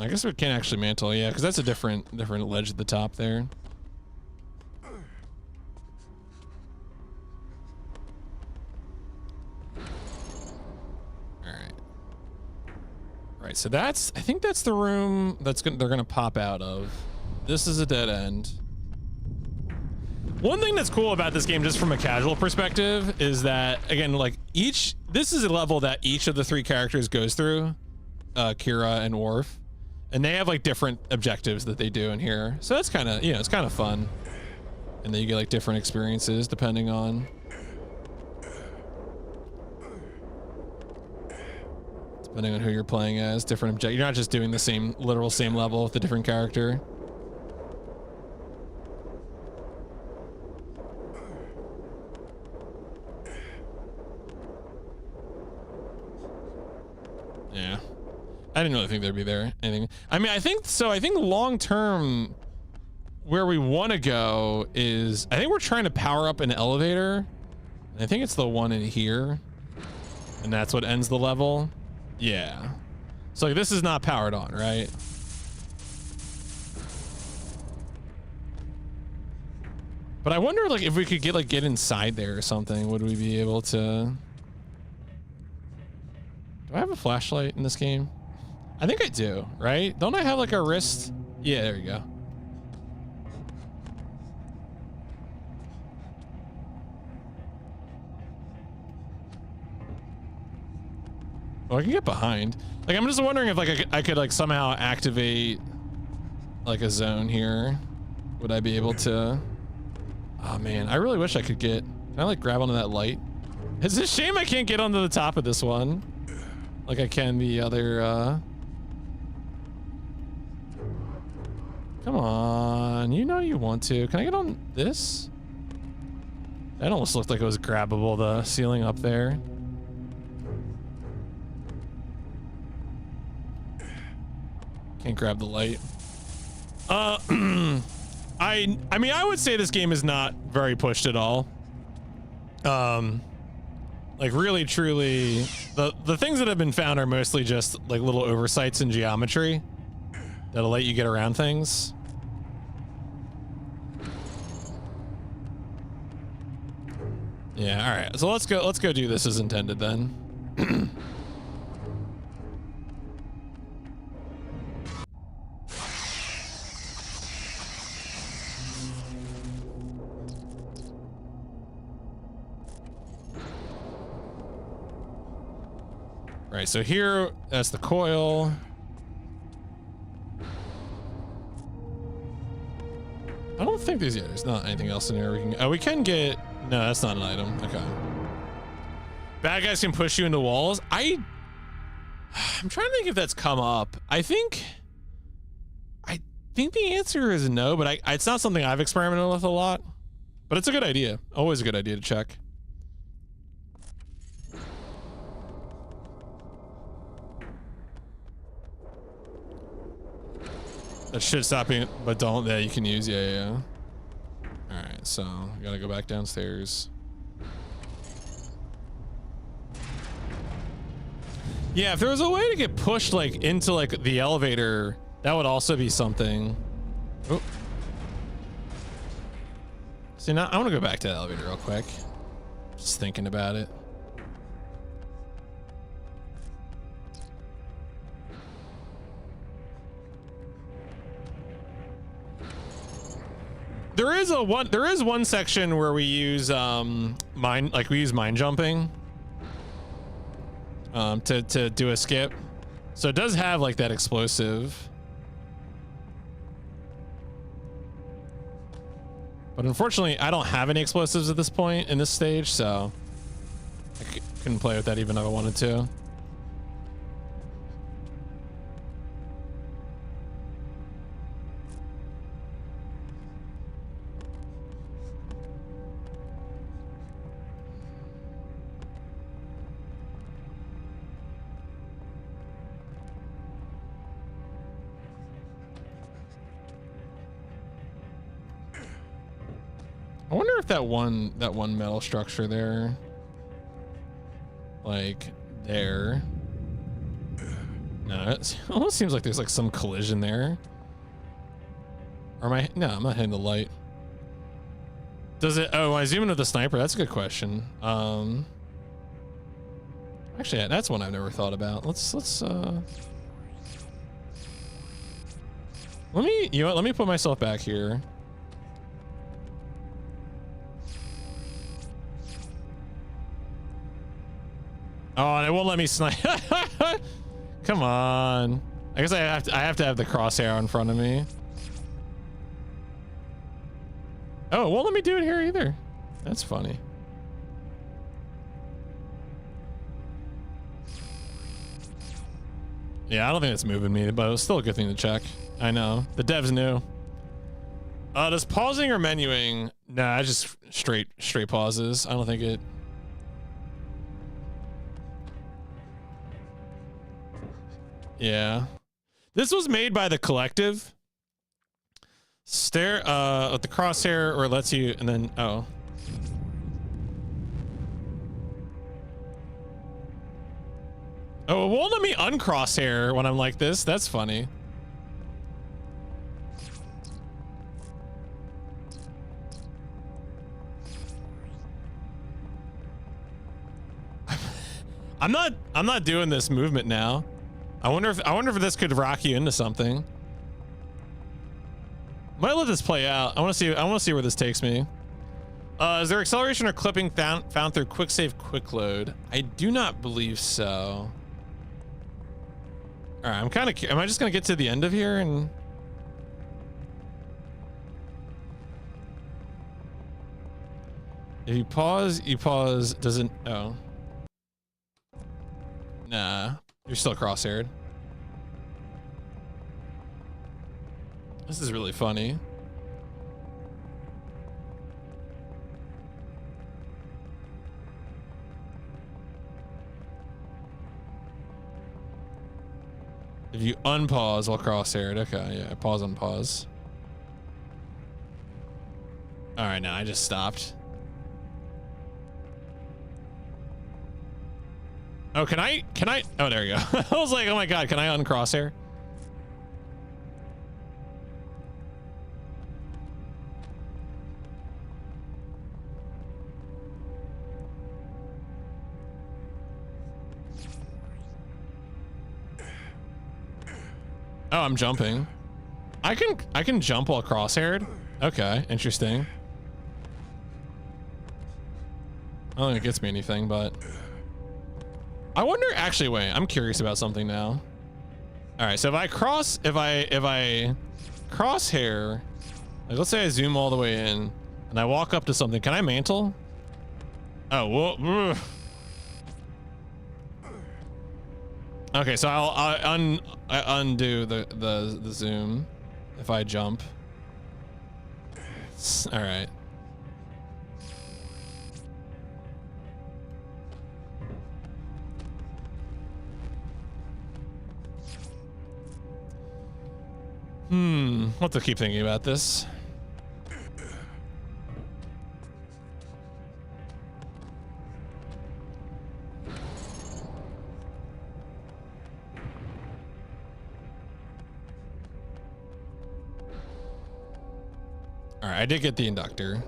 I guess we can't actually mantle, yeah, because that's a different ledge at the top there. Right, so that's, I think that's the room that's they're gonna pop out of. This is a dead end. One thing that's cool about this game, just from a casual perspective, is that, again, like this is a level that each of the three characters goes through, Kira and Worf, and they have like different objectives that they do in here. So that's kind of, you know, it's kind of fun. And then you get like different experiences depending on who you're playing as, different object. You're not just doing the same level with a different character. Yeah. I didn't really think there'd be there anything. I mean, I think long term where we want to go is, I think we're trying to power up an elevator. I think it's the one in here. And that's what ends the level. Yeah. So like, this is not powered on, right? But I wonder, like, if we could get inside there or something, would we be able to? Do I have a flashlight in this game? I think I do, right? Don't I have like a wrist? Yeah, there you go. Oh, I can get behind. Like, I'm just wondering if like I could like somehow activate like a zone here. Would I be able to? Oh man, I really wish I could get. Can I like grab onto that light? It's a shame I can't get onto the top of this one, like I can the other. Come on, you know you want to. Can I get on this? That almost looked like it was grabbable, the ceiling up there. Can't grab the light. I mean, I would say this game is not very pushed at all. Like really, truly, the things that have been found are mostly just like little oversights in geometry that'll let you get around things. Yeah, all right. So let's go do this as intended then. Right, so here, that's the coil. I don't think there's not anything else in here we can, oh, we can get, no, that's not an item, okay. Bad guys can push you into walls. I I'm trying to think if that's come up. I think the answer is no, but it's not something I've experimented with a lot. But it's a good idea. Always a good idea to check. That should stop being, but don't. Yeah, you can use. Yeah. All right, so we gotta go back downstairs. Yeah, if there was a way to get pushed like into like the elevator, that would also be something. Oh. See, now I want to go back to the elevator real quick. Just thinking about it. There is one section where we use mine jumping to do a skip. So it does have like that explosive. But unfortunately, I don't have any explosives at this point in this stage, so I couldn't play with that even if I wanted to. I wonder if that one metal structure there, like there. No, it almost seems like there's like some collision there. Or am I? No, I'm not hitting the light. Does it? Oh, I zoom in with the sniper. That's a good question. Actually, that's one I've never thought about. Let's let me put myself back here. Oh, and it won't let me snipe. Come on. I guess I have to have the crosshair in front of me. Oh, it won't let me do it here either. That's funny. Yeah, I don't think it's moving me, but it was still a good thing to check. I know. The devs knew. Does pausing or menuing? Nah, just straight pauses. I don't think it. Yeah. This was made by the collective. Stare with the crosshair or lets you and then oh. Oh, it won't let me uncrosshair when I'm like this. That's funny. I'm not doing this movement now. I wonder if this could rock you into something. Might let this play out. I want to see where this takes me. Is there acceleration or clipping found through quick save quick load? I do not believe so. All right, am I just gonna get to the end of here and? If you pause, doesn't, oh. Nah. You're still crosshaired. This is really funny. If you unpause while crosshaired, okay, yeah, pause, unpause. All right, now I just stopped. Oh, can I, oh, there you go. I was like, oh my God, can I uncrosshair? Oh, I'm jumping. I can jump while crosshaired. Okay, interesting. I don't think it gets me anything, but I wonder, actually, wait, I'm curious about something now. All right, so if I crosshair, like let's say I zoom all the way in and I walk up to something, can I mantle? Oh, well, Okay, so I undo the zoom if I jump. All right. I'll have to keep thinking about this. All right, I did get the inductor.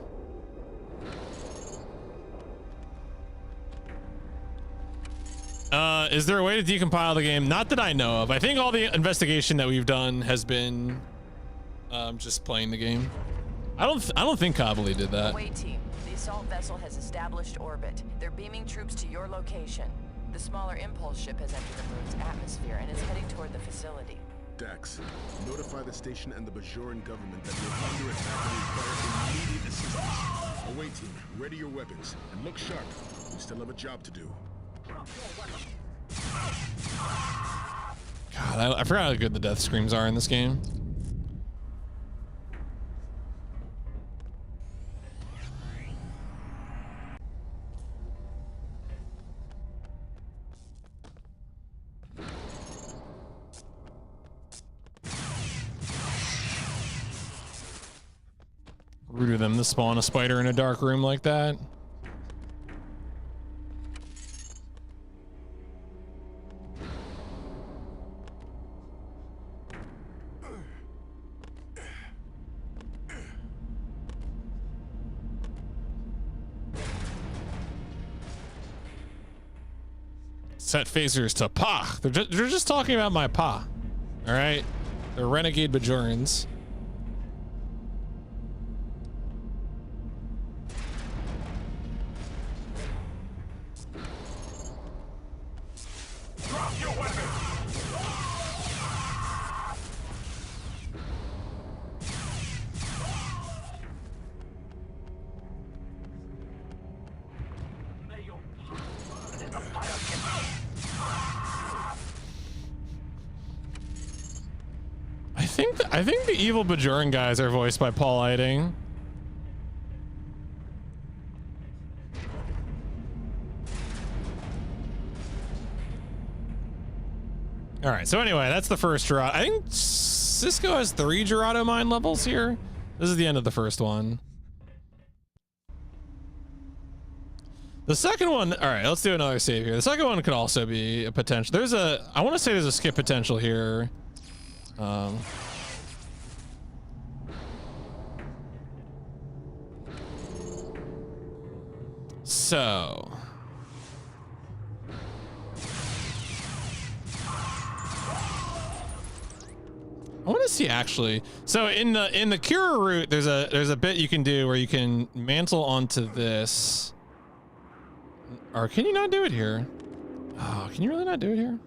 Is there a way to decompile the game? Not that I know of. I think all the investigation that we've done has been just playing the game. I don't think Kabbali did that. Away team, the assault vessel has established orbit. They're beaming troops to your location. The smaller impulse ship has entered the moon's atmosphere and is heading toward the facility. Dax, notify the station and the Bajoran government that we're under attack and require immediate assistance. Away team, ready your weapons and look sharp. We still have a job to do. God, I forgot how good the death screams are in this game. Rude of them to spawn a spider in a dark room like that. Set phasers to pa. They're just talking about my pa. All right, they're renegade Bajorans. Drop your weapon! I think the evil Bajoran guys are voiced by Paul Eiding. All right, so anyway, that's the first Gerado. I think Sisko has 3 Gerado mine levels here. This is the end of the first one. The second one, all right, let's do another save here. The second one could also be a potential. I want to say there's a skip potential here. So I want to see actually. So in the Kira route, there's a bit you can do where you can mantle onto this. Or can you not do it here? Oh, can you really not do it here?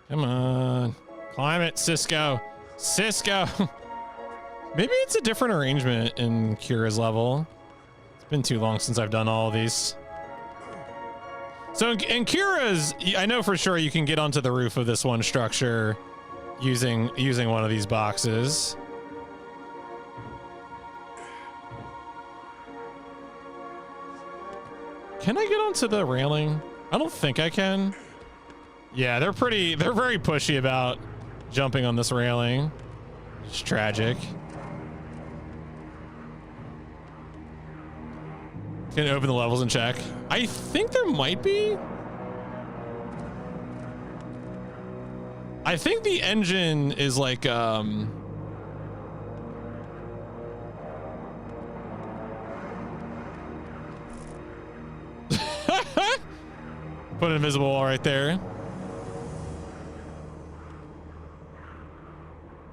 Come on. Climb it, Sisko. Sisko. Maybe it's a different arrangement in Kira's level. It's been too long since I've done all of these. So in Kira's, I know for sure you can get onto the roof of this one structure using one of these boxes. Can I get onto the railing? I don't think I can. Yeah, they're very pushy about jumping on this railing. It's tragic. Gonna open the levels and check. I think there might be. I think the engine is like put an invisible wall right there.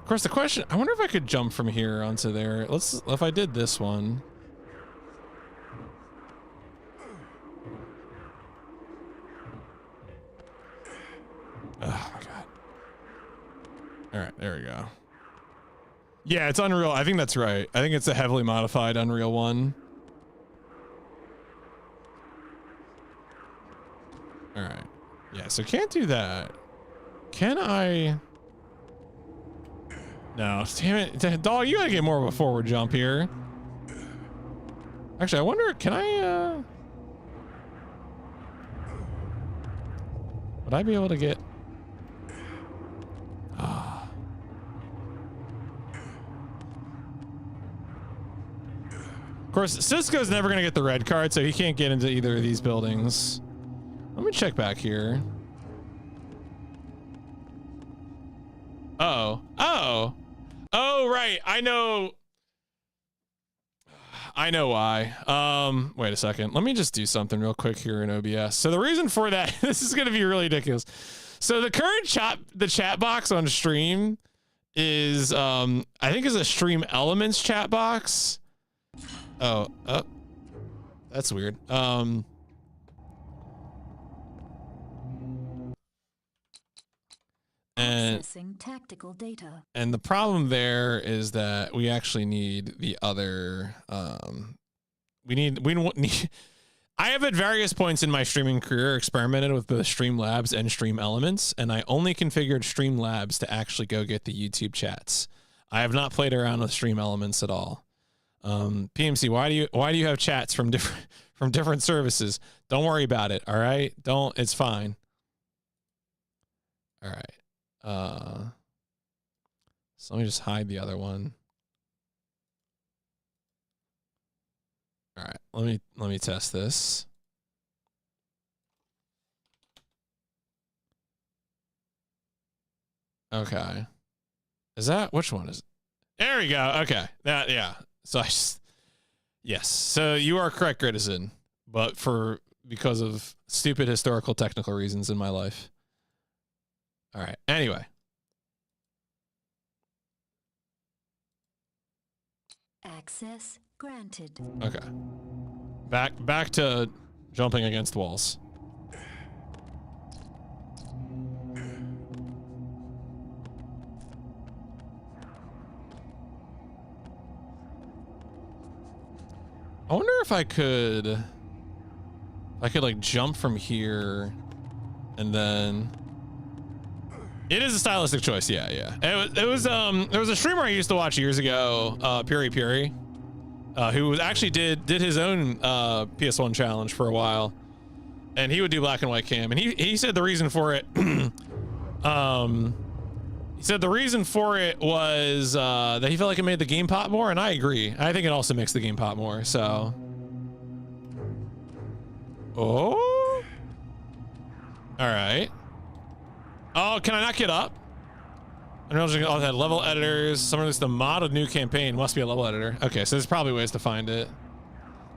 Of course, the question, I wonder if I could jump from here onto there. If I did this one. Oh my God. All right, there we go. Yeah, it's Unreal. I think that's right. I think it's a heavily modified Unreal 1. All right. Yeah, so can't do that. Can I? No, damn it. Dog, you gotta get more of a forward jump here. Actually, I wonder, can I, would I be able to get... Ah. Of course, Sisko's never gonna get the red card, so he can't get into either of these buildings. Let me check back here. Uh-oh. Oh. Oh, right. I know why. Wait a second. Let me just do something real quick here in OBS. So the reason for that, this is going to be really ridiculous. So the current chat box on stream is, I think is a Stream Elements chat box. Oh, that's weird. Processing tactical data. And the problem there is that we actually need the other, we need, I have at various points in my streaming career experimented with the Streamlabs and Stream Elements, and I only configured Streamlabs to actually go get the YouTube chats. I have not played around with Stream Elements at all. PMC, why do you have chats from different services? Don't worry about it. All right. It's fine. All right. So let me just hide the other one. All right. Let me test this. Okay. Is that, which one is it? There we go. Okay. Yeah. So yes. So you are correct, Gritison, but because of stupid historical technical reasons in my life. All right. Anyway. Access granted. Okay. Back to jumping against walls. I wonder if I could like jump from here and then it is a stylistic choice. Yeah. It was there was a streamer I used to watch years ago, Puri, who actually did his own PS1 challenge for a while, and he would do black and white cam, and he said the reason for it he said the reason for it was that he felt like it made the game pop more, and I agree. I think it also makes the game pop more, so. Oh. All right. Oh, can I not get up? I don't know. All that level editors. Some of this, the mod of new campaign must be a level editor. Okay, so there's probably ways to find it.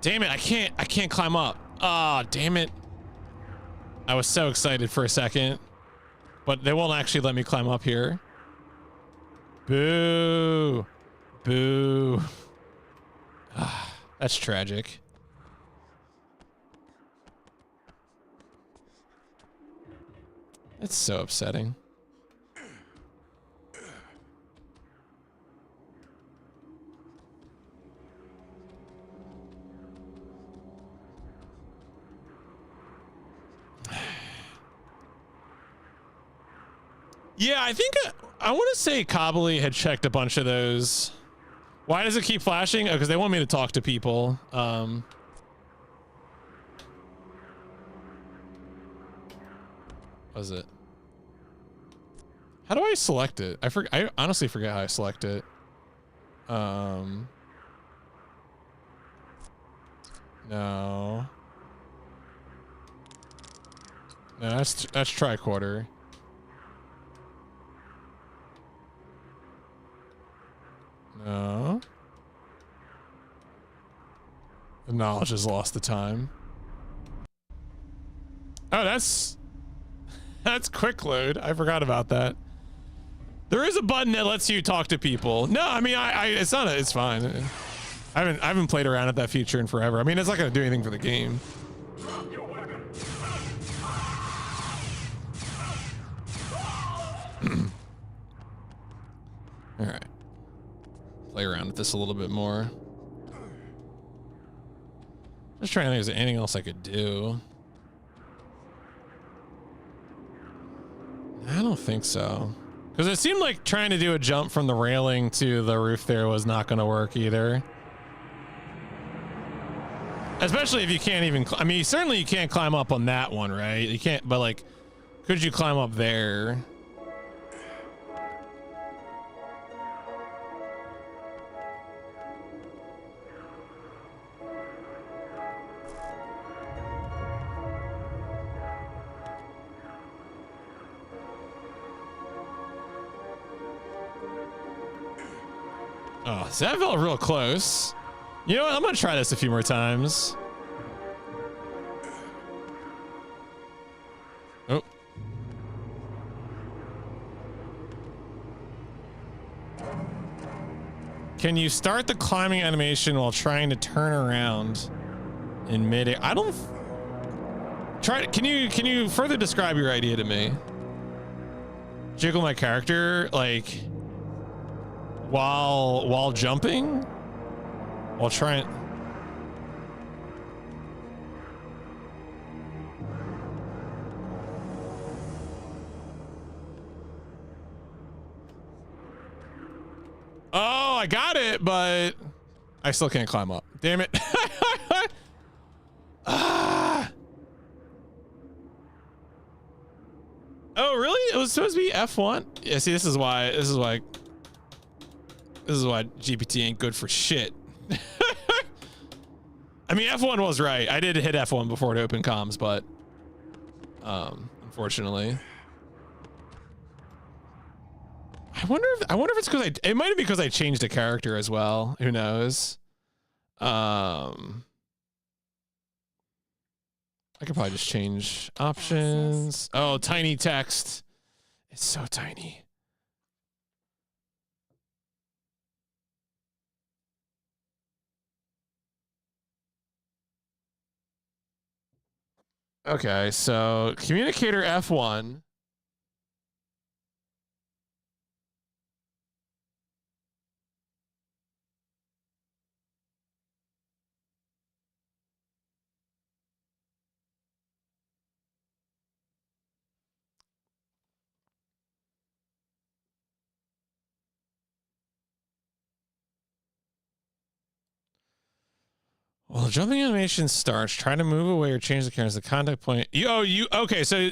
Damn it! I can't climb up. Ah, oh, damn it! I was so excited for a second, but they won't actually let me climb up here. Boo! Boo! Ah, that's tragic. It's so upsetting. Yeah, I think I want to say Cobbly had checked a bunch of those. Why does it keep flashing? Oh, because they want me to talk to people. What is it? How do I select it? I honestly forget how I select it. No. No, that's tricorder. No. The knowledge has lost the time. Oh, that's quick load. I forgot about that. There is a button that lets you talk to people. No, I mean, it's fine. I haven't played around with that feature in forever. I mean, it's not gonna do anything for the game. All right. play around with this a little bit more. Just trying to think if there's anything else I could do. I don't think so. Because it seemed like trying to do a jump from the railing to the roof there was not going to work either. Especially if you can't even, I mean, certainly you can't climb up on that one, right? You can't, but like, could you climb up there? Oh, so that felt real close. You know what? I'm gonna try this a few more times. Oh. Can you start the climbing animation while trying to turn around in mid-air? I don't. Try. Can you further describe your idea to me? Jiggle my character like while jumping, while trying. Oh, I got it, but I still can't climb up. Damn it. Ah. Oh, really? It was supposed to be F1? Yeah, see, this is why GPT ain't good for shit. I mean, F1 was right. I did hit F1 before it opened comms, but unfortunately. I wonder if it's because it might have been because I changed a character as well. Who knows? I could probably just change options. Oh, tiny text. It's so tiny. Okay, so communicator F1. Well, jumping animation starts. Try to move away or change the camera as the contact point. Okay, so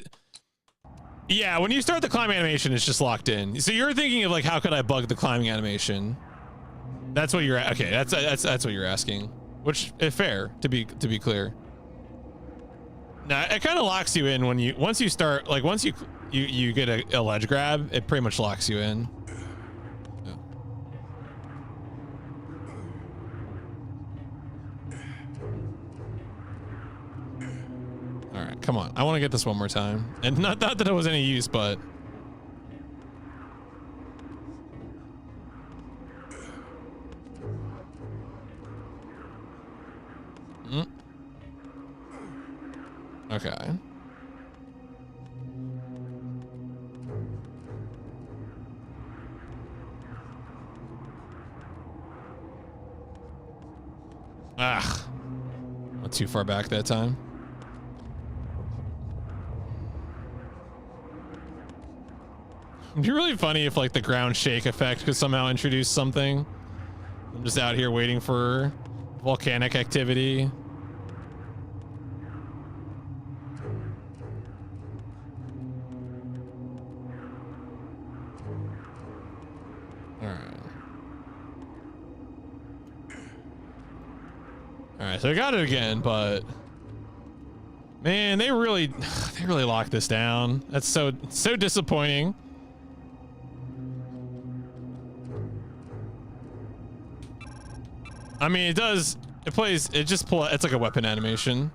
yeah, when you start the climb animation, it's just locked in. So you're thinking of like, how could I bug the climbing animation? That's what you're okay. That's what you're asking, which is fair to be clear. Now it kind of locks you in when once you start, like once you get a ledge grab, it pretty much locks you in. All right, come on. I want to get this one more time. And not that it was any use, but... Okay. Ah. Not too far back that time. It'd be really funny if like the ground shake effect could somehow introduce something. I'm just out here waiting for volcanic activity. All right, so I got it again, but man, they really locked this down. That's so disappointing. I mean, it's like a weapon animation.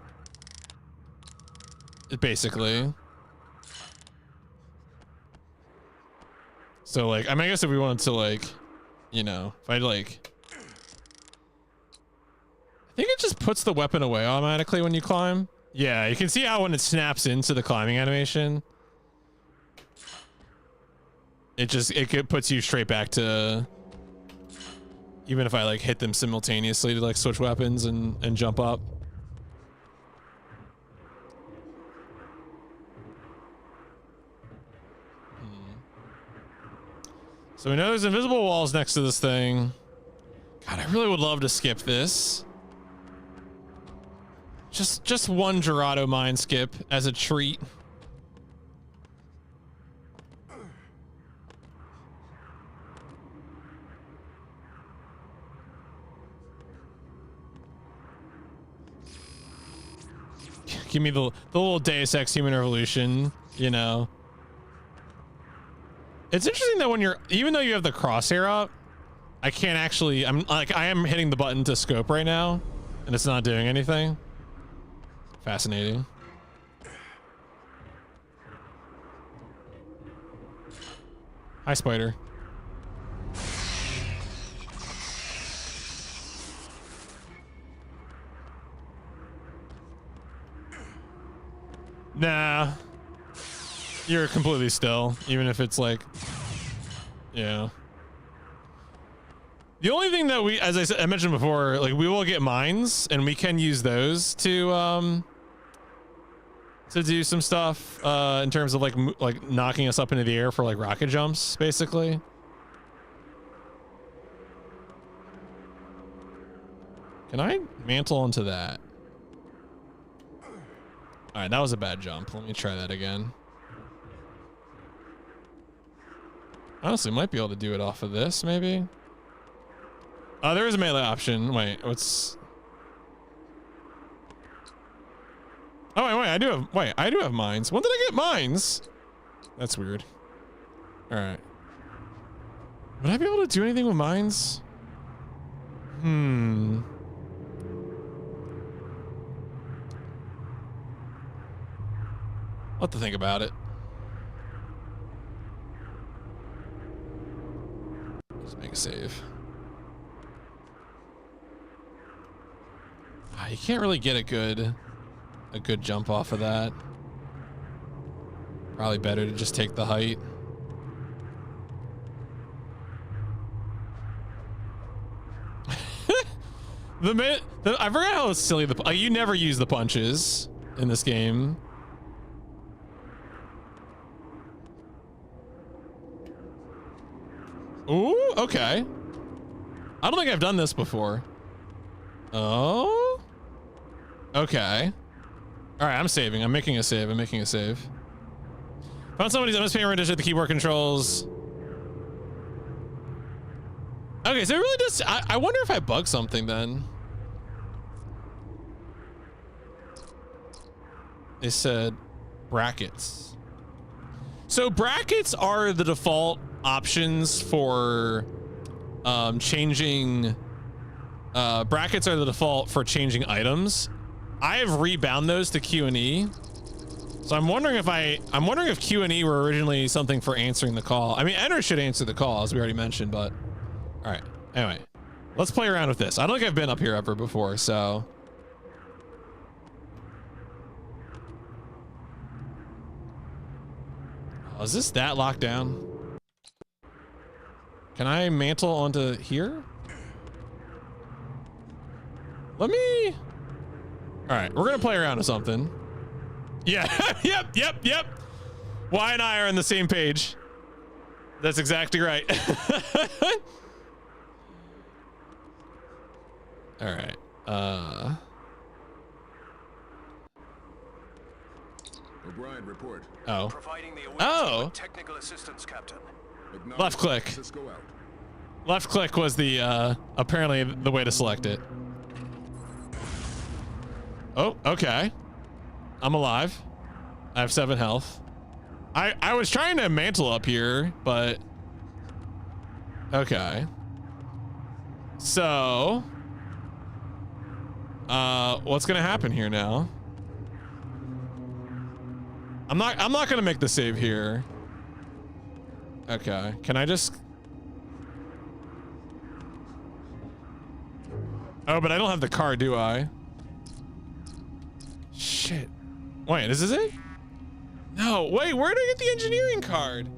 Basically. So like, I mean, I guess if we wanted to like, you know, if I like, I think it just puts the weapon away automatically when you climb. Yeah, you can see how when it snaps into the climbing animation, it puts you straight back to Even if I like hit them simultaneously to like switch weapons and jump up. So we know there's invisible walls next to this thing. God, I really would love to skip this. Just one Gerardo mine skip as a treat. Give me the little Deus Ex Human Revolution, you know. It's interesting that when you're, even though you have the crosshair up, I can't actually, I am hitting the button to scope right now, and it's not doing anything. Fascinating. Hi, Spider. Nah. You're completely still, even if it's like, yeah. The only thing that we, as I mentioned before, like we will get mines, and we can use those to do some stuff in terms of like knocking us up into the air for like rocket jumps, basically. Can I mantle onto that? All right, that was a bad jump. Let me try that again. Honestly, might be able to do it off of this, maybe. Oh, there is a melee option. Wait, what's... Oh, wait, I do have mines. When did I get mines? That's weird. All right. Would I be able to do anything with mines? I'll have to think about it. Let's make a save. You can't really get a good jump off of that. Probably better to just take the height. I forgot how silly you never use the punches in this game. Ooh, okay. I don't think I've done this before. Oh. Okay. All right, I'm saving. I'm making a save. Found somebody's MSP rendition at the keyboard controls. Okay, so it really does. I wonder if I bug something then. They said brackets. So brackets are the default options for changing. Brackets are the default for changing items. I have rebound those to Q and E. So I'm wondering if Q and E were originally something for answering the call. I mean, enter should answer the call, as we already mentioned, but all right. Anyway, let's play around with this. I don't think I've been up here ever before, so. Oh, is this that locked down? Can I mantle onto here? Let me. All right, we're gonna play around with something. Yeah, yep. Y and I are on the same page. That's exactly right. All right. O'Brien, report. Oh. Providing the Oh. technical assistance, Captain. Left click. Sisko out. Left click was the apparently the way to select it. Oh, okay. I'm alive. I have 7 health. I was trying to mantle up here, but okay. So what's gonna happen here now? I'm not gonna make the save here. Okay, can I just? Oh, but I don't have the card, do I? Shit. Wait, is this it? No, wait, where did I get the engineering card?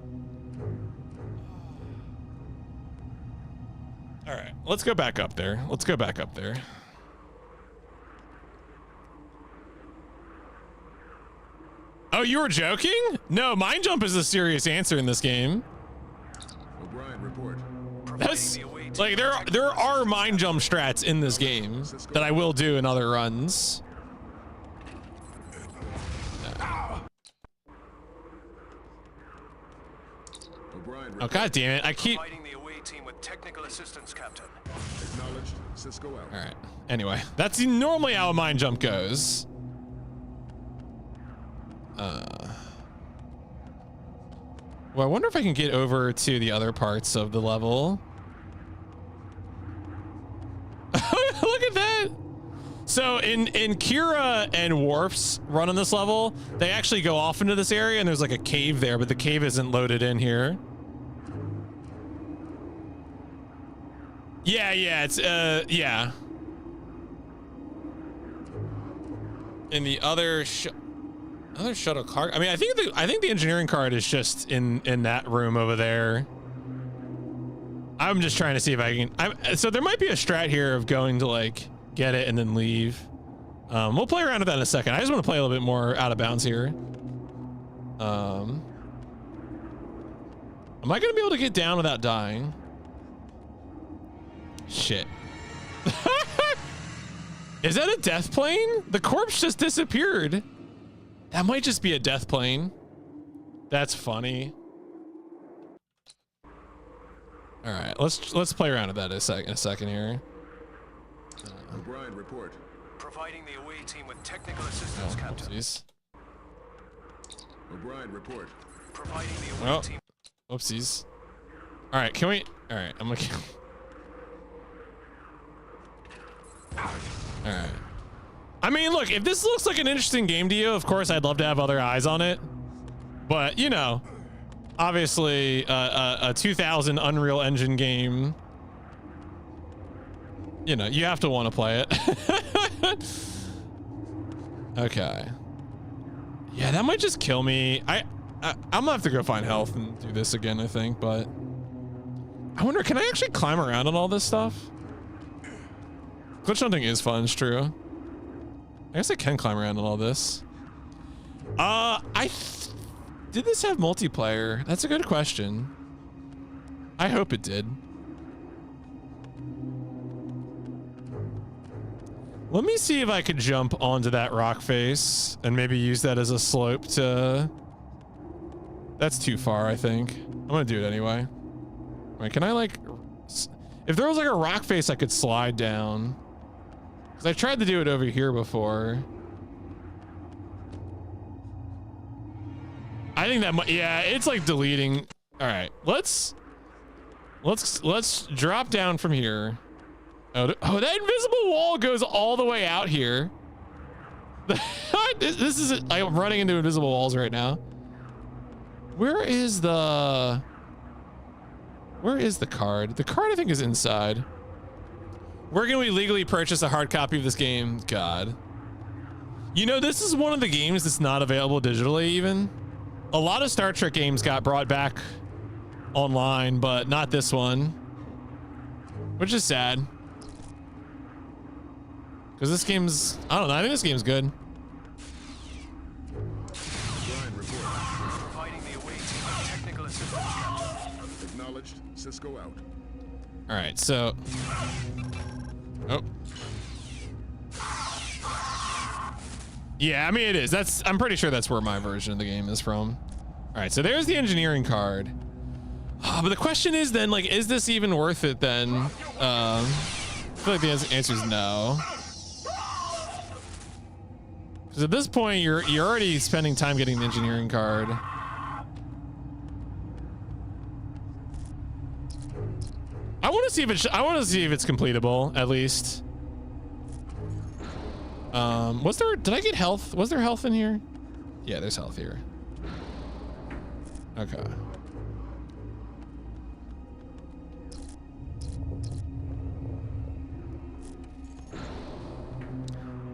All right, Let's go back up there. Let's go back up there. Oh, you were joking? No, mind jump is a serious answer in this game. O'Brien, report. That's like there are mind jump strats in this game that I will do in other runs. Oh god damn it! I keep. Technical assistance, Captain. Acknowledged. Sisko out. All right. Anyway, that's normally how a mind jump goes. Well, I wonder if I can get over to the other parts of the level. Look at that. So in Kira and Worf's run on this level, they actually go off into this area and there's like a cave there, but the cave isn't loaded in here. Yeah, it's yeah. In the other shuttle car, I mean, I think the engineering card is just in that room over there. I'm just trying to see if I can. So there might be a strat here of going to like get it and then leave. We'll play around with that in a second. I just want to play a little bit more out of bounds here. Am I gonna be able to get down without dying? Shit. Is that a death plane? The corpse just disappeared. That might just be a death plane. That's funny. All right, let's play around with that in a second here. O'Brien, report. Providing the away team with technical assistance, Captain. Oopsies. O'Brien, report. Providing the away team. Oopsies. All right, can we? All right, I'm looking. All right. I mean, look, if this looks like an interesting game to you, of course, I'd love to have other eyes on it. But, you know, obviously, a 2000 Unreal Engine game, you know, you have to want to play it. Okay. Yeah, that might just kill me. I'm gonna have to go find health and do this again, I think, but I wonder, can I actually climb around on all this stuff? Glitch hunting is fun, it's true. I guess I can climb around on all this. Did this have multiplayer? That's a good question. I hope it did. Let me see if I could jump onto that rock face and maybe use that as a slope to... That's too far, I think. I'm gonna do it anyway. Wait, can I like... If there was like a rock face I could slide down. Because I tried to do it over here before. I think that might... Yeah, it's like deleting... Alright, let's drop down from here. Oh, that invisible wall goes all the way out here. This is... I'm running into invisible walls right now. Where is the card? The card, I think, is inside. Where can we legally purchase a hard copy of this game? God. You know, this is one of the games that's not available digitally even. A lot of Star Trek games got brought back online, but not this one. Which is sad. Because this game's... I don't know, I think this game's good. Acknowledged. Sisko out. All right, so... Oh. Yeah, I mean, it is. I'm pretty sure that's where my version of the game is from. All right, so there's the engineering card. But the question is then, like, is this even worth it then? I feel like the answer is no. Because at this point, you're already spending time getting the engineering card. I want to see if it's completable at least. Did I get health? Was there health in here? Yeah, there's health here. Okay.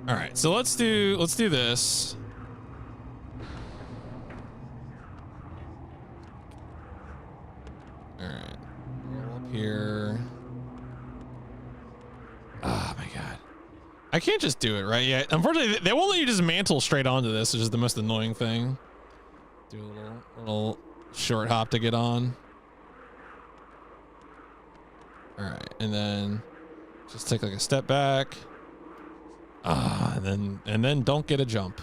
All right, so let's do this. All right, roll up here. I can't just do it, right? Yeah, unfortunately, they won't let you just mantle straight onto this, which is the most annoying thing. Do a little short hop to get on. All right, and then just take like a step back. And then don't get a jump.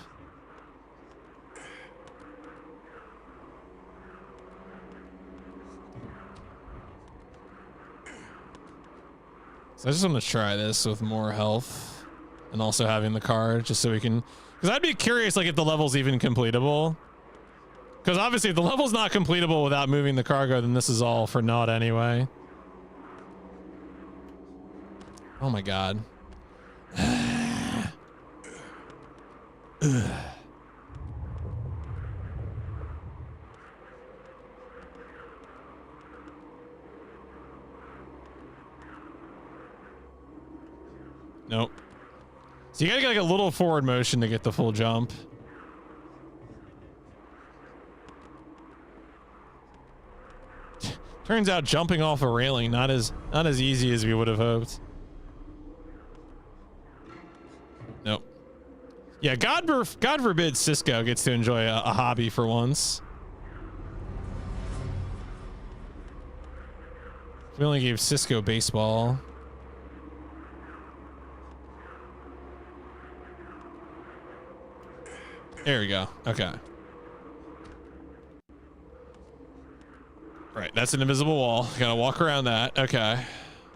So I just want to try this with more health and also having the car just so we can, because I'd be curious like if the level's even completable. Because obviously if the level's not completable without moving the cargo, then this is all for naught anyway. Oh my god. Nope. So you gotta get like a little forward motion to get the full jump. Turns out jumping off a railing not as easy as we would have hoped. Nope. Yeah, God forbid Sisko gets to enjoy a hobby for once. We only gave Sisko baseball. There we go. Okay. Right, that's an invisible wall. Gotta walk around that. Okay.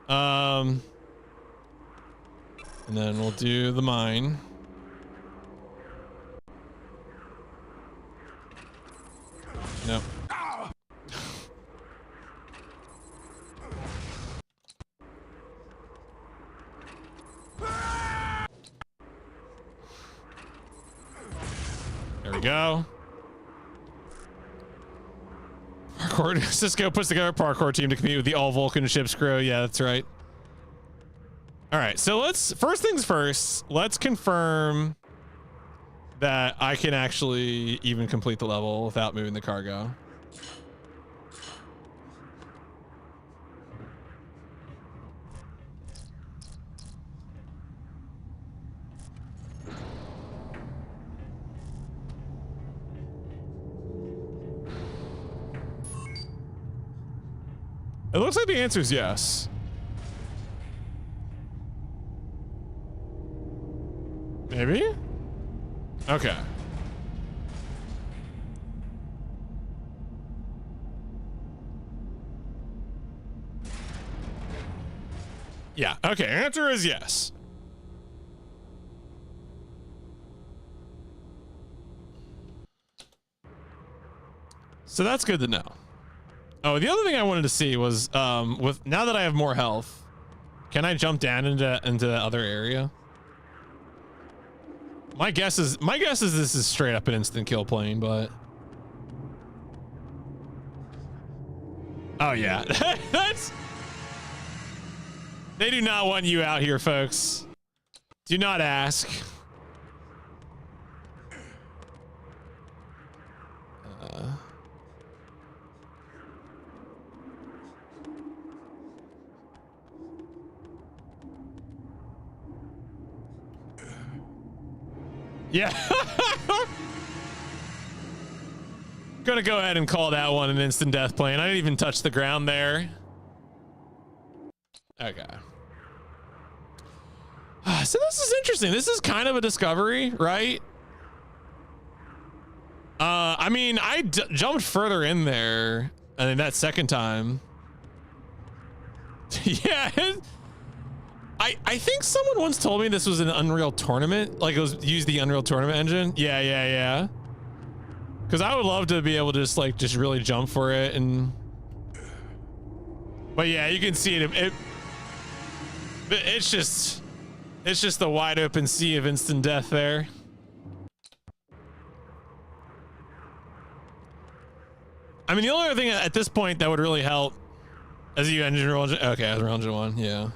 And then we'll do the mine. Nope. There we go. Parkour. Sisko puts together a parkour team to compete with the all Vulcan ship's crew. Yeah, that's right. All right, so first things first, let's confirm that I can actually even complete the level without moving the cargo. It looks like the answer is yes. Maybe? Okay. Yeah, okay, answer is yes. So that's good to know. Oh, the other thing I wanted to see was, with now that I have more health, can I jump down into the other area? My guess is this is straight up an instant kill plane, but oh yeah, they do not want you out here, folks. Do not ask. Yeah. Gonna go ahead and call that one an instant death plane. I didn't even touch the ground there. Okay. So this is interesting. This is kind of a discovery, right? I mean, I jumped further in there, and then that second time. Yeah. I think someone once told me this was an Unreal Tournament, like it was used the Unreal Tournament engine. Yeah. Because I would love to be able to just really jump for it, and but yeah, you can see it. It's just the wide open sea of instant death there. I mean, the only other thing at this point that would really help, as you engine roll, okay, as engine one, yeah.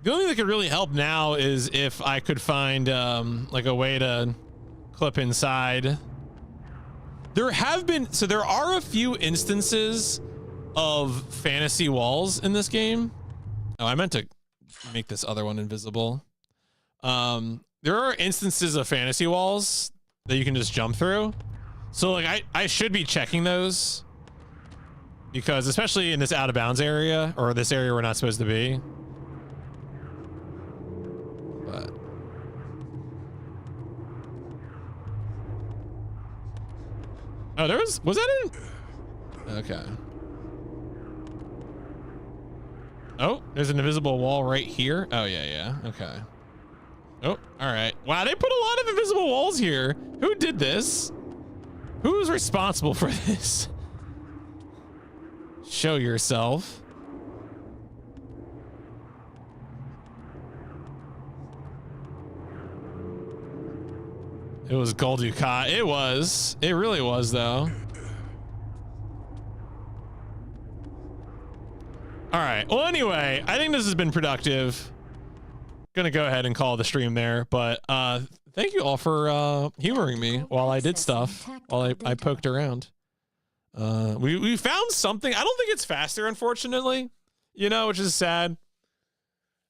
The only thing that could really help now is if I could find like a way to clip inside. There are a few instances of fantasy walls in this game. Oh, I meant to make this other one invisible. there are instances of fantasy walls that you can just jump through. So like I should be checking those, because especially in this out of bounds area, or this area we're not supposed to be. But oh, was that in? Okay. Oh, there's an invisible wall right here. Oh yeah, okay. Oh, all right. Wow, they put a lot of invisible walls here. Who did this? Who's responsible for this? Show yourself. It was Gul Dukat. It was. It really was, though. All right. Well, anyway, I think this has been productive. Gonna go ahead and call the stream there, but thank you all for humoring me while I did stuff, while I poked around. We found something. I don't think it's faster, unfortunately, you know, which is sad.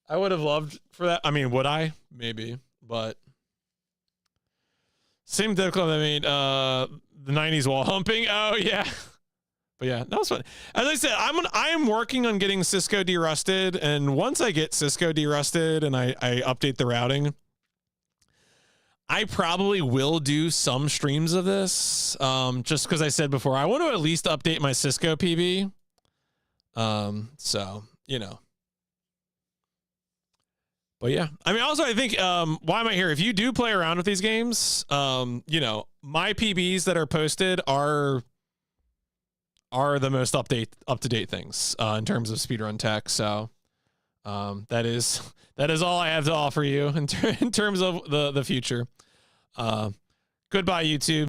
I would have loved for that. I mean, would I? Maybe, but same difficult. I mean, the 90s wall humping. Oh yeah. But yeah, that was fun. As I said, I am working on getting Sisko derusted, and once I get Sisko derusted and I update the routing, I probably will do some streams of this. Just because I said before, I want to at least update my Sisko PB. So you know. But yeah, I mean, also I think why am I here? If you do play around with these games, you know, my PBs that are posted are the most up-to-date things in terms of speedrun tech. So that is all I have to offer you in terms of the future. Goodbye, YouTube.